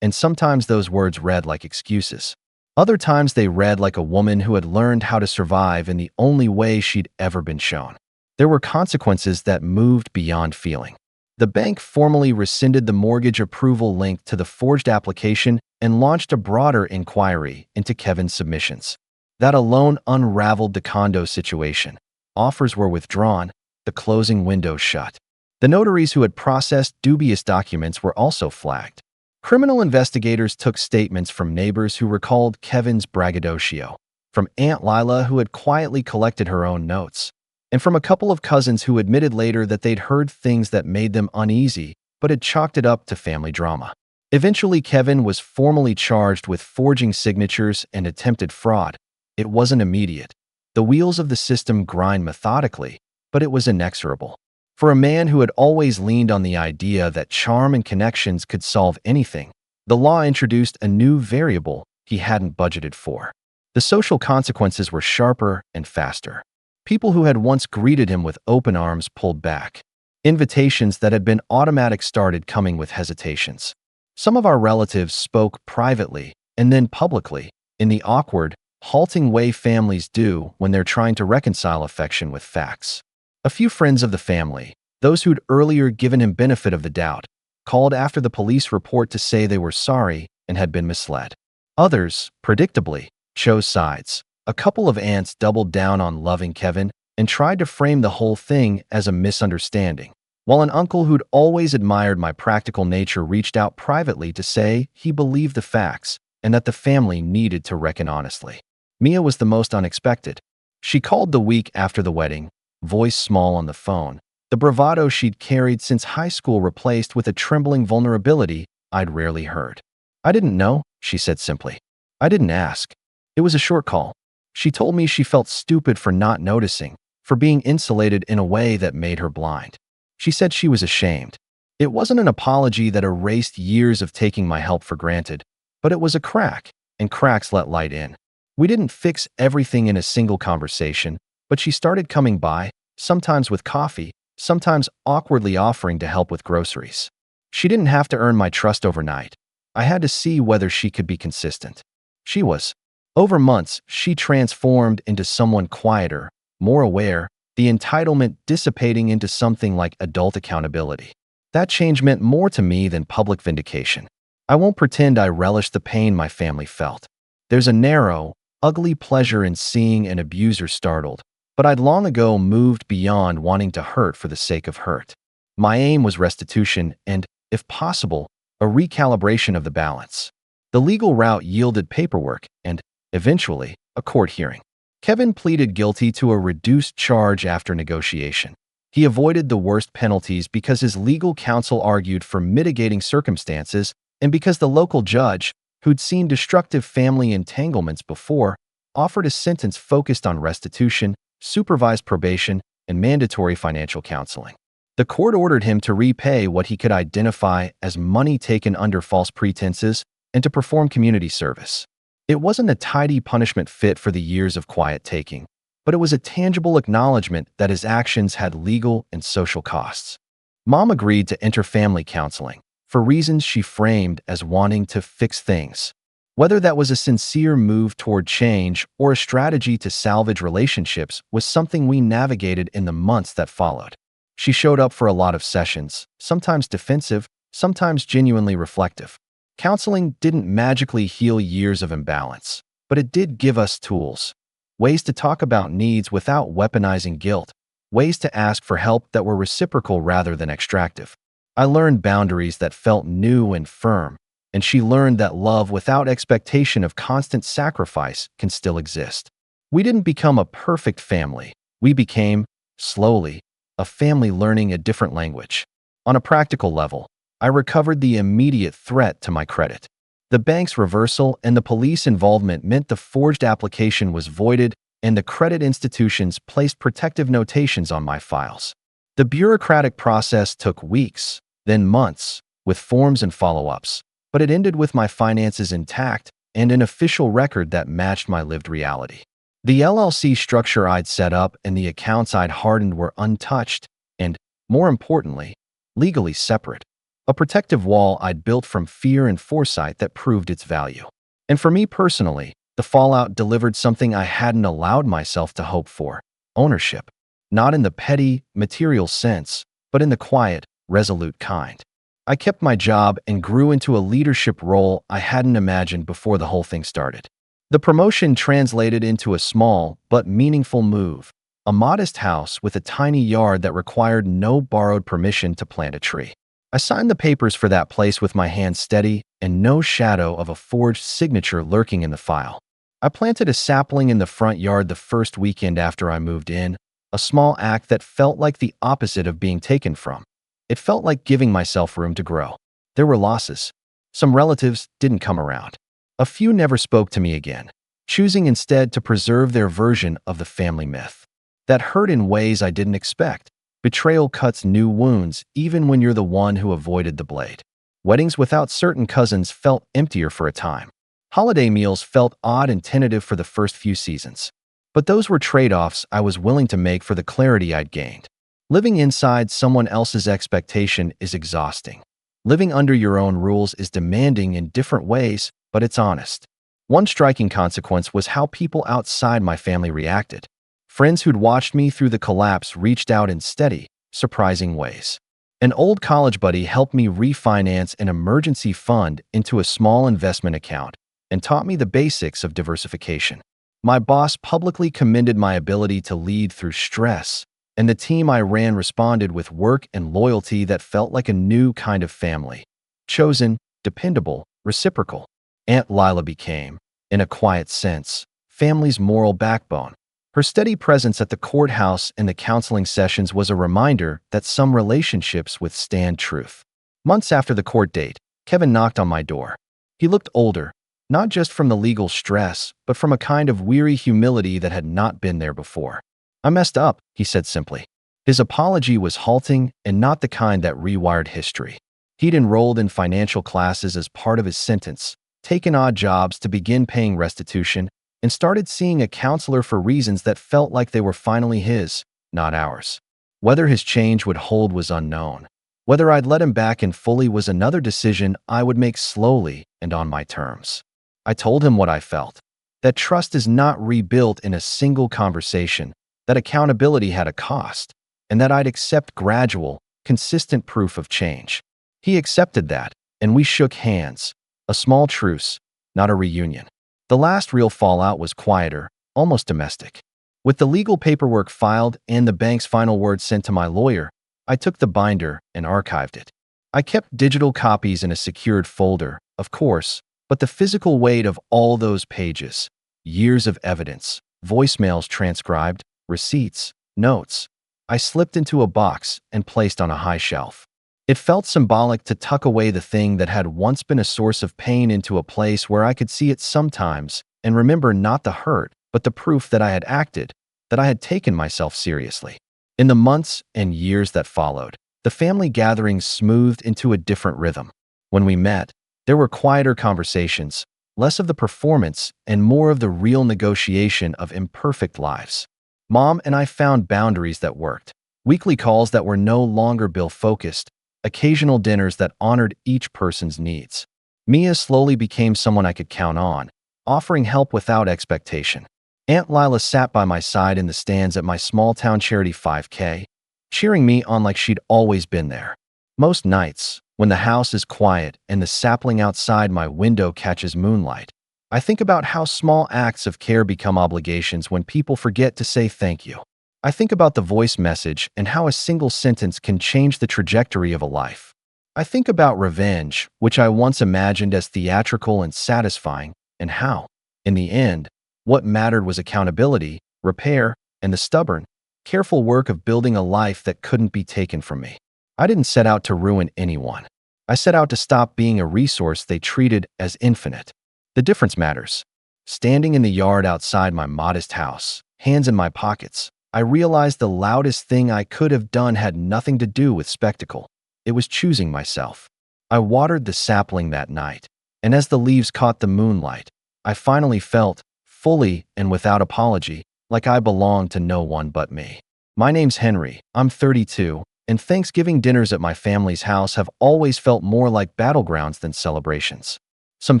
And sometimes those words read like excuses. Other times they read like a woman who had learned how to survive in the only way she'd ever been shown. There were consequences that moved beyond feeling. The bank formally rescinded the mortgage approval linked to the forged application and launched a broader inquiry into Kevin's submissions. That alone unraveled the condo situation. Offers were withdrawn, the closing window shut. The notaries who had processed dubious documents were also flagged. Criminal investigators took statements from neighbors who recalled Kevin's braggadocio, from Aunt Lila who had quietly collected her own notes, and from a couple of cousins who admitted later that they'd heard things that made them uneasy but had chalked it up to family drama. Eventually, Kevin was formally charged with forging signatures and attempted fraud. It wasn't immediate. The wheels of the system grind methodically, but it was inexorable. For a man who had always leaned on the idea that charm and connections could solve anything, the law introduced a new variable he hadn't budgeted for. The social consequences were sharper and faster. People who had once greeted him with open arms pulled back. Invitations that had been automatic started coming with hesitations. Some of our relatives spoke privately and then publicly, in the awkward, halting way families do when they're trying to reconcile affection with facts. A few friends of the family, those who'd earlier given him benefit of the doubt, called after the police report to say they were sorry and had been misled. Others, predictably, chose sides. A couple of aunts doubled down on loving Kevin and tried to frame the whole thing as a misunderstanding, while an uncle who'd always admired my practical nature reached out privately to say he believed the facts and that the family needed to reckon honestly. Mia was the most unexpected. She called the week after the wedding, voice small on the phone, the bravado she'd carried since high school replaced with a trembling vulnerability I'd rarely heard. "I didn't know," she said simply. "I didn't ask. It was a short call." She told me she felt stupid for not noticing, for being insulated in a way that made her blind. She said she was ashamed. It wasn't an apology that erased years of taking my help for granted, but it was a crack, and cracks let light in. We didn't fix everything in a single conversation, but she started coming by, sometimes with coffee, sometimes awkwardly offering to help with groceries. She didn't have to earn my trust overnight. I had to see whether she could be consistent. She was. Over months, she transformed into someone quieter, more aware, the entitlement dissipating into something like adult accountability. That change meant more to me than public vindication. I won't pretend I relished the pain my family felt. There's a narrow, ugly pleasure in seeing an abuser startled, but I'd long ago moved beyond wanting to hurt for the sake of hurt. My aim was restitution and, if possible, a recalibration of the balance. The legal route yielded paperwork and, eventually, a court hearing. Kevin pleaded guilty to a reduced charge after negotiation. He avoided the worst penalties because his legal counsel argued for mitigating circumstances and because the local judge, who'd seen destructive family entanglements before, offered a sentence focused on restitution, supervised probation, and mandatory financial counseling. The court ordered him to repay what he could identify as money taken under false pretenses and to perform community service. It wasn't a tidy punishment fit for the years of quiet taking, but it was a tangible acknowledgement that his actions had legal and social costs. Mom agreed to enter family counseling, for reasons she framed as wanting to fix things. Whether that was a sincere move toward change or a strategy to salvage relationships was something we navigated in the months that followed. She showed up for a lot of sessions, sometimes defensive, sometimes genuinely reflective. Counseling didn't magically heal years of imbalance, but it did give us tools. Ways to talk about needs without weaponizing guilt. Ways to ask for help that were reciprocal rather than extractive. I learned boundaries that felt new and firm, and she learned that love without expectation of constant sacrifice can still exist. We didn't become a perfect family. We became, slowly, a family learning a different language. On a practical level, I recovered the immediate threat to my credit. The bank's reversal and the police involvement meant the forged application was voided and the credit institutions placed protective notations on my files. The bureaucratic process took weeks, then months, with forms and follow-ups, but it ended with my finances intact and an official record that matched my lived reality. The LLC structure I'd set up and the accounts I'd hardened were untouched and, more importantly, legally separate. A protective wall I'd built from fear and foresight that proved its value. And for me personally, the fallout delivered something I hadn't allowed myself to hope for: ownership. Not in the petty, material sense, but in the quiet, resolute kind. I kept my job and grew into a leadership role I hadn't imagined before the whole thing started. The promotion translated into a small but meaningful move, a modest house with a tiny yard that required no borrowed permission to plant a tree. I signed the papers for that place with my hands steady and no shadow of a forged signature lurking in the file. I planted a sapling in the front yard the first weekend after I moved in, a small act that felt like the opposite of being taken from. It felt like giving myself room to grow. There were losses. Some relatives didn't come around. A few never spoke to me again, choosing instead to preserve their version of the family myth. That hurt in ways I didn't expect. Betrayal cuts new wounds even when you're the one who avoided the blade. Weddings without certain cousins felt emptier for a time. Holiday meals felt odd and tentative for the first few seasons. But those were trade-offs I was willing to make for the clarity I'd gained. Living inside someone else's expectation is exhausting. Living under your own rules is demanding in different ways, but it's honest. One striking consequence was how people outside my family reacted. Friends who'd watched me through the collapse reached out in steady, surprising ways. An old college buddy helped me refinance an emergency fund into a small investment account and taught me the basics of diversification. My boss publicly commended my ability to lead through stress, and the team I ran responded with work and loyalty that felt like a new kind of family. Chosen, dependable, reciprocal. Aunt Lila became, in a quiet sense, family's moral backbone. Her steady presence at the courthouse and the counseling sessions was a reminder that some relationships withstand truth. Months after the court date, Kevin knocked on my door. He looked older, not just from the legal stress, but from a kind of weary humility that had not been there before. "I messed up," he said simply. His apology was halting and not the kind that rewired history. He'd enrolled in financial classes as part of his sentence, taken odd jobs to begin paying restitution, and started seeing a counselor for reasons that felt like they were finally his, not ours. Whether his change would hold was unknown. Whether I'd let him back in fully was another decision I would make slowly and on my terms. I told him what I felt, that trust is not rebuilt in a single conversation, that accountability had a cost, and that I'd accept gradual, consistent proof of change. He accepted that, and we shook hands, a small truce, not a reunion. The last real fallout was quieter, almost domestic. With the legal paperwork filed and the bank's final word sent to my lawyer, I took the binder and archived it. I kept digital copies in a secured folder, of course, but the physical weight of all those pages, years of evidence, voicemails transcribed, receipts, notes, I slipped into a box and placed on a high shelf. It felt symbolic to tuck away the thing that had once been a source of pain into a place where I could see it sometimes and remember not the hurt, but the proof that I had acted, that I had taken myself seriously. In the months and years that followed, the family gatherings smoothed into a different rhythm. When we met, there were quieter conversations, less of the performance and more of the real negotiation of imperfect lives. Mom and I found boundaries that worked, weekly calls that were no longer bill-focused, occasional dinners that honored each person's needs. Mia slowly became someone I could count on, offering help without expectation. Aunt Lila sat by my side in the stands at my small-town charity 5K, cheering me on like she'd always been there. Most nights, when the house is quiet and the sapling outside my window catches moonlight, I think about how small acts of care become obligations when people forget to say thank you. I think about the voice message and how a single sentence can change the trajectory of a life. I think about revenge, which I once imagined as theatrical and satisfying, and how, in the end, what mattered was accountability, repair, and the stubborn, careful work of building a life that couldn't be taken from me. I didn't set out to ruin anyone. I set out to stop being a resource they treated as infinite. The difference matters. Standing in the yard outside my modest house, hands in my pockets, I realized the loudest thing I could have done had nothing to do with spectacle. It was choosing myself. I watered the sapling that night, and as the leaves caught the moonlight, I finally felt, fully and without apology, like I belonged to no one but me. My name's Henry, I'm 32, and Thanksgiving dinners at my family's house have always felt more like battlegrounds than celebrations. Some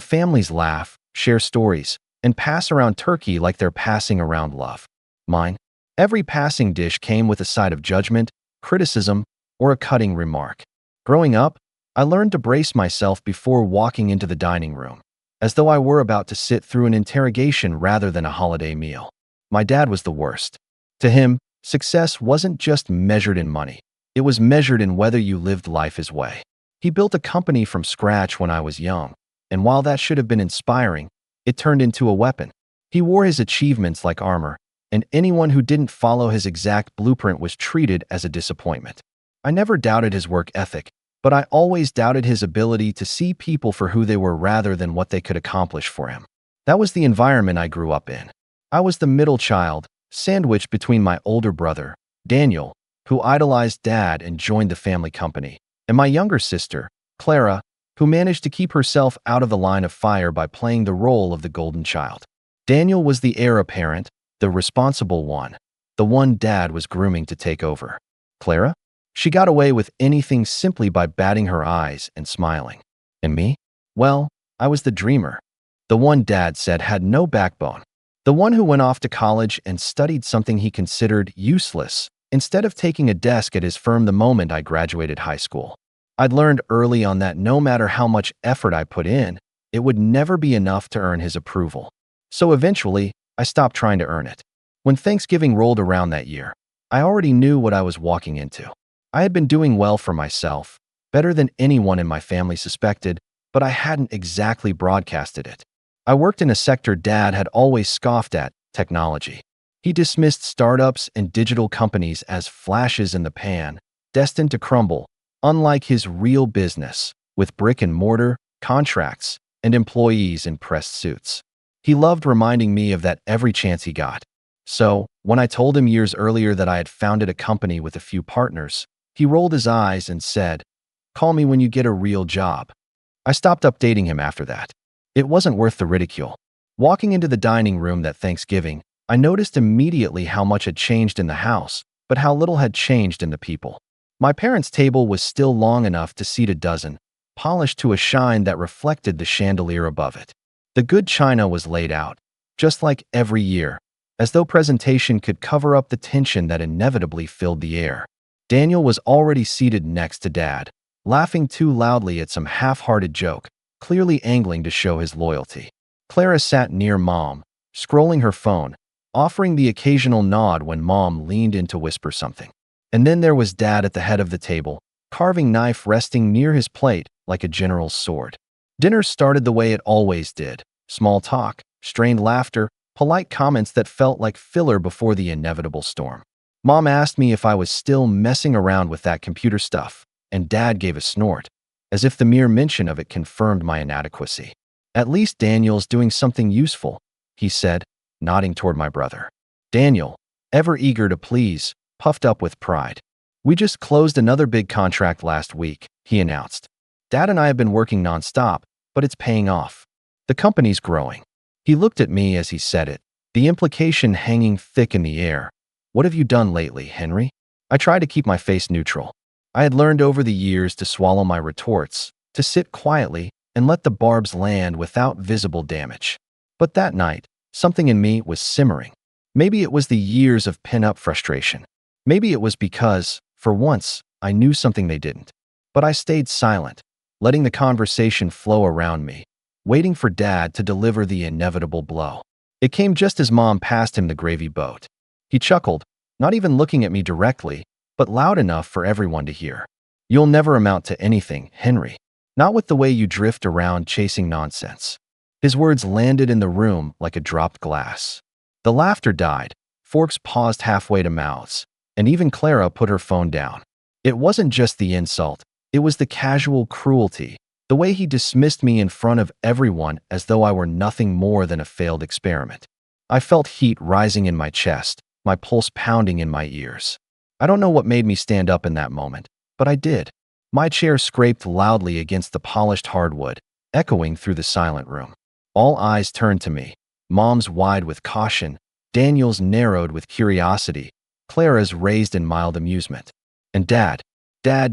families laugh, share stories, and pass around turkey like they're passing around love. Mine? Every passing dish came with a side of judgment, criticism, or a cutting remark. Growing up, I learned to brace myself before walking into the dining room, as though I were about to sit through an interrogation rather than a holiday meal. My dad was the worst. To him, Success wasn't just measured in money. It was measured in whether you lived life his way. He built a company from scratch when I was young, and while that should have been inspiring, it turned into a weapon. He wore his achievements like armor, and anyone who didn't follow his exact blueprint was treated as a disappointment. I never doubted his work ethic, but I always doubted his ability to see people for who they were rather than what they could accomplish for him. That was the environment I grew up in. I was the middle child, sandwiched between my older brother, Daniel, who idolized Dad and joined the family company, and my younger sister, Clara, who managed to keep herself out of the line of fire by playing the role of the golden child. Daniel was the heir apparent, the responsible one, the one Dad was grooming to take over. Clara? She got away with anything simply by batting her eyes and smiling. And me? Well, I was the dreamer. The one Dad said had no backbone. The one who went off to college and studied something he considered useless, instead of taking a desk at his firm the moment I graduated high school. I'd learned early on that no matter how much effort I put in, it would never be enough to earn his approval. So eventually, I stopped trying to earn it. When Thanksgiving rolled around that year, I already knew what I was walking into. I had been doing well for myself, better than anyone in my family suspected, but I hadn't exactly broadcasted it. I worked in a sector Dad had always scoffed at, technology. He dismissed startups and digital companies as flashes in the pan, destined to crumble, unlike his real business, with brick and mortar, contracts, and employees in pressed suits. He loved reminding me of that every chance he got. So, when I told him years earlier that I had founded a company with a few partners, he rolled his eyes and said, "Call me when you get a real job." I stopped updating him after that. It wasn't worth the ridicule. Walking into the dining room that Thanksgiving, I noticed immediately how much had changed in the house, but how little had changed in the people. My parents' table was still long enough to seat a dozen, polished to a shine that reflected the chandelier above it. The good china was laid out, just like every year, as though presentation could cover up the tension that inevitably filled the air. Daniel was already seated next to Dad, laughing too loudly at some half-hearted joke, clearly angling to show his loyalty. Clara sat near Mom, scrolling her phone, offering the occasional nod when Mom leaned in to whisper something. And then there was Dad at the head of the table, carving knife resting near his plate like a general's sword. Dinner started the way it always did. Small talk, strained laughter, polite comments that felt like filler before the inevitable storm. Mom asked me if I was still messing around with that computer stuff, and Dad gave a snort, as if the mere mention of it confirmed my inadequacy. "At least Daniel's doing something useful," he said, nodding toward my brother. Daniel, ever eager to please, puffed up with pride. "We just closed another big contract last week," he announced. "Dad and I have been working nonstop, but it's paying off. The company's growing." He looked at me as he said it, the implication hanging thick in the air. "What have you done lately, Henry?" I tried to keep my face neutral. I had learned over the years to swallow my retorts, to sit quietly and let the barbs land without visible damage. But that night, something in me was simmering. Maybe it was the years of pent-up frustration. Maybe it was because, for once, I knew something they didn't. But I stayed silent, letting the conversation flow around me, waiting for Dad to deliver the inevitable blow. It came just as Mom passed him the gravy boat. He chuckled, not even looking at me directly, but loud enough for everyone to hear. "You'll never amount to anything, Henry. Not with the way you drift around chasing nonsense." His words landed in the room like a dropped glass. The laughter died, forks paused halfway to mouths, and even Clara put her phone down. It wasn't just the insult, it was the casual cruelty, the way he dismissed me in front of everyone as though I were nothing more than a failed experiment. I felt heat rising in my chest, my pulse pounding in my ears. I don't know what made me stand up in that moment, but I did. My chair scraped loudly against the polished hardwood, echoing through the silent room. All eyes turned to me, Mom's wide with caution, Daniel's narrowed with curiosity, Clara's raised in mild amusement. And Dad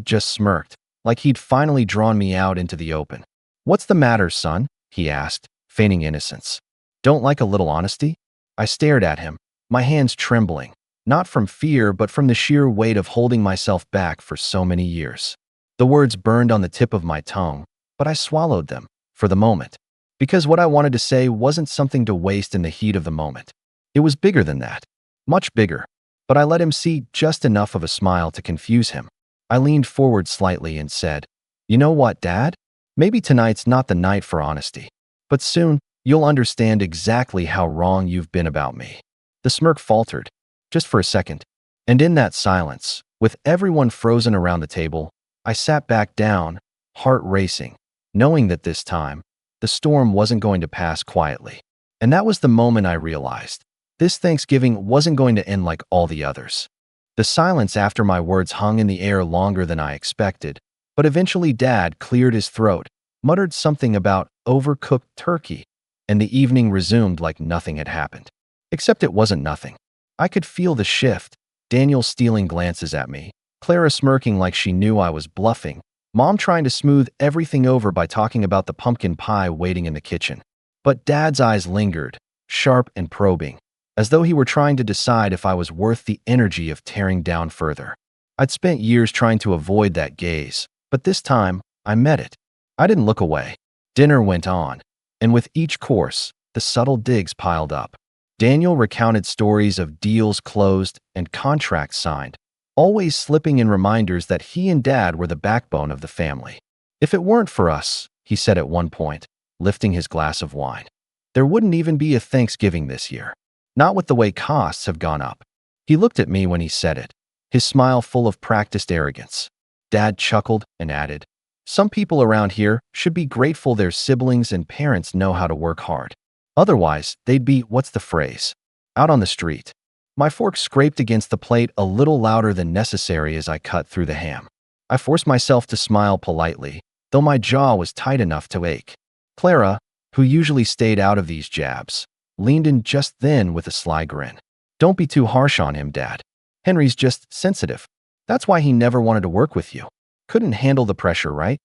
just smirked, like he'd finally drawn me out into the open. "What's the matter, son?" he asked, feigning innocence. "Don't like a little honesty?" I stared at him, my hands trembling, not from fear but from the sheer weight of holding myself back for so many years. The words burned on the tip of my tongue, but I swallowed them, for the moment. Because what I wanted to say wasn't something to waste in the heat of the moment. It was bigger than that. Much bigger. but I let him see just enough of a smile to confuse him. I leaned forward slightly and said, "You know what, Dad? Maybe tonight's not the night for honesty. But soon, you'll understand exactly how wrong you've been about me." The smirk faltered, just for a second. And in that silence, with everyone frozen around the table, I sat back down, heart racing, knowing that this time, the storm wasn't going to pass quietly. And that was the moment I realized this Thanksgiving wasn't going to end like all the others. The silence after my words hung in the air longer than I expected, but eventually Dad cleared his throat, muttered something about overcooked turkey, and the evening resumed like nothing had happened. Except it wasn't nothing. I could feel the shift, Daniel stealing glances at me, Clara smirking like she knew I was bluffing, Mom trying to smooth everything over by talking about the pumpkin pie waiting in the kitchen. But Dad's eyes lingered, sharp and probing, as though he were trying to decide if I was worth the energy of tearing down further. I'd spent years trying to avoid that gaze, but this time, I met it. I didn't look away. Dinner went on, and with each course, the subtle digs piled up. Daniel recounted stories of deals closed and contracts signed, always slipping in reminders that he and Dad were the backbone of the family. "If it weren't for us," he said at one point, lifting his glass of wine, "there wouldn't even be a Thanksgiving this year. Not with the way costs have gone up." He looked at me when he said it, his smile full of practiced arrogance. Dad chuckled and added, "Some people around here should be grateful their siblings and parents know how to work hard. Otherwise, they'd be, what's the phrase, out on the street." My fork scraped against the plate a little louder than necessary as I cut through the ham. I forced myself to smile politely, though my jaw was tight enough to ache. Clara, who usually stayed out of these jabs, leaned in just then with a sly grin. "Don't be too harsh on him, Dad. Henry's just sensitive. That's why he never wanted to work with you. Couldn't handle the pressure, right?"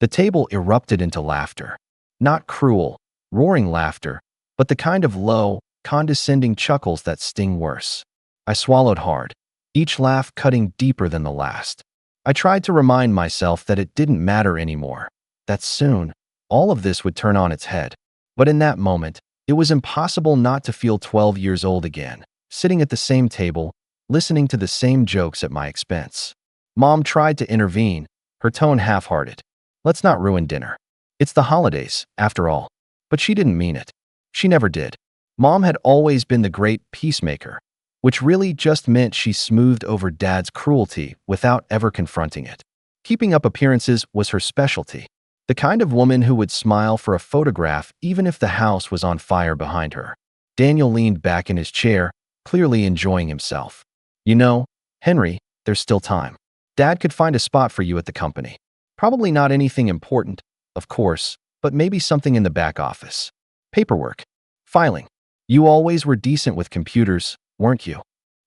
The table erupted into laughter. Not cruel, roaring laughter, but the kind of low, condescending chuckles that sting worse. I swallowed hard, each laugh cutting deeper than the last. I tried to remind myself that it didn't matter anymore, that soon, all of this would turn on its head. But in that moment, it was impossible not to feel 12 years old again, sitting at the same table, listening to the same jokes at my expense. Mom tried to intervene, her tone half-hearted. "Let's not ruin dinner. It's the holidays, after all." But she didn't mean it. She never did. Mom had always been the great peacemaker, which really just meant she smoothed over Dad's cruelty without ever confronting it. Keeping up appearances was her specialty, the kind of woman who would smile for a photograph even if the house was on fire behind her. Daniel leaned back in his chair, clearly enjoying himself. "You know, Henry, there's still time. Dad could find a spot for you at the company. Probably not anything important, of course, but maybe something in the back office. Paperwork. Filing. You always were decent with computers, weren't you?"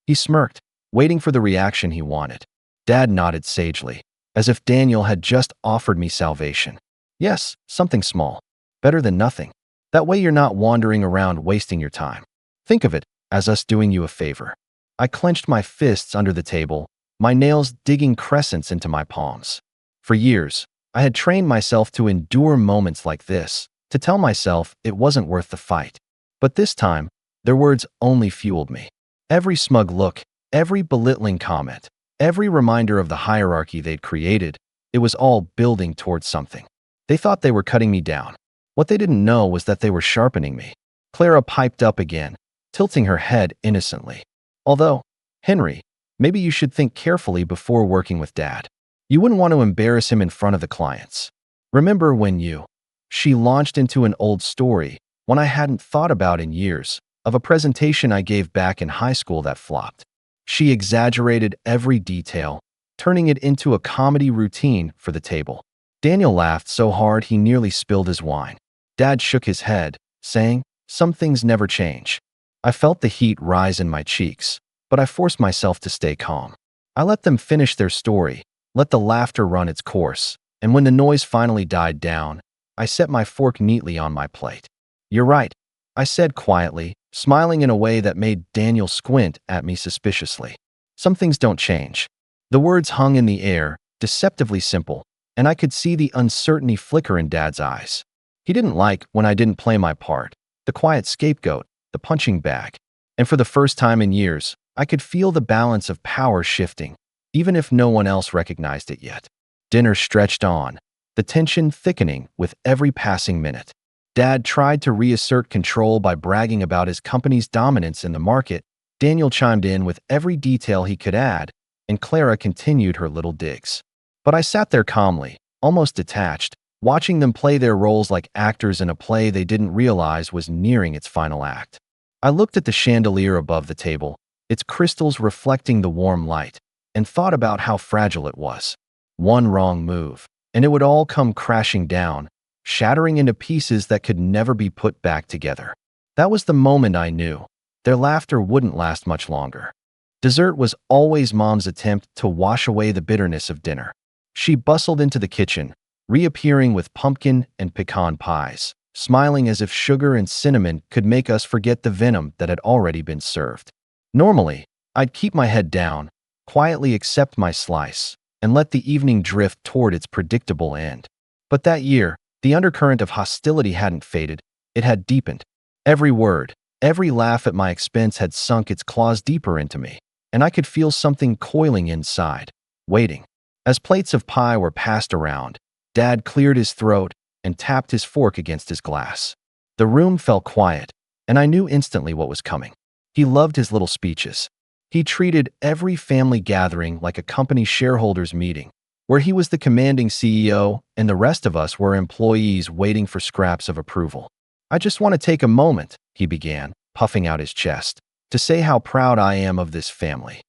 He smirked, waiting for the reaction he wanted. Dad nodded sagely, as if Daniel had just offered me salvation. "Yes, something small. Better than nothing. That way you're not wandering around wasting your time. Think of it as us doing you a favor." I clenched my fists under the table, my nails digging crescents into my palms. For years, I had trained myself to endure moments like this, to tell myself it wasn't worth the fight. But this time, their words only fueled me. Every smug look, every belittling comment, every reminder of the hierarchy they'd created, it was all building towards something. They thought they were cutting me down. What they didn't know was that they were sharpening me. Clara piped up again, tilting her head innocently. "Although, Henry, maybe you should think carefully before working with Dad. You wouldn't want to embarrass him in front of the clients. Remember when you..." She launched into an old story, one I hadn't thought about in years, of a presentation I gave back in high school that flopped. She exaggerated every detail, turning it into a comedy routine for the table. Daniel laughed so hard he nearly spilled his wine. Dad shook his head, saying, "Some things never change." I felt the heat rise in my cheeks, but I forced myself to stay calm. I let them finish their story, let the laughter run its course, and when the noise finally died down, I set my fork neatly on my plate. "You're right," I said quietly, smiling in a way that made Daniel squint at me suspiciously. "Some things don't change." The words hung in the air, deceptively simple, and I could see the uncertainty flicker in Dad's eyes. He didn't like when I didn't play my part, the quiet scapegoat, the punching bag. And for the first time in years, I could feel the balance of power shifting, even if no one else recognized it yet. Dinner stretched on, the tension thickening with every passing minute. Dad tried to reassert control by bragging about his company's dominance in the market. Daniel chimed in with every detail he could add, and Clara continued her little digs. But I sat there calmly, almost detached, watching them play their roles like actors in a play they didn't realize was nearing its final act. I looked at the chandelier above the table, its crystals reflecting the warm light, and thought about how fragile it was. One wrong move, and it would all come crashing down, shattering into pieces that could never be put back together. That was the moment I knew. Their laughter wouldn't last much longer. Dessert was always Mom's attempt to wash away the bitterness of dinner. She bustled into the kitchen, reappearing with pumpkin and pecan pies, smiling as if sugar and cinnamon could make us forget the venom that had already been served. Normally, I'd keep my head down, quietly accept my slice, and let the evening drift toward its predictable end. But that year, the undercurrent of hostility hadn't faded, it had deepened. Every word, every laugh at my expense had sunk its claws deeper into me, and I could feel something coiling inside, waiting. As plates of pie were passed around, Dad cleared his throat and tapped his fork against his glass. The room fell quiet, and I knew instantly what was coming. He loved his little speeches. He treated every family gathering like a company shareholders meeting, where he was the commanding CEO and the rest of us were employees waiting for scraps of approval. "I just want to take a moment," he began, puffing out his chest, "to say how proud I am of this family."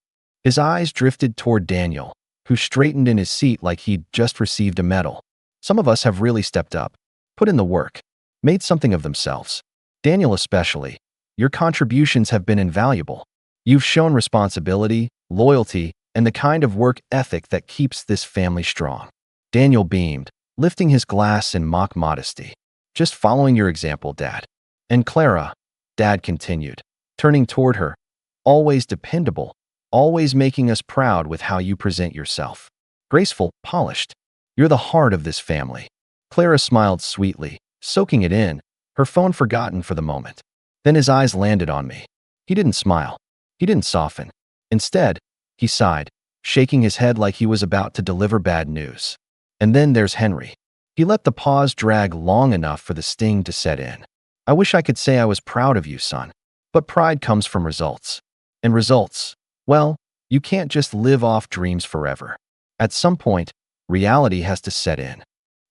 His eyes drifted toward Daniel, who straightened in his seat like he'd just received a medal. "Some of us have really stepped up, put in the work, made something of themselves. Daniel especially. Your contributions have been invaluable. You've shown responsibility, loyalty, and the kind of work ethic that keeps this family strong." Daniel beamed, lifting his glass in mock modesty. "Just following your example, Dad." "And Clara," Dad continued, turning toward her, "always dependable, always making us proud with how you present yourself. Graceful, polished. You're the heart of this family." Clara smiled sweetly, soaking it in, her phone forgotten for the moment. Then his eyes landed on me. He didn't smile. He didn't soften. Instead, he sighed, shaking his head like he was about to deliver bad news. "And then there's Henry." He let the pause drag long enough for the sting to set in. "I wish I could say I was proud of you, son. But pride comes from results. And results, well, you can't just live off dreams forever. At some point, reality has to set in."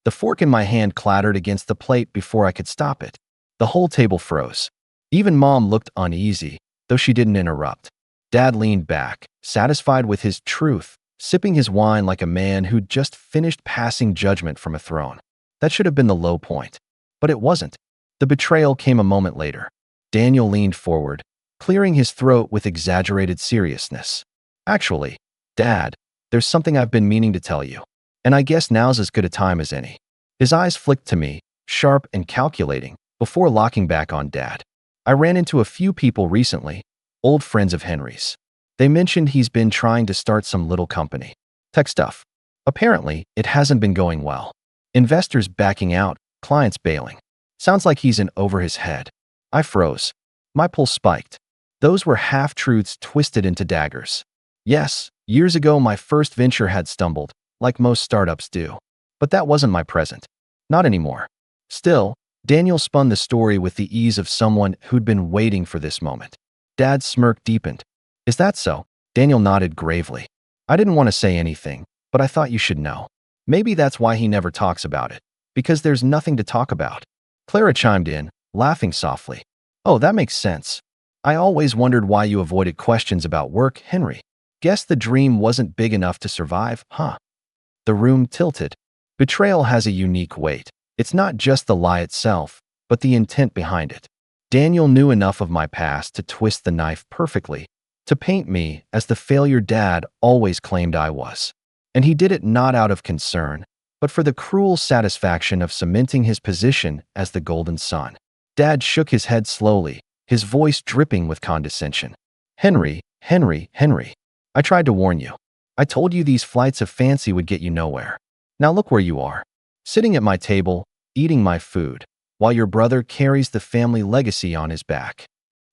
The fork in my hand clattered against the plate before I could stop it. The whole table froze. Even Mom looked uneasy, though she didn't interrupt. Dad leaned back, satisfied with his truth, sipping his wine like a man who'd just finished passing judgment from a throne. That should have been the low point. But it wasn't. The betrayal came a moment later. Daniel leaned forward, clearing his throat with exaggerated seriousness. "Actually, Dad, there's something I've been meaning to tell you. And I guess now's as good a time as any." His eyes flicked to me, sharp and calculating, before locking back on Dad. "I ran into a few people recently, old friends of Henry's. They mentioned he's been trying to start some little company. Tech stuff. Apparently, it hasn't been going well. Investors backing out, clients bailing. Sounds like he's in over his head." I froze. My pulse spiked. Those were half-truths twisted into daggers. Yes, years ago my first venture had stumbled, like most startups do. But that wasn't my present. Not anymore. Still, Daniel spun the story with the ease of someone who'd been waiting for this moment. Dad's smirk deepened. "Is that so?" Daniel nodded gravely. "I didn't want to say anything, but I thought you should know. Maybe that's why he never talks about it, because there's nothing to talk about." Clara chimed in, laughing softly. "Oh, that makes sense. I always wondered why you avoided questions about work, Henry. Guess the dream wasn't big enough to survive, huh?" The room tilted. Betrayal has a unique weight. It's not just the lie itself, but the intent behind it. Daniel knew enough of my past to twist the knife perfectly, to paint me as the failure Dad always claimed I was. And he did it not out of concern, but for the cruel satisfaction of cementing his position as the golden son. Dad shook his head slowly, his voice dripping with condescension. "Henry, Henry, Henry. I tried to warn you. I told you these flights of fancy would get you nowhere. Now look where you are, sitting at my table, eating my food, while your brother carries the family legacy on his back."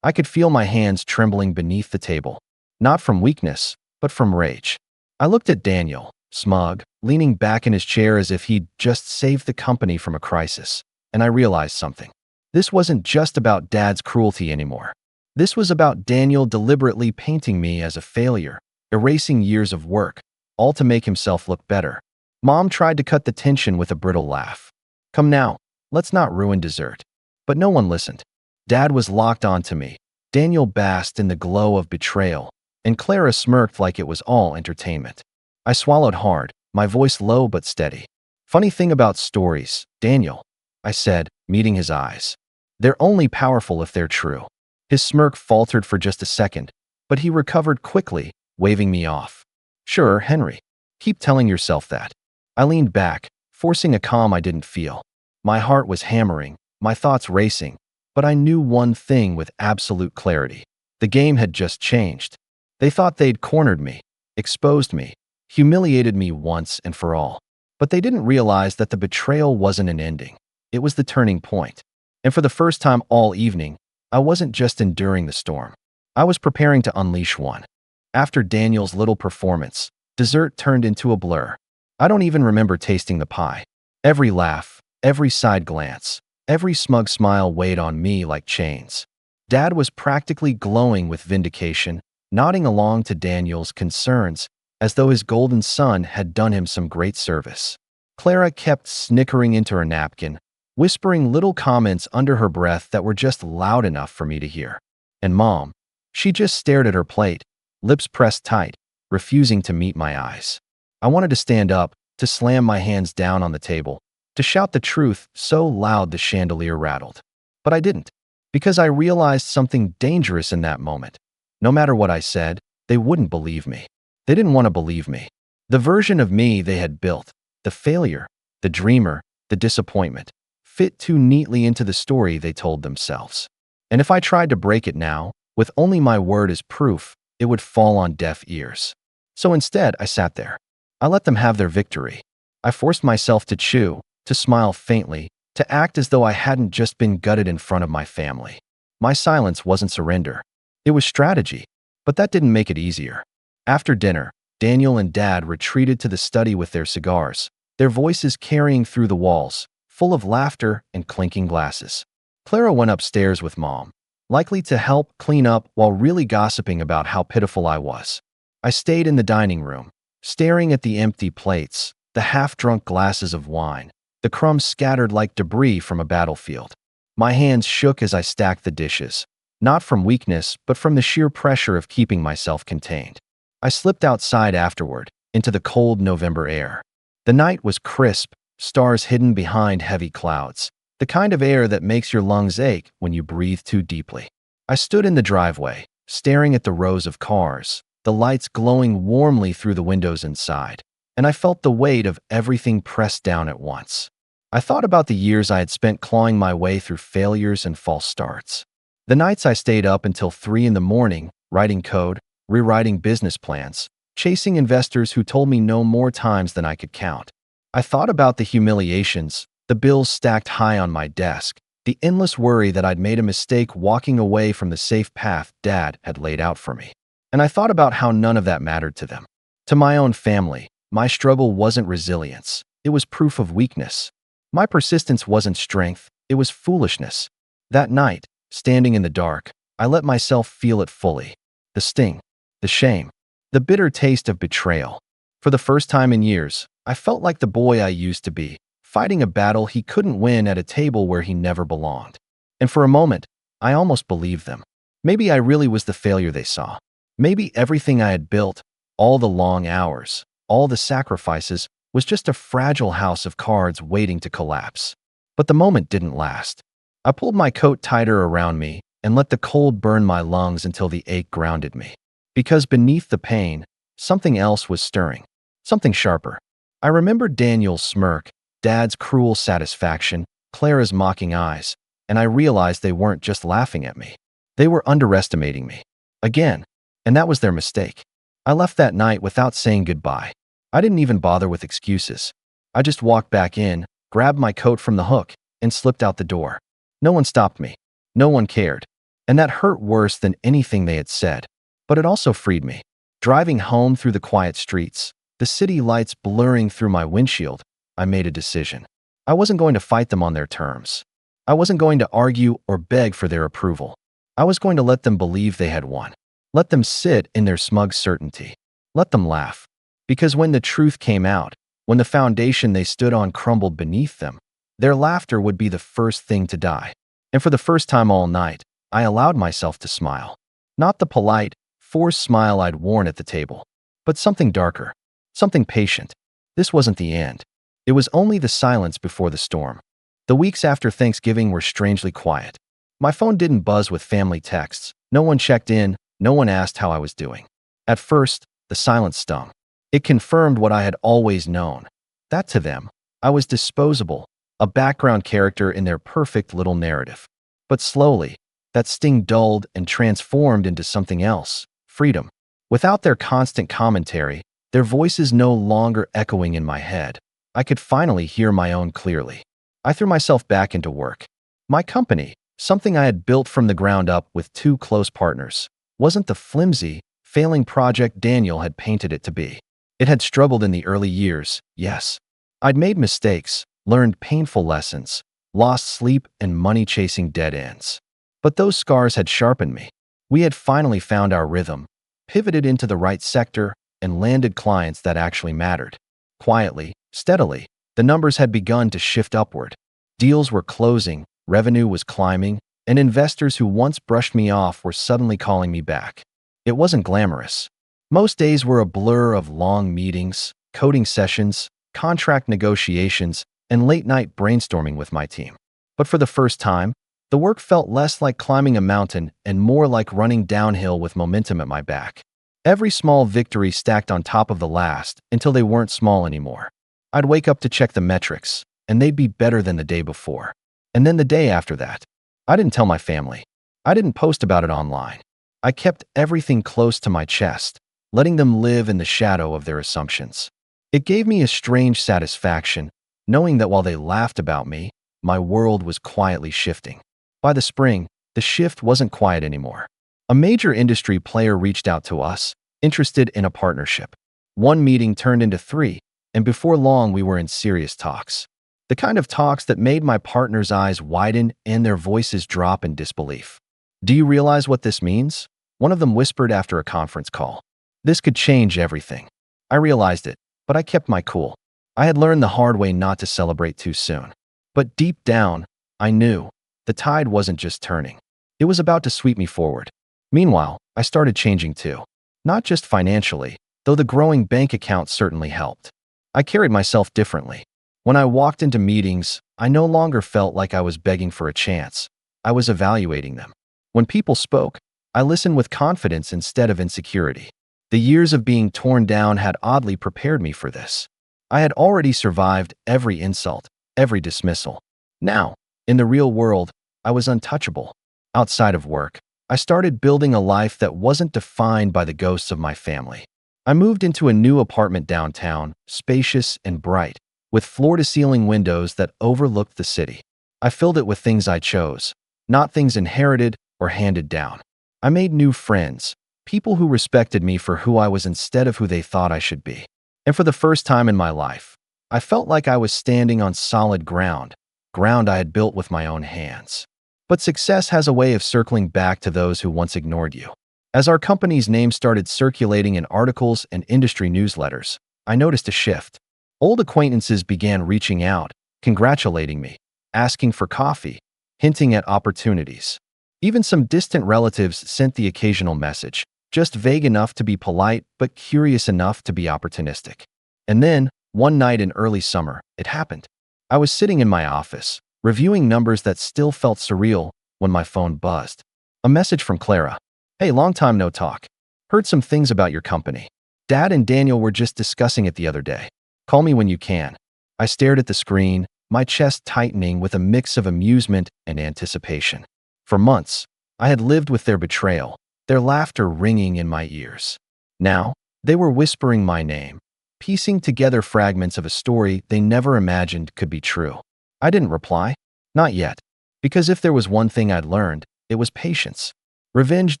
I could feel my hands trembling beneath the table. Not from weakness, but from rage. I looked at Daniel, smug, leaning back in his chair as if he'd just saved the company from a crisis, and I realized something. This wasn't just about Dad's cruelty anymore. This was about Daniel deliberately painting me as a failure, erasing years of work, all to make himself look better. Mom tried to cut the tension with a brittle laugh. Come now, let's not ruin dessert. But no one listened. Dad was locked onto me. Daniel basked in the glow of betrayal, and Clara smirked like it was all entertainment. I swallowed hard, my voice low but steady. Funny thing about stories, Daniel, I said, meeting his eyes. They're only powerful if they're true. His smirk faltered for just a second, but he recovered quickly, waving me off. Sure, Henry. Keep telling yourself that. I leaned back, forcing a calm I didn't feel. My heart was hammering, my thoughts racing, but I knew one thing with absolute clarity. The game had just changed. They thought they'd cornered me, exposed me, humiliated me once and for all. But they didn't realize that the betrayal wasn't an ending. It was the turning point. And for the first time all evening, I wasn't just enduring the storm. I was preparing to unleash one. After Daniel's little performance, dessert turned into a blur. I don't even remember tasting the pie. Every laugh, every side glance, every smug smile weighed on me like chains. Dad was practically glowing with vindication, nodding along to Daniel's concerns, as though his golden son had done him some great service. Clara kept snickering into her napkin, whispering little comments under her breath that were just loud enough for me to hear. And Mom, she just stared at her plate, lips pressed tight, refusing to meet my eyes. I wanted to stand up, to slam my hands down on the table, to shout the truth so loud the chandelier rattled. But I didn't, because I realized something dangerous in that moment. No matter what I said, they wouldn't believe me. They didn't want to believe me. The version of me they had built, the failure, the dreamer, the disappointment, fit too neatly into the story they told themselves. And if I tried to break it now, with only my word as proof, it would fall on deaf ears. So instead, I sat there. I let them have their victory. I forced myself to chew, to smile faintly, to act as though I hadn't just been gutted in front of my family. My silence wasn't surrender. It was strategy, but that didn't make it easier. After dinner, Daniel and Dad retreated to the study with their cigars, their voices carrying through the walls, full of laughter and clinking glasses. Clara went upstairs with Mom, likely to help clean up while really gossiping about how pitiful I was. I stayed in the dining room, staring at the empty plates, the half-drunk glasses of wine, the crumbs scattered like debris from a battlefield. My hands shook as I stacked the dishes, not from weakness, but from the sheer pressure of keeping myself contained. I slipped outside afterward, into the cold November air. The night was crisp, stars hidden behind heavy clouds, the kind of air that makes your lungs ache when you breathe too deeply. I stood in the driveway, staring at the rows of cars, the lights glowing warmly through the windows inside, and I felt the weight of everything pressed down at once. I thought about the years I had spent clawing my way through failures and false starts. The nights I stayed up until 3 in the morning, writing code, rewriting business plans, chasing investors who told me no more times than I could count. I thought about the humiliations, the bills stacked high on my desk, the endless worry that I'd made a mistake walking away from the safe path Dad had laid out for me. And I thought about how none of that mattered to them. To my own family, my struggle wasn't resilience. It was proof of weakness. My persistence wasn't strength. It was foolishness. That night, standing in the dark, I let myself feel it fully. The sting, the shame, the bitter taste of betrayal. For the first time in years, I felt like the boy I used to be, fighting a battle he couldn't win at a table where he never belonged. And for a moment, I almost believed them. Maybe I really was the failure they saw. Maybe everything I had built, all the long hours, all the sacrifices, was just a fragile house of cards waiting to collapse. But the moment didn't last. I pulled my coat tighter around me and let the cold burn my lungs until the ache grounded me. Because beneath the pain, something else was stirring. Something sharper. I remembered Daniel's smirk, Dad's cruel satisfaction, Clara's mocking eyes, and I realized they weren't just laughing at me. They were underestimating me. Again. And that was their mistake. I left that night without saying goodbye. I didn't even bother with excuses. I just walked back in, grabbed my coat from the hook, and slipped out the door. No one stopped me. No one cared. And that hurt worse than anything they had said. but it also freed me. Driving home through the quiet streets, the city lights blurring through my windshield, I made a decision. I wasn't going to fight them on their terms. I wasn't going to argue or beg for their approval. I was going to let them believe they had won. Let them sit in their smug certainty. Let them laugh. Because when the truth came out, when the foundation they stood on crumbled beneath them, their laughter would be the first thing to die. And for the first time all night, I allowed myself to smile. Not the polite, forced smile I'd worn at the table, but something darker, something patient. This wasn't the end. It was only the silence before the storm. The weeks after Thanksgiving were strangely quiet. My phone didn't buzz with family texts. No one checked in. No one asked how I was doing. At first, the silence stung. It confirmed what I had always known. That to them, I was disposable, a background character in their perfect little narrative. But slowly, that sting dulled and transformed into something else, freedom. Without their constant commentary, their voices no longer echoing in my head, I could finally hear my own clearly. I threw myself back into work. My company, something I had built from the ground up with 2 close partners, wasn't the flimsy, failing project Daniel had painted it to be. It had struggled in the early years, yes. I'd made mistakes, learned painful lessons, lost sleep and money chasing dead ends. But those scars had sharpened me. We had finally found our rhythm, pivoted into the right sector, and landed clients that actually mattered. Quietly, steadily, the numbers had begun to shift upward. Deals were closing, revenue was climbing, and investors who once brushed me off were suddenly calling me back. It wasn't glamorous. Most days were a blur of long meetings, coding sessions, contract negotiations, and late-night brainstorming with my team. But for the first time, the work felt less like climbing a mountain and more like running downhill with momentum at my back. Every small victory stacked on top of the last until they weren't small anymore. I'd wake up to check the metrics, and they'd be better than the day before. And then the day after that. I didn't tell my family. I didn't post about it online. I kept everything close to my chest, letting them live in the shadow of their assumptions. It gave me a strange satisfaction, knowing that while they laughed about me, my world was quietly shifting. By the spring, the shift wasn't quiet anymore. A major industry player reached out to us, interested in a partnership. 1 meeting turned into 3, and before long we were in serious talks. The kind of talks that made my partner's eyes widen and their voices drop in disbelief. "Do you realize what this means?" One of them whispered after a conference call. "This could change everything." I realized it, but I kept my cool. I had learned the hard way not to celebrate too soon. But deep down, I knew the tide wasn't just turning. It was about to sweep me forward. Meanwhile, I started changing too. Not just financially, though the growing bank account certainly helped. I carried myself differently. When I walked into meetings, I no longer felt like I was begging for a chance. I was evaluating them. When people spoke, I listened with confidence instead of insecurity. The years of being torn down had oddly prepared me for this. I had already survived every insult, every dismissal. Now, in the real world, I was untouchable. Outside of work, I started building a life that wasn't defined by the ghosts of my family. I moved into a new apartment downtown, spacious and bright, with floor-to-ceiling windows that overlooked the city. I filled it with things I chose, not things inherited or handed down. I made new friends, people who respected me for who I was instead of who they thought I should be. And for the first time in my life, I felt like I was standing on solid ground I had built with my own hands. But success has a way of circling back to those who once ignored you. As our company's name started circulating in articles and industry newsletters, I noticed a shift. Old acquaintances began reaching out, congratulating me, asking for coffee, hinting at opportunities. Even some distant relatives sent the occasional message, just vague enough to be polite but curious enough to be opportunistic. And then, one night in early summer, it happened. I was sitting in my office, reviewing numbers that still felt surreal, when my phone buzzed. A message from Clara. "Hey, long time no talk. Heard some things about your company. Dad and Daniel were just discussing it the other day. Call me when you can." I stared at the screen, my chest tightening with a mix of amusement and anticipation. For months, I had lived with their betrayal, their laughter ringing in my ears. Now, they were whispering my name, piecing together fragments of a story they never imagined could be true. I didn't reply. Not yet. Because if there was one thing I'd learned, it was patience. Revenge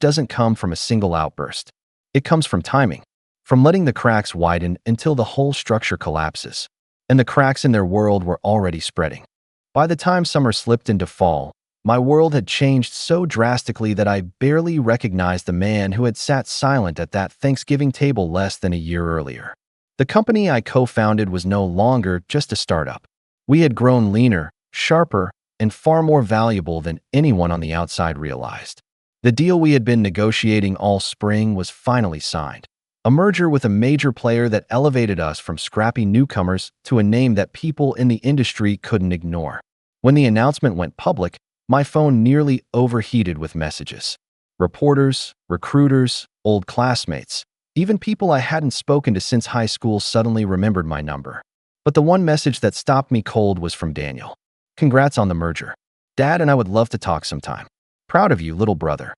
doesn't come from a single outburst. It comes from timing, from letting the cracks widen until the whole structure collapses. And the cracks in their world were already spreading. By the time summer slipped into fall, my world had changed so drastically that I barely recognized the man who had sat silent at that Thanksgiving table less than a year earlier. The company I co-founded was no longer just a startup. We had grown leaner, sharper, and far more valuable than anyone on the outside realized. The deal we had been negotiating all spring was finally signed. A merger with a major player that elevated us from scrappy newcomers to a name that people in the industry couldn't ignore. When the announcement went public, my phone nearly overheated with messages. Reporters, recruiters, old classmates, even people I hadn't spoken to since high school suddenly remembered my number. But the one message that stopped me cold was from Daniel. "Congrats on the merger. Dad and I would love to talk sometime. Proud of you, little brother."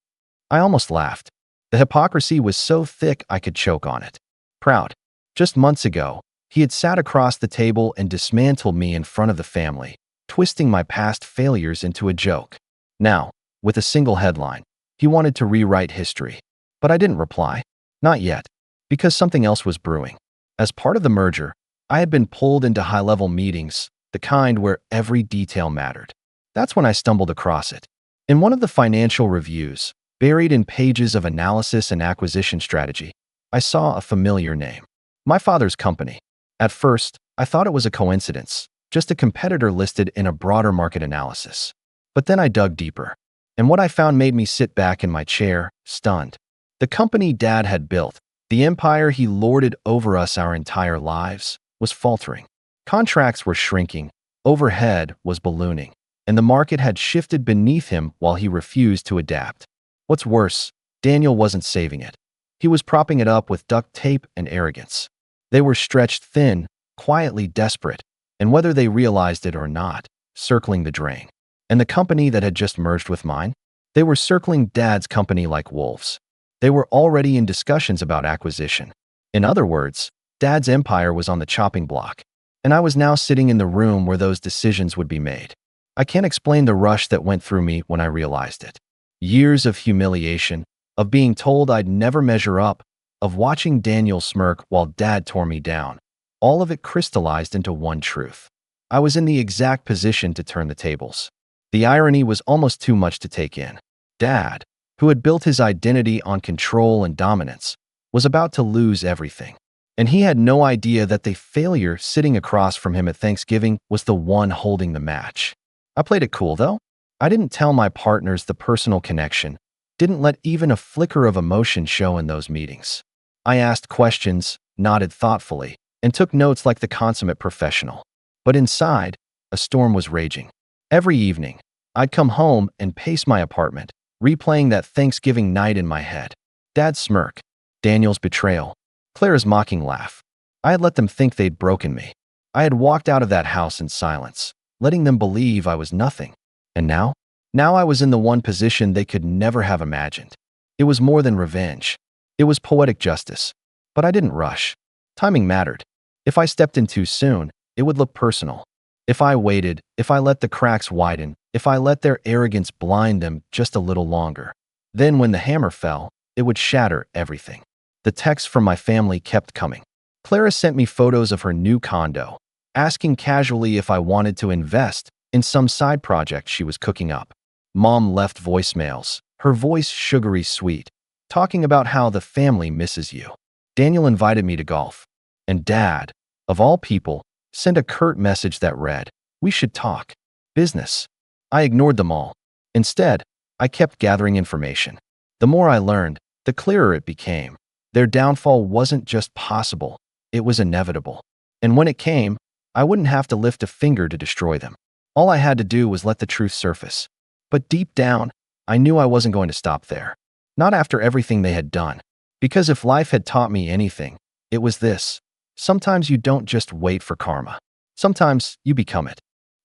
I almost laughed. The hypocrisy was so thick I could choke on it. Proud. Just months ago, he had sat across the table and dismantled me in front of the family, twisting my past failures into a joke. Now, with a single headline, he wanted to rewrite history. But I didn't reply. Not yet. Because something else was brewing. As part of the merger, I had been pulled into high-level meetings, the kind where every detail mattered. That's when I stumbled across it. In one of the financial reviews, buried in pages of analysis and acquisition strategy, I saw a familiar name. My father's company. At first, I thought it was a coincidence, just a competitor listed in a broader market analysis. But then I dug deeper, and what I found made me sit back in my chair, stunned. The company Dad had built, the empire he lorded over us our entire lives, was faltering. Contracts were shrinking, overhead was ballooning, and the market had shifted beneath him while he refused to adapt. What's worse, Daniel wasn't saving it. He was propping it up with duct tape and arrogance. They were stretched thin, quietly desperate, and whether they realized it or not, circling the drain. And the company that had just merged with mine? They were circling Dad's company like wolves. They were already in discussions about acquisition. In other words, Dad's empire was on the chopping block, and I was now sitting in the room where those decisions would be made. I can't explain the rush that went through me when I realized it. Years of humiliation, of being told I'd never measure up, of watching Daniel smirk while Dad tore me down. All of it crystallized into one truth. I was in the exact position to turn the tables. The irony was almost too much to take in. Dad, who had built his identity on control and dominance, was about to lose everything. And he had no idea that the failure sitting across from him at Thanksgiving was the one holding the match. I played it cool, though. I didn't tell my partners the personal connection, didn't let even a flicker of emotion show in those meetings. I asked questions, nodded thoughtfully, and took notes like the consummate professional. But inside, a storm was raging. Every evening, I'd come home and pace my apartment, replaying that Thanksgiving night in my head. Dad's smirk, Daniel's betrayal, Claire's mocking laugh. I had let them think they'd broken me. I had walked out of that house in silence, letting them believe I was nothing. And now? Now I was in the one position they could never have imagined. It was more than revenge. It was poetic justice. But I didn't rush. Timing mattered. If I stepped in too soon, it would look personal. If I waited, if I let the cracks widen, if I let their arrogance blind them just a little longer, then when the hammer fell, it would shatter everything. The texts from my family kept coming. Clara sent me photos of her new condo, asking casually if I wanted to invest in some side project she was cooking up. Mom left voicemails, her voice sugary sweet, talking about how the family misses you. Daniel invited me to golf. And Dad, of all people, sent a curt message that read, "We should talk. Business." I ignored them all. Instead, I kept gathering information. The more I learned, the clearer it became. Their downfall wasn't just possible, it was inevitable. And when it came, I wouldn't have to lift a finger to destroy them. All I had to do was let the truth surface. But deep down, I knew I wasn't going to stop there. Not after everything they had done. Because if life had taught me anything, it was this. Sometimes you don't just wait for karma. Sometimes you become it.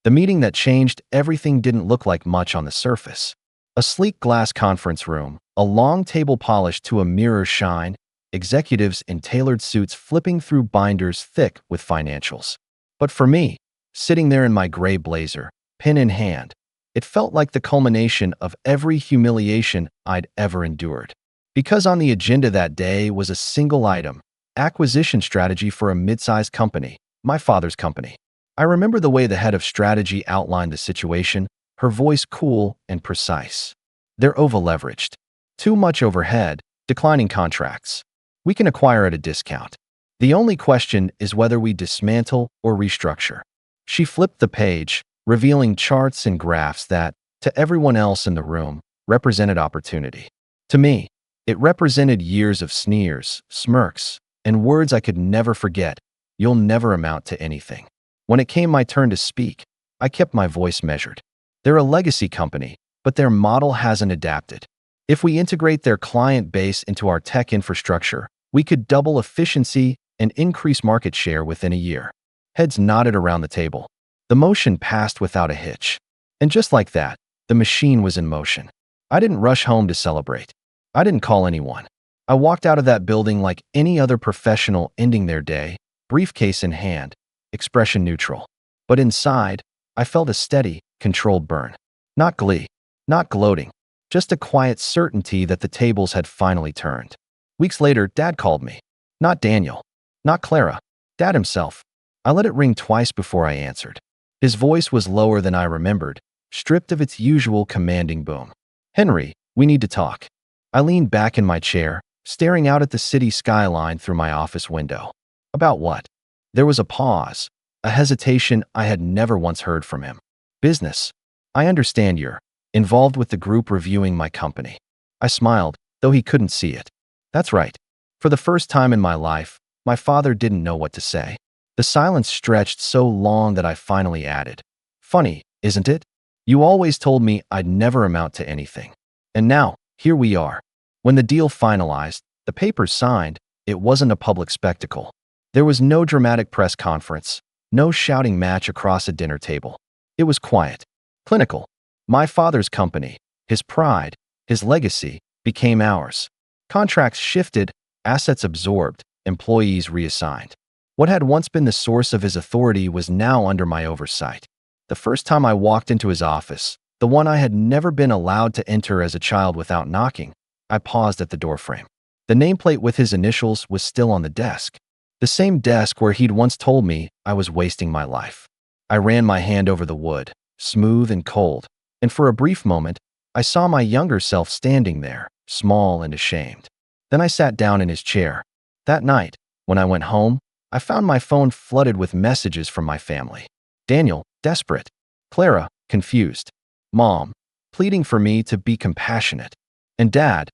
The meeting that changed everything didn't look like much on the surface. A sleek glass conference room, a long table polished to a mirror shine, executives in tailored suits flipping through binders thick with financials. But for me, sitting there in my gray blazer, pen in hand, It felt like the culmination of every humiliation I'd ever endured. Because on the agenda that day was a single item: acquisition strategy for a mid-sized company, my father's company. I remember the way the head of strategy outlined the situation, her voice cool and precise. They're over-leveraged. Too much overhead, declining contracts. We can acquire at a discount. The only question is whether we dismantle or restructure. She flipped the page, revealing charts and graphs that, to everyone else in the room, represented opportunity. To me, it represented years of sneers, smirks, and words I could never forget. You'll never amount to anything. When it came my turn to speak, I kept my voice measured. They're a legacy company, but their model hasn't adapted. If we integrate their client base into our tech infrastructure, we could double efficiency and increase market share within a year. Heads nodded around the table. The motion passed without a hitch. And just like that, the machine was in motion. I didn't rush home to celebrate. I didn't call anyone. I walked out of that building like any other professional ending their day, briefcase in hand, expression neutral. But inside, I felt a steady, controlled burn. Not glee, not gloating, just a quiet certainty that the tables had finally turned. Weeks later, Dad called me. Not Daniel, not Clara, Dad himself. I let it ring twice before I answered. His voice was lower than I remembered, stripped of its usual commanding boom. Henry, we need to talk. I leaned back in my chair, staring out at the city skyline through my office window. About what? There was a pause, a hesitation I had never once heard from him. Business. I understand you're involved with the group reviewing my company. I smiled, though he couldn't see it. That's right. For the first time in my life, my father didn't know what to say. The silence stretched so long that I finally added, "Funny, isn't it? You always told me I'd never amount to anything. And now, here we are." When the deal finalized, the papers signed, it wasn't a public spectacle. There was no dramatic press conference, no shouting match across a dinner table. It was quiet, clinical. My father's company, his pride, his legacy, became ours. Contracts shifted, assets absorbed, employees reassigned. What had once been the source of his authority was now under my oversight. The first time I walked into his office, the one I had never been allowed to enter as a child without knocking, I paused at the doorframe. The nameplate with his initials was still on the desk. The same desk where he'd once told me I was wasting my life. I ran my hand over the wood, smooth and cold, and for a brief moment, I saw my younger self standing there, small and ashamed. Then I sat down in his chair. That night, when I went home, I found my phone flooded with messages from my family. Daniel, desperate. Clara, confused. Mom, pleading for me to be compassionate. And Dad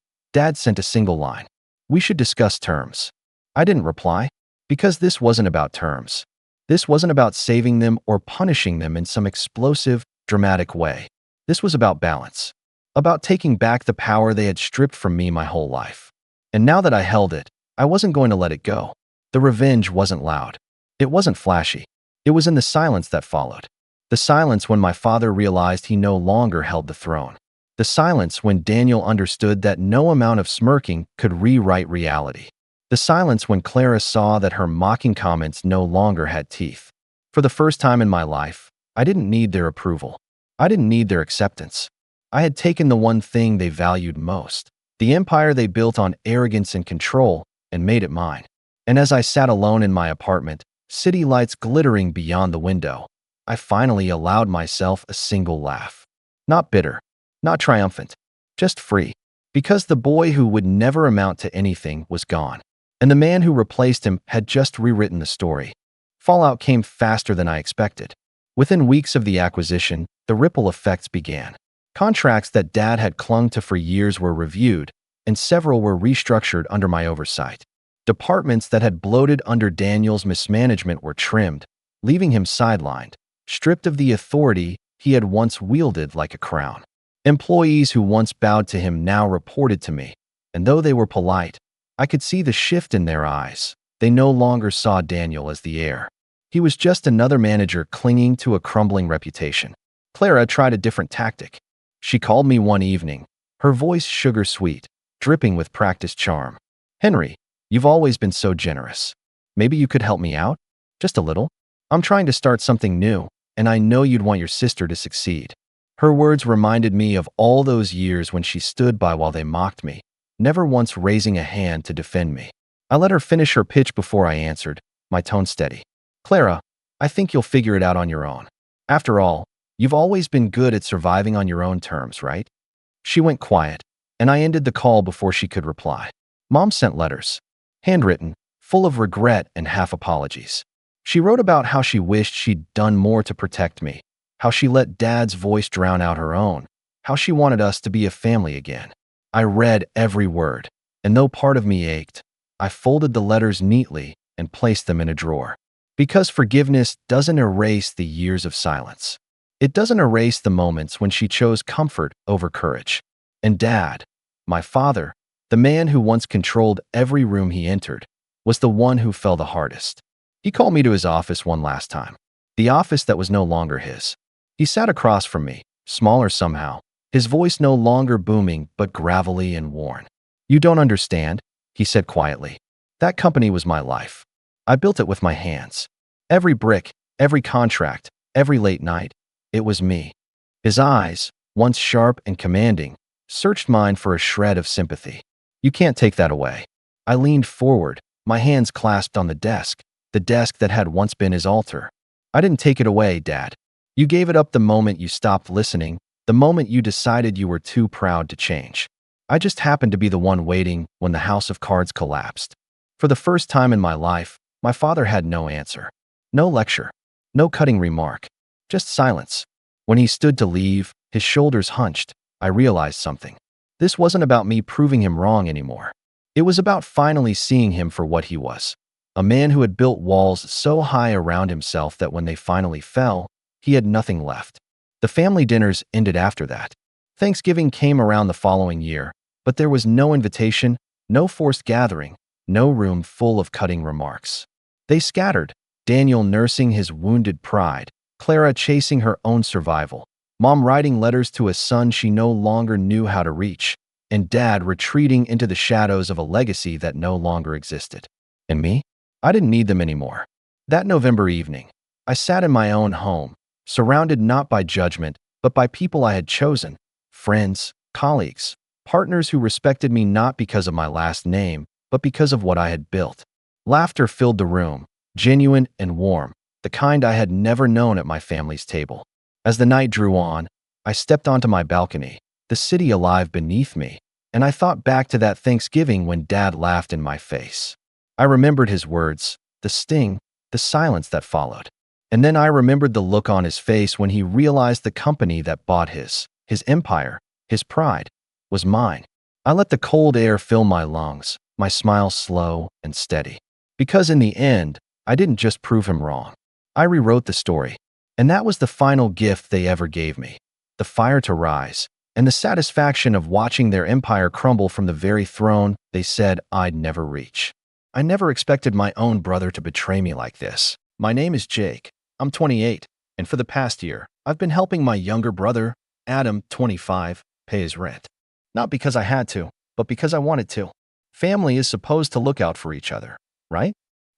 sent a single line. We should discuss terms. I didn't reply, because this wasn't about terms. This wasn't about saving them or punishing them in some explosive, dramatic way. This was about balance. About taking back the power they had stripped from me my whole life. And now that I held it, I wasn't going to let it go. The revenge wasn't loud. It wasn't flashy. It was in the silence that followed. The silence when my father realized he no longer held the throne. The silence when Daniel understood that no amount of smirking could rewrite reality. The silence when Clara saw that her mocking comments no longer had teeth. For the first time in my life, I didn't need their approval. I didn't need their acceptance. I had taken the one thing they valued most, the empire they built on arrogance and control, and made it mine. And as I sat alone in my apartment, city lights glittering beyond the window, I finally allowed myself a single laugh. Not bitter, not triumphant, just free. Because the boy who would never amount to anything was gone, and the man who replaced him had just rewritten the story. Fallout came faster than I expected. Within weeks of the acquisition, the ripple effects began. Contracts that Dad had clung to for years were reviewed, and several were restructured under my oversight. Departments that had bloated under Daniel's mismanagement were trimmed, leaving him sidelined, stripped of the authority he had once wielded like a crown. Employees who once bowed to him now reported to me, and though they were polite, I could see the shift in their eyes. They no longer saw Daniel as the heir. He was just another manager clinging to a crumbling reputation. Clara tried a different tactic. She called me one evening, her voice sugar-sweet, dripping with practiced charm. "Henry, you've always been so generous. Maybe you could help me out? Just a little? I'm trying to start something new, and I know you'd want your sister to succeed." Her words reminded me of all those years when she stood by while they mocked me, never once raising a hand to defend me. I let her finish her pitch before I answered, my tone steady. Clara, I think you'll figure it out on your own. After all, you've always been good at surviving on your own terms, right? She went quiet, and I ended the call before she could reply. Mom sent letters, handwritten, full of regret and half apologies. She wrote about how she wished she'd done more to protect me, how she let Dad's voice drown out her own, how she wanted us to be a family again. I read every word, and though part of me ached, I folded the letters neatly and placed them in a drawer. Because forgiveness doesn't erase the years of silence. It doesn't erase the moments when she chose comfort over courage. And Dad, my father, the man who once controlled every room he entered, was the one who fell the hardest. He called me to his office one last time, the office that was no longer his. He sat across from me, smaller somehow, his voice no longer booming but gravelly and worn. You don't understand, he said quietly. That company was my life. I built it with my hands. Every brick, every contract, every late night, it was me. His eyes, once sharp and commanding, searched mine for a shred of sympathy. You can't take that away. I leaned forward, my hands clasped on the desk that had once been his altar. I didn't take it away, Dad. You gave it up the moment you stopped listening, the moment you decided you were too proud to change. I just happened to be the one waiting when the house of cards collapsed. For the first time in my life, my father had no answer. No lecture. No cutting remark. Just silence. When he stood to leave, his shoulders hunched, I realized something. This wasn't about me proving him wrong anymore. It was about finally seeing him for what he was. A man who had built walls so high around himself that when they finally fell, he had nothing left. The family dinners ended after that. Thanksgiving came around the following year, but there was no invitation, no forced gathering, no room full of cutting remarks. They scattered, Daniel nursing his wounded pride, Clara chasing her own survival, Mom writing letters to a son she no longer knew how to reach, and Dad retreating into the shadows of a legacy that no longer existed. And me? I didn't need them anymore. That November evening, I sat in my own home, surrounded not by judgment, but by people I had chosen, friends, colleagues, partners who respected me not because of my last name, but because of what I had built. Laughter filled the room, genuine and warm, the kind I had never known at my family's table. As the night drew on, I stepped onto my balcony, the city alive beneath me, and I thought back to that Thanksgiving when Dad laughed in my face. I remembered his words, the sting, the silence that followed. And then I remembered the look on his face when he realized the company that bought his empire, his pride, was mine. I let the cold air fill my lungs, my smile slow and steady. Because in the end, I didn't just prove him wrong. I rewrote the story. And that was the final gift they ever gave me. The fire to rise, and the satisfaction of watching their empire crumble from the very throne they said I'd never reach. I never expected my own brother to betray me like this. My name is Jake. I'm 28, and for the past year, I've been helping my younger brother, Adam, 25, pay his rent. Not because I had to, but because I wanted to. Family is supposed to look out for each other, right?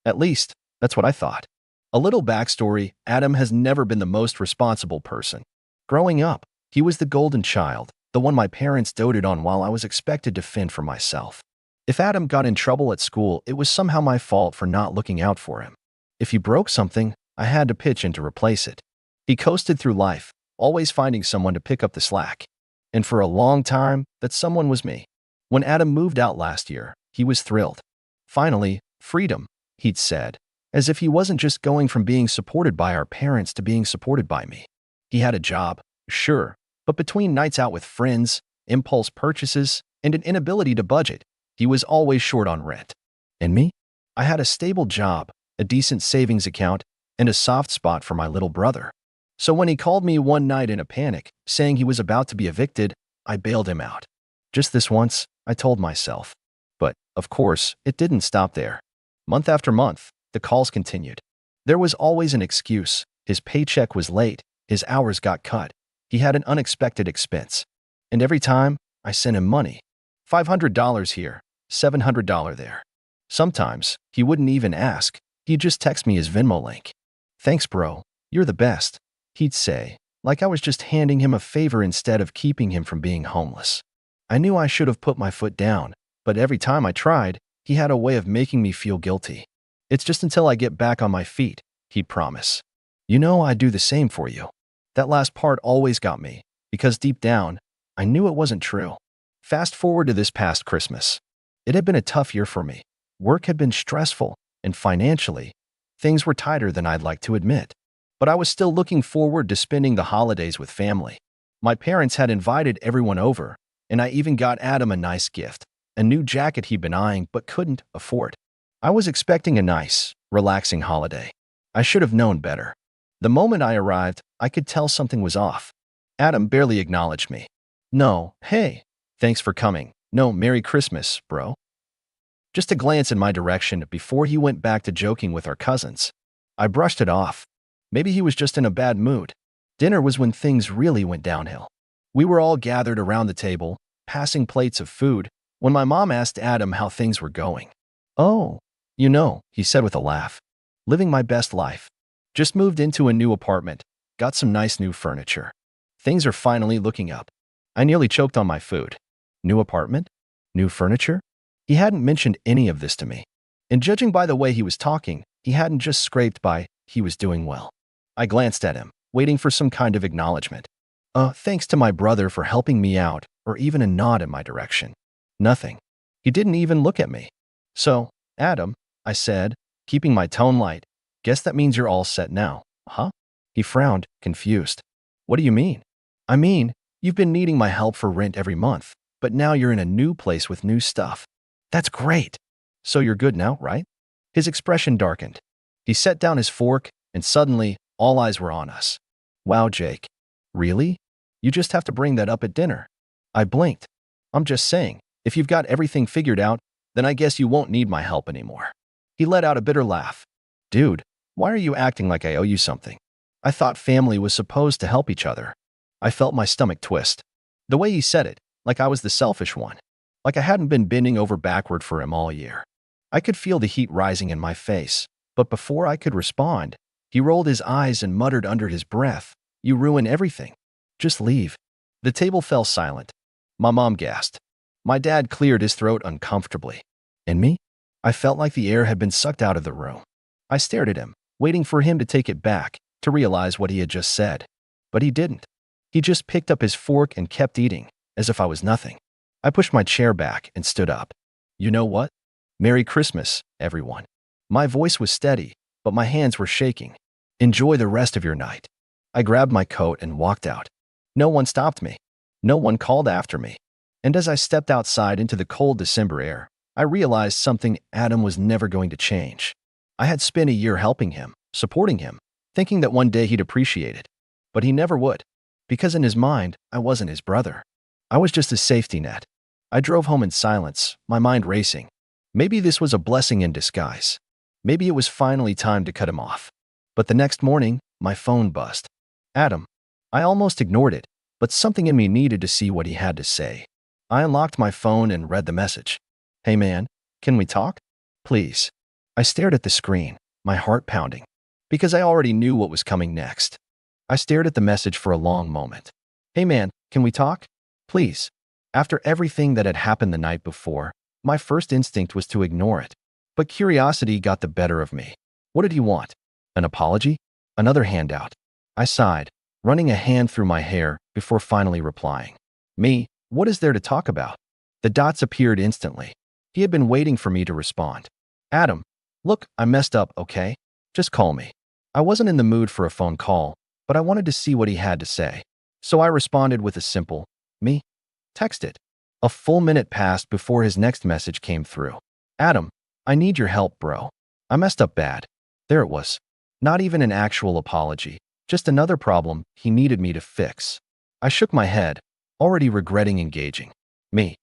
At least, that's what I thought. A little backstory, Adam has never been the most responsible person. Growing up, he was the golden child, the one my parents doted on while I was expected to fend for myself. If Adam got in trouble at school, it was somehow my fault for not looking out for him. If he broke something, I had to pitch in to replace it. He coasted through life, always finding someone to pick up the slack. And for a long time, that someone was me. When Adam moved out last year, he was thrilled. Finally, freedom, he'd said, as if he wasn't just going from being supported by our parents to being supported by me. He had a job, sure, but between nights out with friends, impulse purchases, and an inability to budget, he was always short on rent. And me? I had a stable job, a decent savings account, and a soft spot for my little brother. So when he called me one night in a panic, saying he was about to be evicted, I bailed him out. Just this once, I told myself. But, of course, it didn't stop there. Month after month, the calls continued. There was always an excuse. His paycheck was late, his hours got cut, he had an unexpected expense. And every time, I sent him money. $500 here, $700 there. Sometimes, he wouldn't even ask. He'd just text me his Venmo link. Thanks, bro. You're the best, he'd say, like I was just handing him a favor instead of keeping him from being homeless. I knew I should have put my foot down, but every time I tried, he had a way of making me feel guilty. It's just until I get back on my feet, he'd promise. You know, I'd do the same for you. That last part always got me, because deep down, I knew it wasn't true. Fast forward to this past Christmas. It had been a tough year for me. Work had been stressful, and financially, things were tighter than I'd like to admit. But I was still looking forward to spending the holidays with family. My parents had invited everyone over, and I even got Adam a nice gift, a new jacket he'd been eyeing but couldn't afford. I was expecting a nice, relaxing holiday. I should have known better. The moment I arrived, I could tell something was off. Adam barely acknowledged me. No, hey, thanks for coming. No, Merry Christmas, bro. Just a glance in my direction before he went back to joking with our cousins. I brushed it off. Maybe he was just in a bad mood. Dinner was when things really went downhill. We were all gathered around the table, passing plates of food, when my mom asked Adam how things were going. Oh, you know, he said with a laugh. Living my best life. Just moved into a new apartment, got some nice new furniture. Things are finally looking up. I nearly choked on my food. New apartment? New furniture? He hadn't mentioned any of this to me. And judging by the way he was talking, he hadn't just scraped by, he was doing well. I glanced at him, waiting for some kind of acknowledgement. Thanks to my brother for helping me out, or even a nod in my direction. Nothing. He didn't even look at me. So, Adam, I said, keeping my tone light, guess that means you're all set now, huh? He frowned, confused. What do you mean? I mean, you've been needing my help for rent every month, but now you're in a new place with new stuff. That's great. So you're good now, right? His expression darkened. He set down his fork, and suddenly, all eyes were on us. Wow, Jake. Really? You just have to bring that up at dinner. I blinked. I'm just saying, if you've got everything figured out, then I guess you won't need my help anymore. He let out a bitter laugh. Dude, why are you acting like I owe you something? I thought family was supposed to help each other. I felt my stomach twist. The way he said it, like I was the selfish one. Like I hadn't been bending over backward for him all year. I could feel the heat rising in my face, but before I could respond, he rolled his eyes and muttered under his breath, "You ruin everything. Just leave." The table fell silent. My mom gasped. My dad cleared his throat uncomfortably. And me? I felt like the air had been sucked out of the room. I stared at him, waiting for him to take it back, to realize what he had just said. But he didn't. He just picked up his fork and kept eating, as if I was nothing. I pushed my chair back and stood up. You know what? Merry Christmas, everyone. My voice was steady, but my hands were shaking. Enjoy the rest of your night. I grabbed my coat and walked out. No one stopped me. No one called after me. And as I stepped outside into the cold December air, I realized something Adam was never going to change. I had spent a year helping him, supporting him, thinking that one day he'd appreciate it. But he never would. Because in his mind, I wasn't his brother. I was just his safety net. I drove home in silence, my mind racing. Maybe this was a blessing in disguise. Maybe it was finally time to cut him off. But the next morning, my phone buzzed. Adam. I almost ignored it, but something in me needed to see what he had to say. I unlocked my phone and read the message. Hey man, can we talk? Please. I stared at the screen, my heart pounding, because I already knew what was coming next. I stared at the message for a long moment. Hey man, can we talk? Please. After everything that had happened the night before, my first instinct was to ignore it. But curiosity got the better of me. What did he want? An apology? Another handout? I sighed, running a hand through my hair before finally replying. Me, what is there to talk about? The dots appeared instantly. He had been waiting for me to respond. Adam, look, I messed up, okay? Just call me. I wasn't in the mood for a phone call, but I wanted to see what he had to say. So I responded with a simple, me? Text it. A full minute passed before his next message came through. Adam, I need your help, bro. I messed up bad. There it was. Not even an actual apology, just another problem he needed me to fix. I shook my head, already regretting engaging. Me.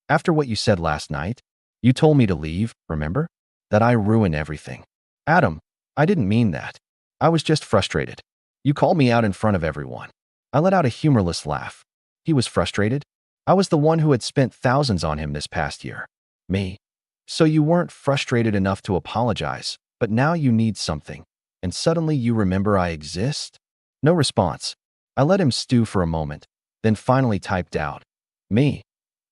After what you said last night, you told me to leave, remember? That I ruin everything. Adam, I didn't mean that. I was just frustrated. You called me out in front of everyone. I let out a humorless laugh. He was frustrated? I was the one who had spent thousands on him this past year. Me. So you weren't frustrated enough to apologize, but now you need something, and suddenly you remember I exist? No response. I let him stew for a moment, then finally typed out, "Me.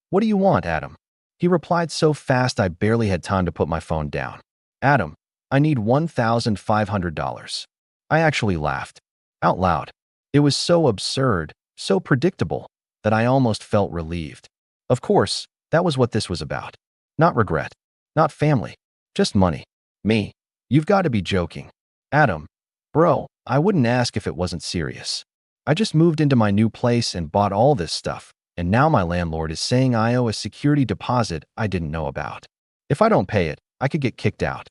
What do you want, Adam?" He replied so fast I barely had time to put my phone down. "Adam, I need $1,500. I actually laughed. Out loud. It was so absurd, so predictable, that I almost felt relieved. Of course, that was what this was about. Not regret. Not family. Just money. Me. You've got to be joking. Adam. Bro, I wouldn't ask if it wasn't serious. I just moved into my new place and bought all this stuff, and now my landlord is saying I owe a security deposit I didn't know about. If I don't pay it, I could get kicked out."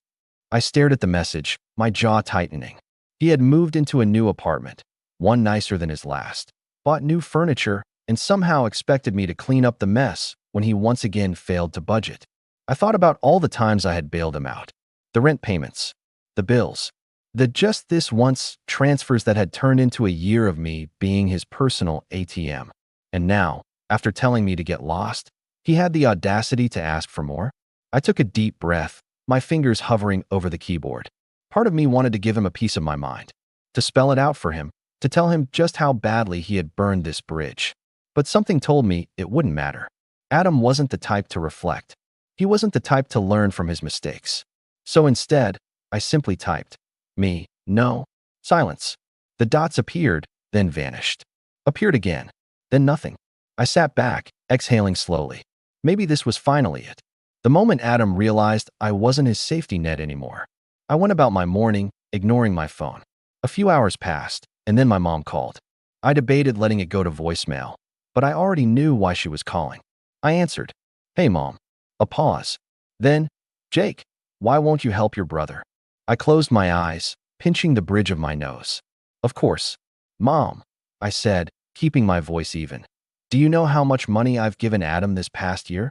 I stared at the message, my jaw tightening. He had moved into a new apartment, one nicer than his last, bought new furniture, and somehow expected me to clean up the mess when he once again failed to budget. I thought about all the times I had bailed him out. The rent payments, the bills, the just this once transfers that had turned into a year of me being his personal ATM. And now, after telling me to get lost, he had the audacity to ask for more? I took a deep breath, my fingers hovering over the keyboard. Part of me wanted to give him a piece of my mind, to spell it out for him, to tell him just how badly he had burned this bridge. But something told me it wouldn't matter. Adam wasn't the type to reflect. He wasn't the type to learn from his mistakes. So instead, I simply typed, "Me, no." Silence. The dots appeared, then vanished. Appeared again, then nothing. I sat back, exhaling slowly. Maybe this was finally it. The moment Adam realized I wasn't his safety net anymore. I went about my morning, ignoring my phone. A few hours passed, and then my mom called. I debated letting it go to voicemail, but I already knew why she was calling. I answered, "Hey, Mom." A pause. Then, "Jake, why won't you help your brother?" I closed my eyes, pinching the bridge of my nose. "Of course. Mom," I said, keeping my voice even. "Do you know how much money I've given Adam this past year?"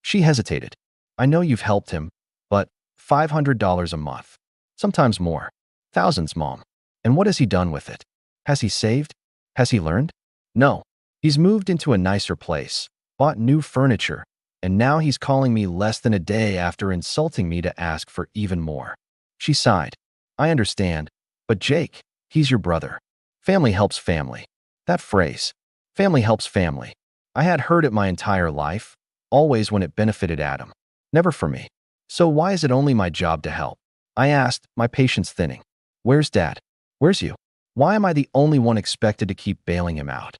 She hesitated. "I know you've helped him, but $500 a month. Sometimes more. Thousands, Mom. And what has he done with it? Has he saved? Has he learned? No. He's moved into a nicer place, bought new furniture, and now he's calling me less than a day after insulting me to ask for even more." She sighed. "I understand, but Jake, he's your brother. Family helps family." That phrase, family helps family. I had heard it my entire life, always when it benefited Adam, never for me. So why is it only my job to help? I asked, my patience thinning. "Where's Dad? Where's you? Why am I the only one expected to keep bailing him out?"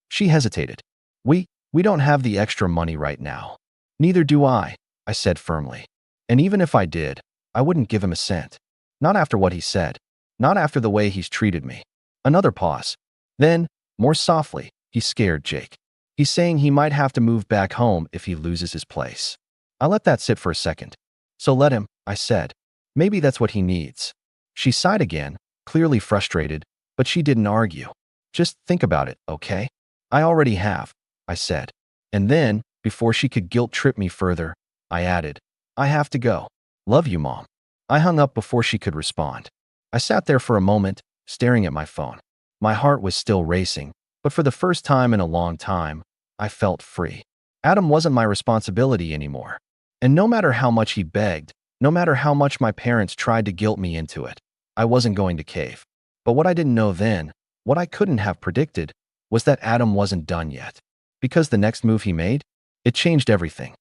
She hesitated. We don't have the extra money right now." "Neither do I said firmly. "And even if I did, I wouldn't give him a cent. Not after what he said. Not after the way he's treated me." Another pause. Then, more softly, "He's scared, Jake. He's saying he might have to move back home if he loses his place." I let that sit for a second. "So let him," I said. "Maybe that's what he needs." She sighed again, clearly frustrated, but she didn't argue. "Just think about it, okay?" "I already have," I said. And then, before she could guilt-trip me further, I added, "I have to go. Love you, Mom." I hung up before she could respond. I sat there for a moment, staring at my phone. My heart was still racing, but for the first time in a long time, I felt free. Adam wasn't my responsibility anymore. And no matter how much he begged, no matter how much my parents tried to guilt me into it, I wasn't going to cave. But what I didn't know then, what I couldn't have predicted, was that Adam wasn't done yet. Because the next move he made, it changed everything.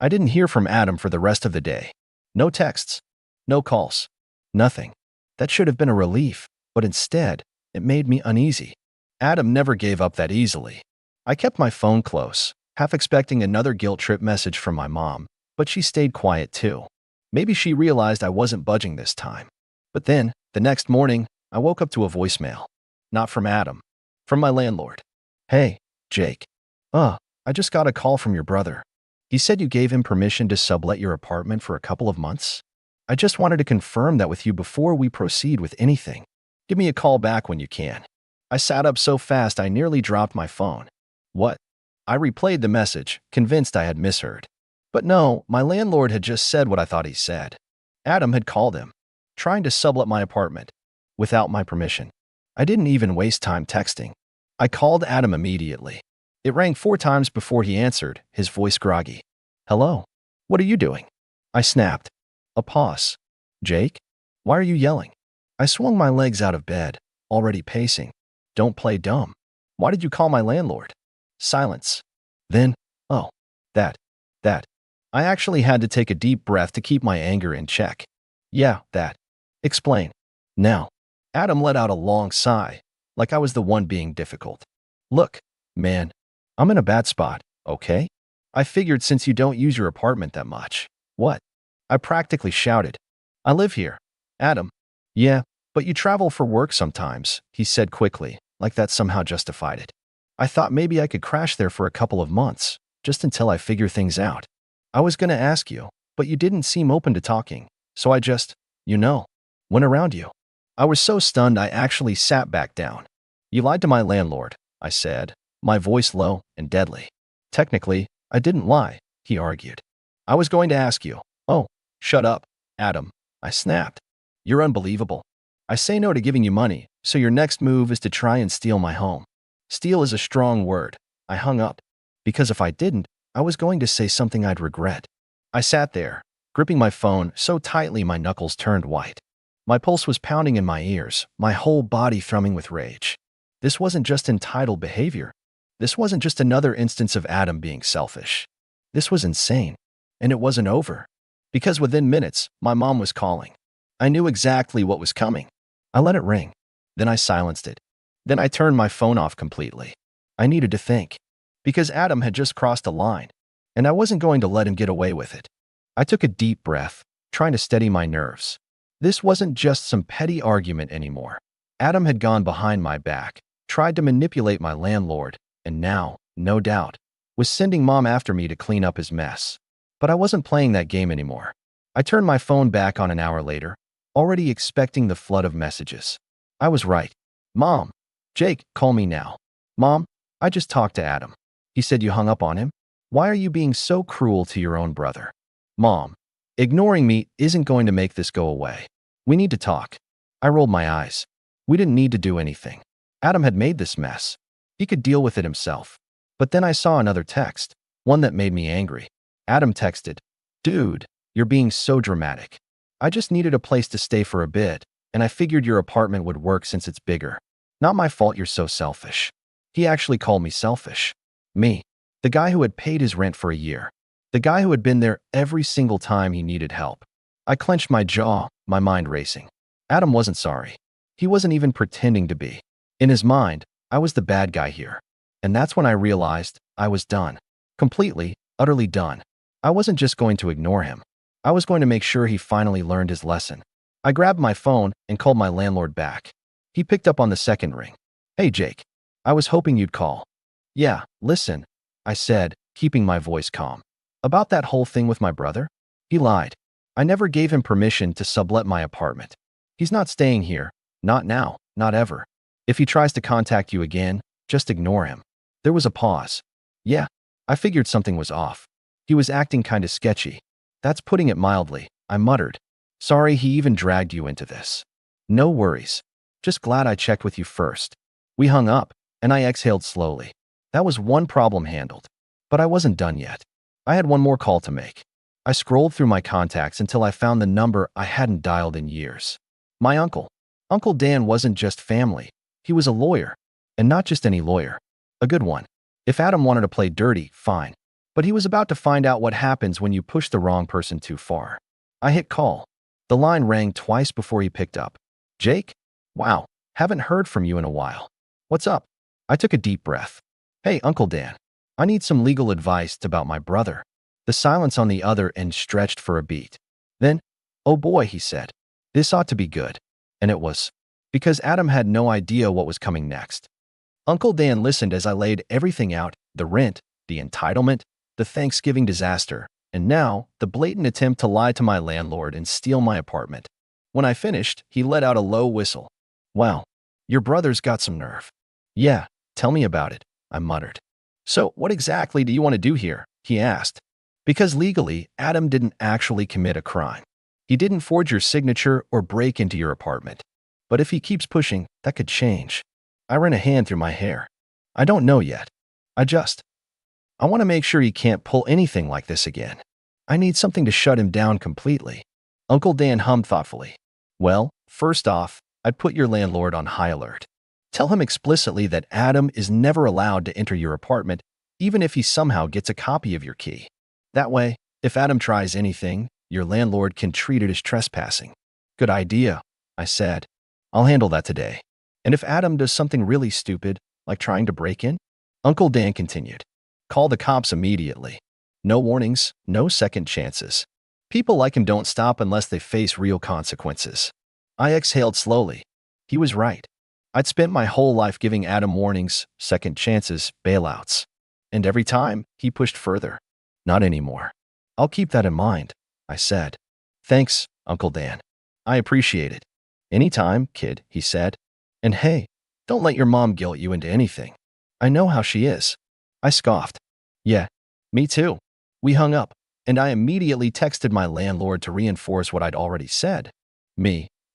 I didn't hear from Adam for the rest of the day. No texts, no calls, nothing. That should have been a relief, but instead, it made me uneasy. Adam never gave up that easily. I kept my phone close, half expecting another guilt trip message from my mom, but she stayed quiet too. Maybe she realized I wasn't budging this time. But then, the next morning, I woke up to a voicemail. Not from Adam, from my landlord. "Hey, Jake. I just got a call from your brother. He said you gave him permission to sublet your apartment for a couple of months. I just wanted to confirm that with you before we proceed with anything. Give me a call back when you can." I sat up so fast I nearly dropped my phone. "What?" I replayed the message, convinced I had misheard. But no, my landlord had just said what I thought he said. Adam had called him, trying to sublet my apartment, without my permission. I didn't even waste time texting. I called Adam immediately. It rang 4 times before he answered, his voice groggy. "Hello? What are you doing?" I snapped. A pause. "Jake? Why are you yelling?" I swung my legs out of bed, already pacing. "Don't play dumb. Why did you call my landlord? Silence. Then, oh, that. I actually had to take a deep breath to keep my anger in check. Yeah, that. Explain. Now. Adam let out a long sigh, like I was the one being difficult. Look, man, I'm in a bad spot, okay? I figured since you don't use your apartment that much. What? I practically shouted. I live here. Adam. Yeah, but you travel for work sometimes, he said quickly, like that somehow justified it. I thought maybe I could crash there for a couple of months, just until I figure things out. I was gonna ask you, but you didn't seem open to talking, so I just, went around you. I was so stunned I actually sat back down. You lied to my landlord, I said, my voice low and deadly. Technically, I didn't lie, he argued. I was going to ask you. Oh, shut up, Adam, I snapped. You're unbelievable. I say no to giving you money, so your next move is to try and steal my home. Steal is a strong word. I hung up. Because if I didn't, I was going to say something I'd regret. I sat there, gripping my phone so tightly my knuckles turned white. My pulse was pounding in my ears, my whole body thrumming with rage. This wasn't just entitled behavior. This wasn't just another instance of Adam being selfish. This was insane. And it wasn't over. Because within minutes, my mom was calling. I knew exactly what was coming. I let it ring. Then I silenced it. Then I turned my phone off completely. I needed to think. Because Adam had just crossed a line, and I wasn't going to let him get away with it. I took a deep breath, trying to steady my nerves. This wasn't just some petty argument anymore. Adam had gone behind my back, tried to manipulate my landlord, and now, no doubt, was sending Mom after me to clean up his mess. But I wasn't playing that game anymore. I turned my phone back on an hour later, already expecting the flood of messages. I was right. Mom. Jake, call me now. Mom, I just talked to Adam. He said you hung up on him? Why are you being so cruel to your own brother? Mom, ignoring me isn't going to make this go away. We need to talk. I rolled my eyes. We didn't need to do anything. Adam had made this mess. He could deal with it himself. But then I saw another text, one that made me angry. Adam texted, Dude, you're being so dramatic. I just needed a place to stay for a bit, and I figured your apartment would work since it's bigger. Not my fault you're so selfish. He actually called me selfish. Me, the guy who had paid his rent for a year. The guy who had been there every single time he needed help. I clenched my jaw, my mind racing. Adam wasn't sorry. He wasn't even pretending to be. In his mind, I was the bad guy here. And that's when I realized I was done. Completely, utterly done. I wasn't just going to ignore him. I was going to make sure he finally learned his lesson. I grabbed my phone and called my landlord back. He picked up on the second ring. Hey, Jake. I was hoping you'd call. Yeah, listen, I said, keeping my voice calm. About that whole thing with my brother? He lied. I never gave him permission to sublet my apartment. He's not staying here. Not now. Not ever. If he tries to contact you again, just ignore him. There was a pause. Yeah, I figured something was off. He was acting kind of sketchy. That's putting it mildly, I muttered. Sorry he even dragged you into this. No worries. Just glad I checked with you first. We hung up, and I exhaled slowly. That was one problem handled. But I wasn't done yet. I had one more call to make. I scrolled through my contacts until I found the number I hadn't dialed in years. My uncle. Uncle Dan wasn't just family. He was a lawyer. And not just any lawyer. A good one. If Adam wanted to play dirty, fine. But he was about to find out what happens when you push the wrong person too far. I hit call. The line rang twice before he picked up. Jake? Wow, haven't heard from you in a while. What's up? I took a deep breath. Hey, Uncle Dan. I need some legal advice about my brother. The silence on the other end stretched for a beat. Then, oh boy, he said. This ought to be good. And it was. Because Adam had no idea what was coming next. Uncle Dan listened as I laid everything out, the rent, the entitlement, the Thanksgiving disaster, and now the blatant attempt to lie to my landlord and steal my apartment. When I finished, he let out a low whistle. Wow, your brother's got some nerve. Yeah, tell me about it, I muttered. So what exactly do you want to do here? He asked. Because legally, Adam didn't actually commit a crime. He didn't forge your signature or break into your apartment. But if he keeps pushing, that could change. I ran a hand through my hair. I don't know yet. I want to make sure he can't pull anything like this again. I need something to shut him down completely. Uncle Dan hummed thoughtfully. Well, first off, I'd put your landlord on high alert. Tell him explicitly that Adam is never allowed to enter your apartment, even if he somehow gets a copy of your key. That way, if Adam tries anything, your landlord can treat it as trespassing. Good idea, I said. I'll handle that today. And if Adam does something really stupid, like trying to break in? Uncle Dan continued. Call the cops immediately. No warnings, no second chances. People like him don't stop unless they face real consequences. I exhaled slowly. He was right. I'd spent my whole life giving Adam warnings, second chances, bailouts. And every time, he pushed further. Not anymore. I'll keep that in mind, I said. Thanks, Uncle Dan. I appreciate it. Anytime, kid, he said. And hey, don't let your mom guilt you into anything. I know how she is. I scoffed. Yeah, me too. We hung up, and I immediately texted my landlord to reinforce what I'd already said.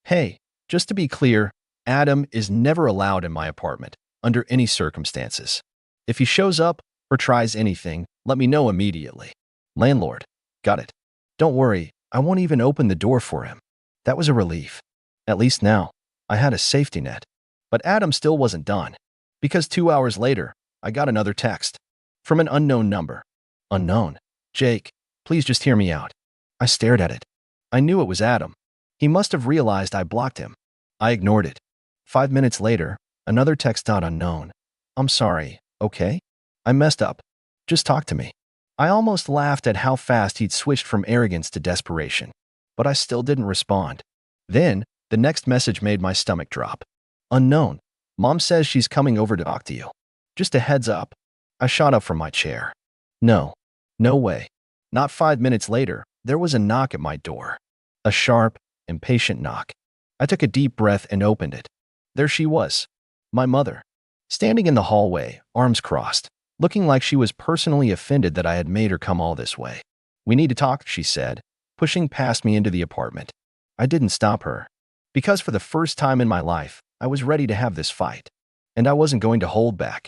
Hey, just to be clear, Adam is never allowed in my apartment, under any circumstances. If he shows up or tries anything, let me know immediately. Landlord, got it. Don't worry, I won't even open the door for him. That was a relief. At least now, I had a safety net. But Adam still wasn't done, because 2 hours later, I got another text from an unknown number. Unknown. Jake, please just hear me out. I stared at it. I knew it was Adam. He must have realized I blocked him. I ignored it. 5 minutes later, another text. Unknown. I'm sorry, okay? I messed up. Just talk to me. I almost laughed at how fast he'd switched from arrogance to desperation, but I still didn't respond. Then, the next message made my stomach drop. Unknown. Mom says she's coming over to talk to you. Just a heads up. I shot up from my chair. No way. Not 5 minutes later, there was a knock at my door. A sharp, impatient knock. I took a deep breath and opened it. There she was, my mother, standing in the hallway, arms crossed, looking like she was personally offended that I had made her come all this way. We need to talk, she said, pushing past me into the apartment. I didn't stop her, because for the first time in my life, I was ready to have this fight, and I wasn't going to hold back.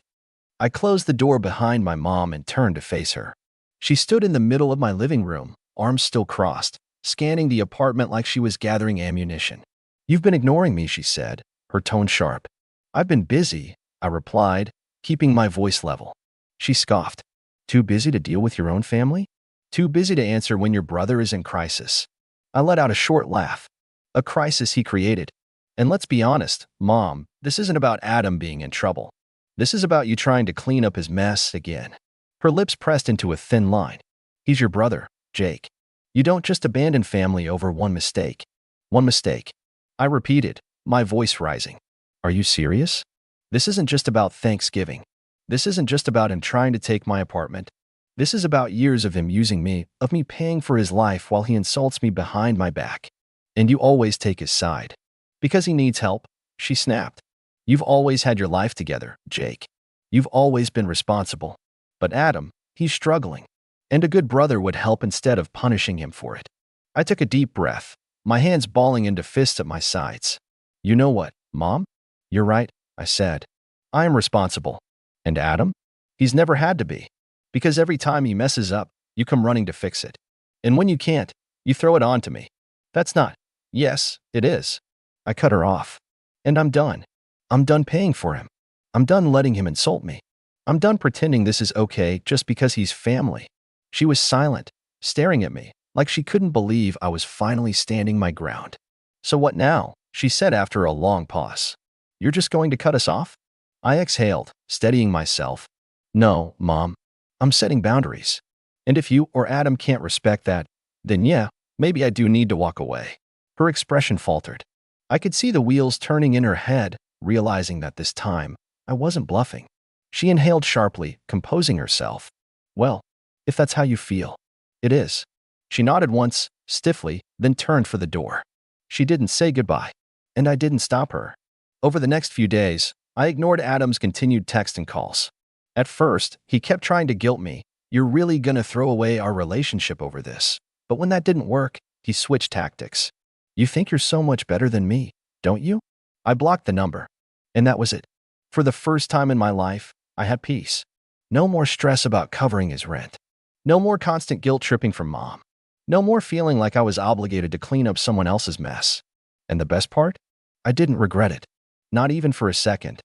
I closed the door behind my mom and turned to face her. She stood in the middle of my living room, arms still crossed, scanning the apartment like she was gathering ammunition. You've been ignoring me, she said, her tone sharp. I've been busy, I replied, keeping my voice level. She scoffed. Too busy to deal with your own family? Too busy to answer when your brother is in crisis? I let out a short laugh. A crisis he created. And let's be honest, Mom, this isn't about Adam being in trouble. This is about you trying to clean up his mess again. Her lips pressed into a thin line. He's your brother, Jake. You don't just abandon family over one mistake. One mistake. I repeated, my voice rising. Are you serious? This isn't just about Thanksgiving. This isn't just about him trying to take my apartment. This is about years of him using me, of me paying for his life while he insults me behind my back. And you always take his side. Because he needs help, she snapped. You've always had your life together, Jake. You've always been responsible. But Adam, he's struggling. And a good brother would help instead of punishing him for it. I took a deep breath, my hands balling into fists at my sides. You know what, Mom? You're right, I said. I am responsible. And Adam? He's never had to be. Because every time he messes up, you come running to fix it. And when you can't, you throw it on to me. That's not. Yes, it is. I cut her off. And I'm done. I'm done paying for him. I'm done letting him insult me. I'm done pretending this is okay just because he's family. She was silent, staring at me, like she couldn't believe I was finally standing my ground. So what now? She said after a long pause. You're just going to cut us off? I exhaled, steadying myself. No, Mom. I'm setting boundaries. And if you or Adam can't respect that, then yeah, maybe I do need to walk away. Her expression faltered. I could see the wheels turning in her head, realizing that this time, I wasn't bluffing. She inhaled sharply, composing herself. Well, if that's how you feel, it is. She nodded once, stiffly, then turned for the door. She didn't say goodbye, and I didn't stop her. Over the next few days, I ignored Adam's continued texts and calls. At first, he kept trying to guilt me. You're really gonna throw away our relationship over this. But when that didn't work, he switched tactics. You think you're so much better than me, don't you? I blocked the number. And that was it. For the first time in my life, I had peace. No more stress about covering his rent. No more constant guilt tripping from Mom. No more feeling like I was obligated to clean up someone else's mess. And the best part? I didn't regret it. Not even for a second.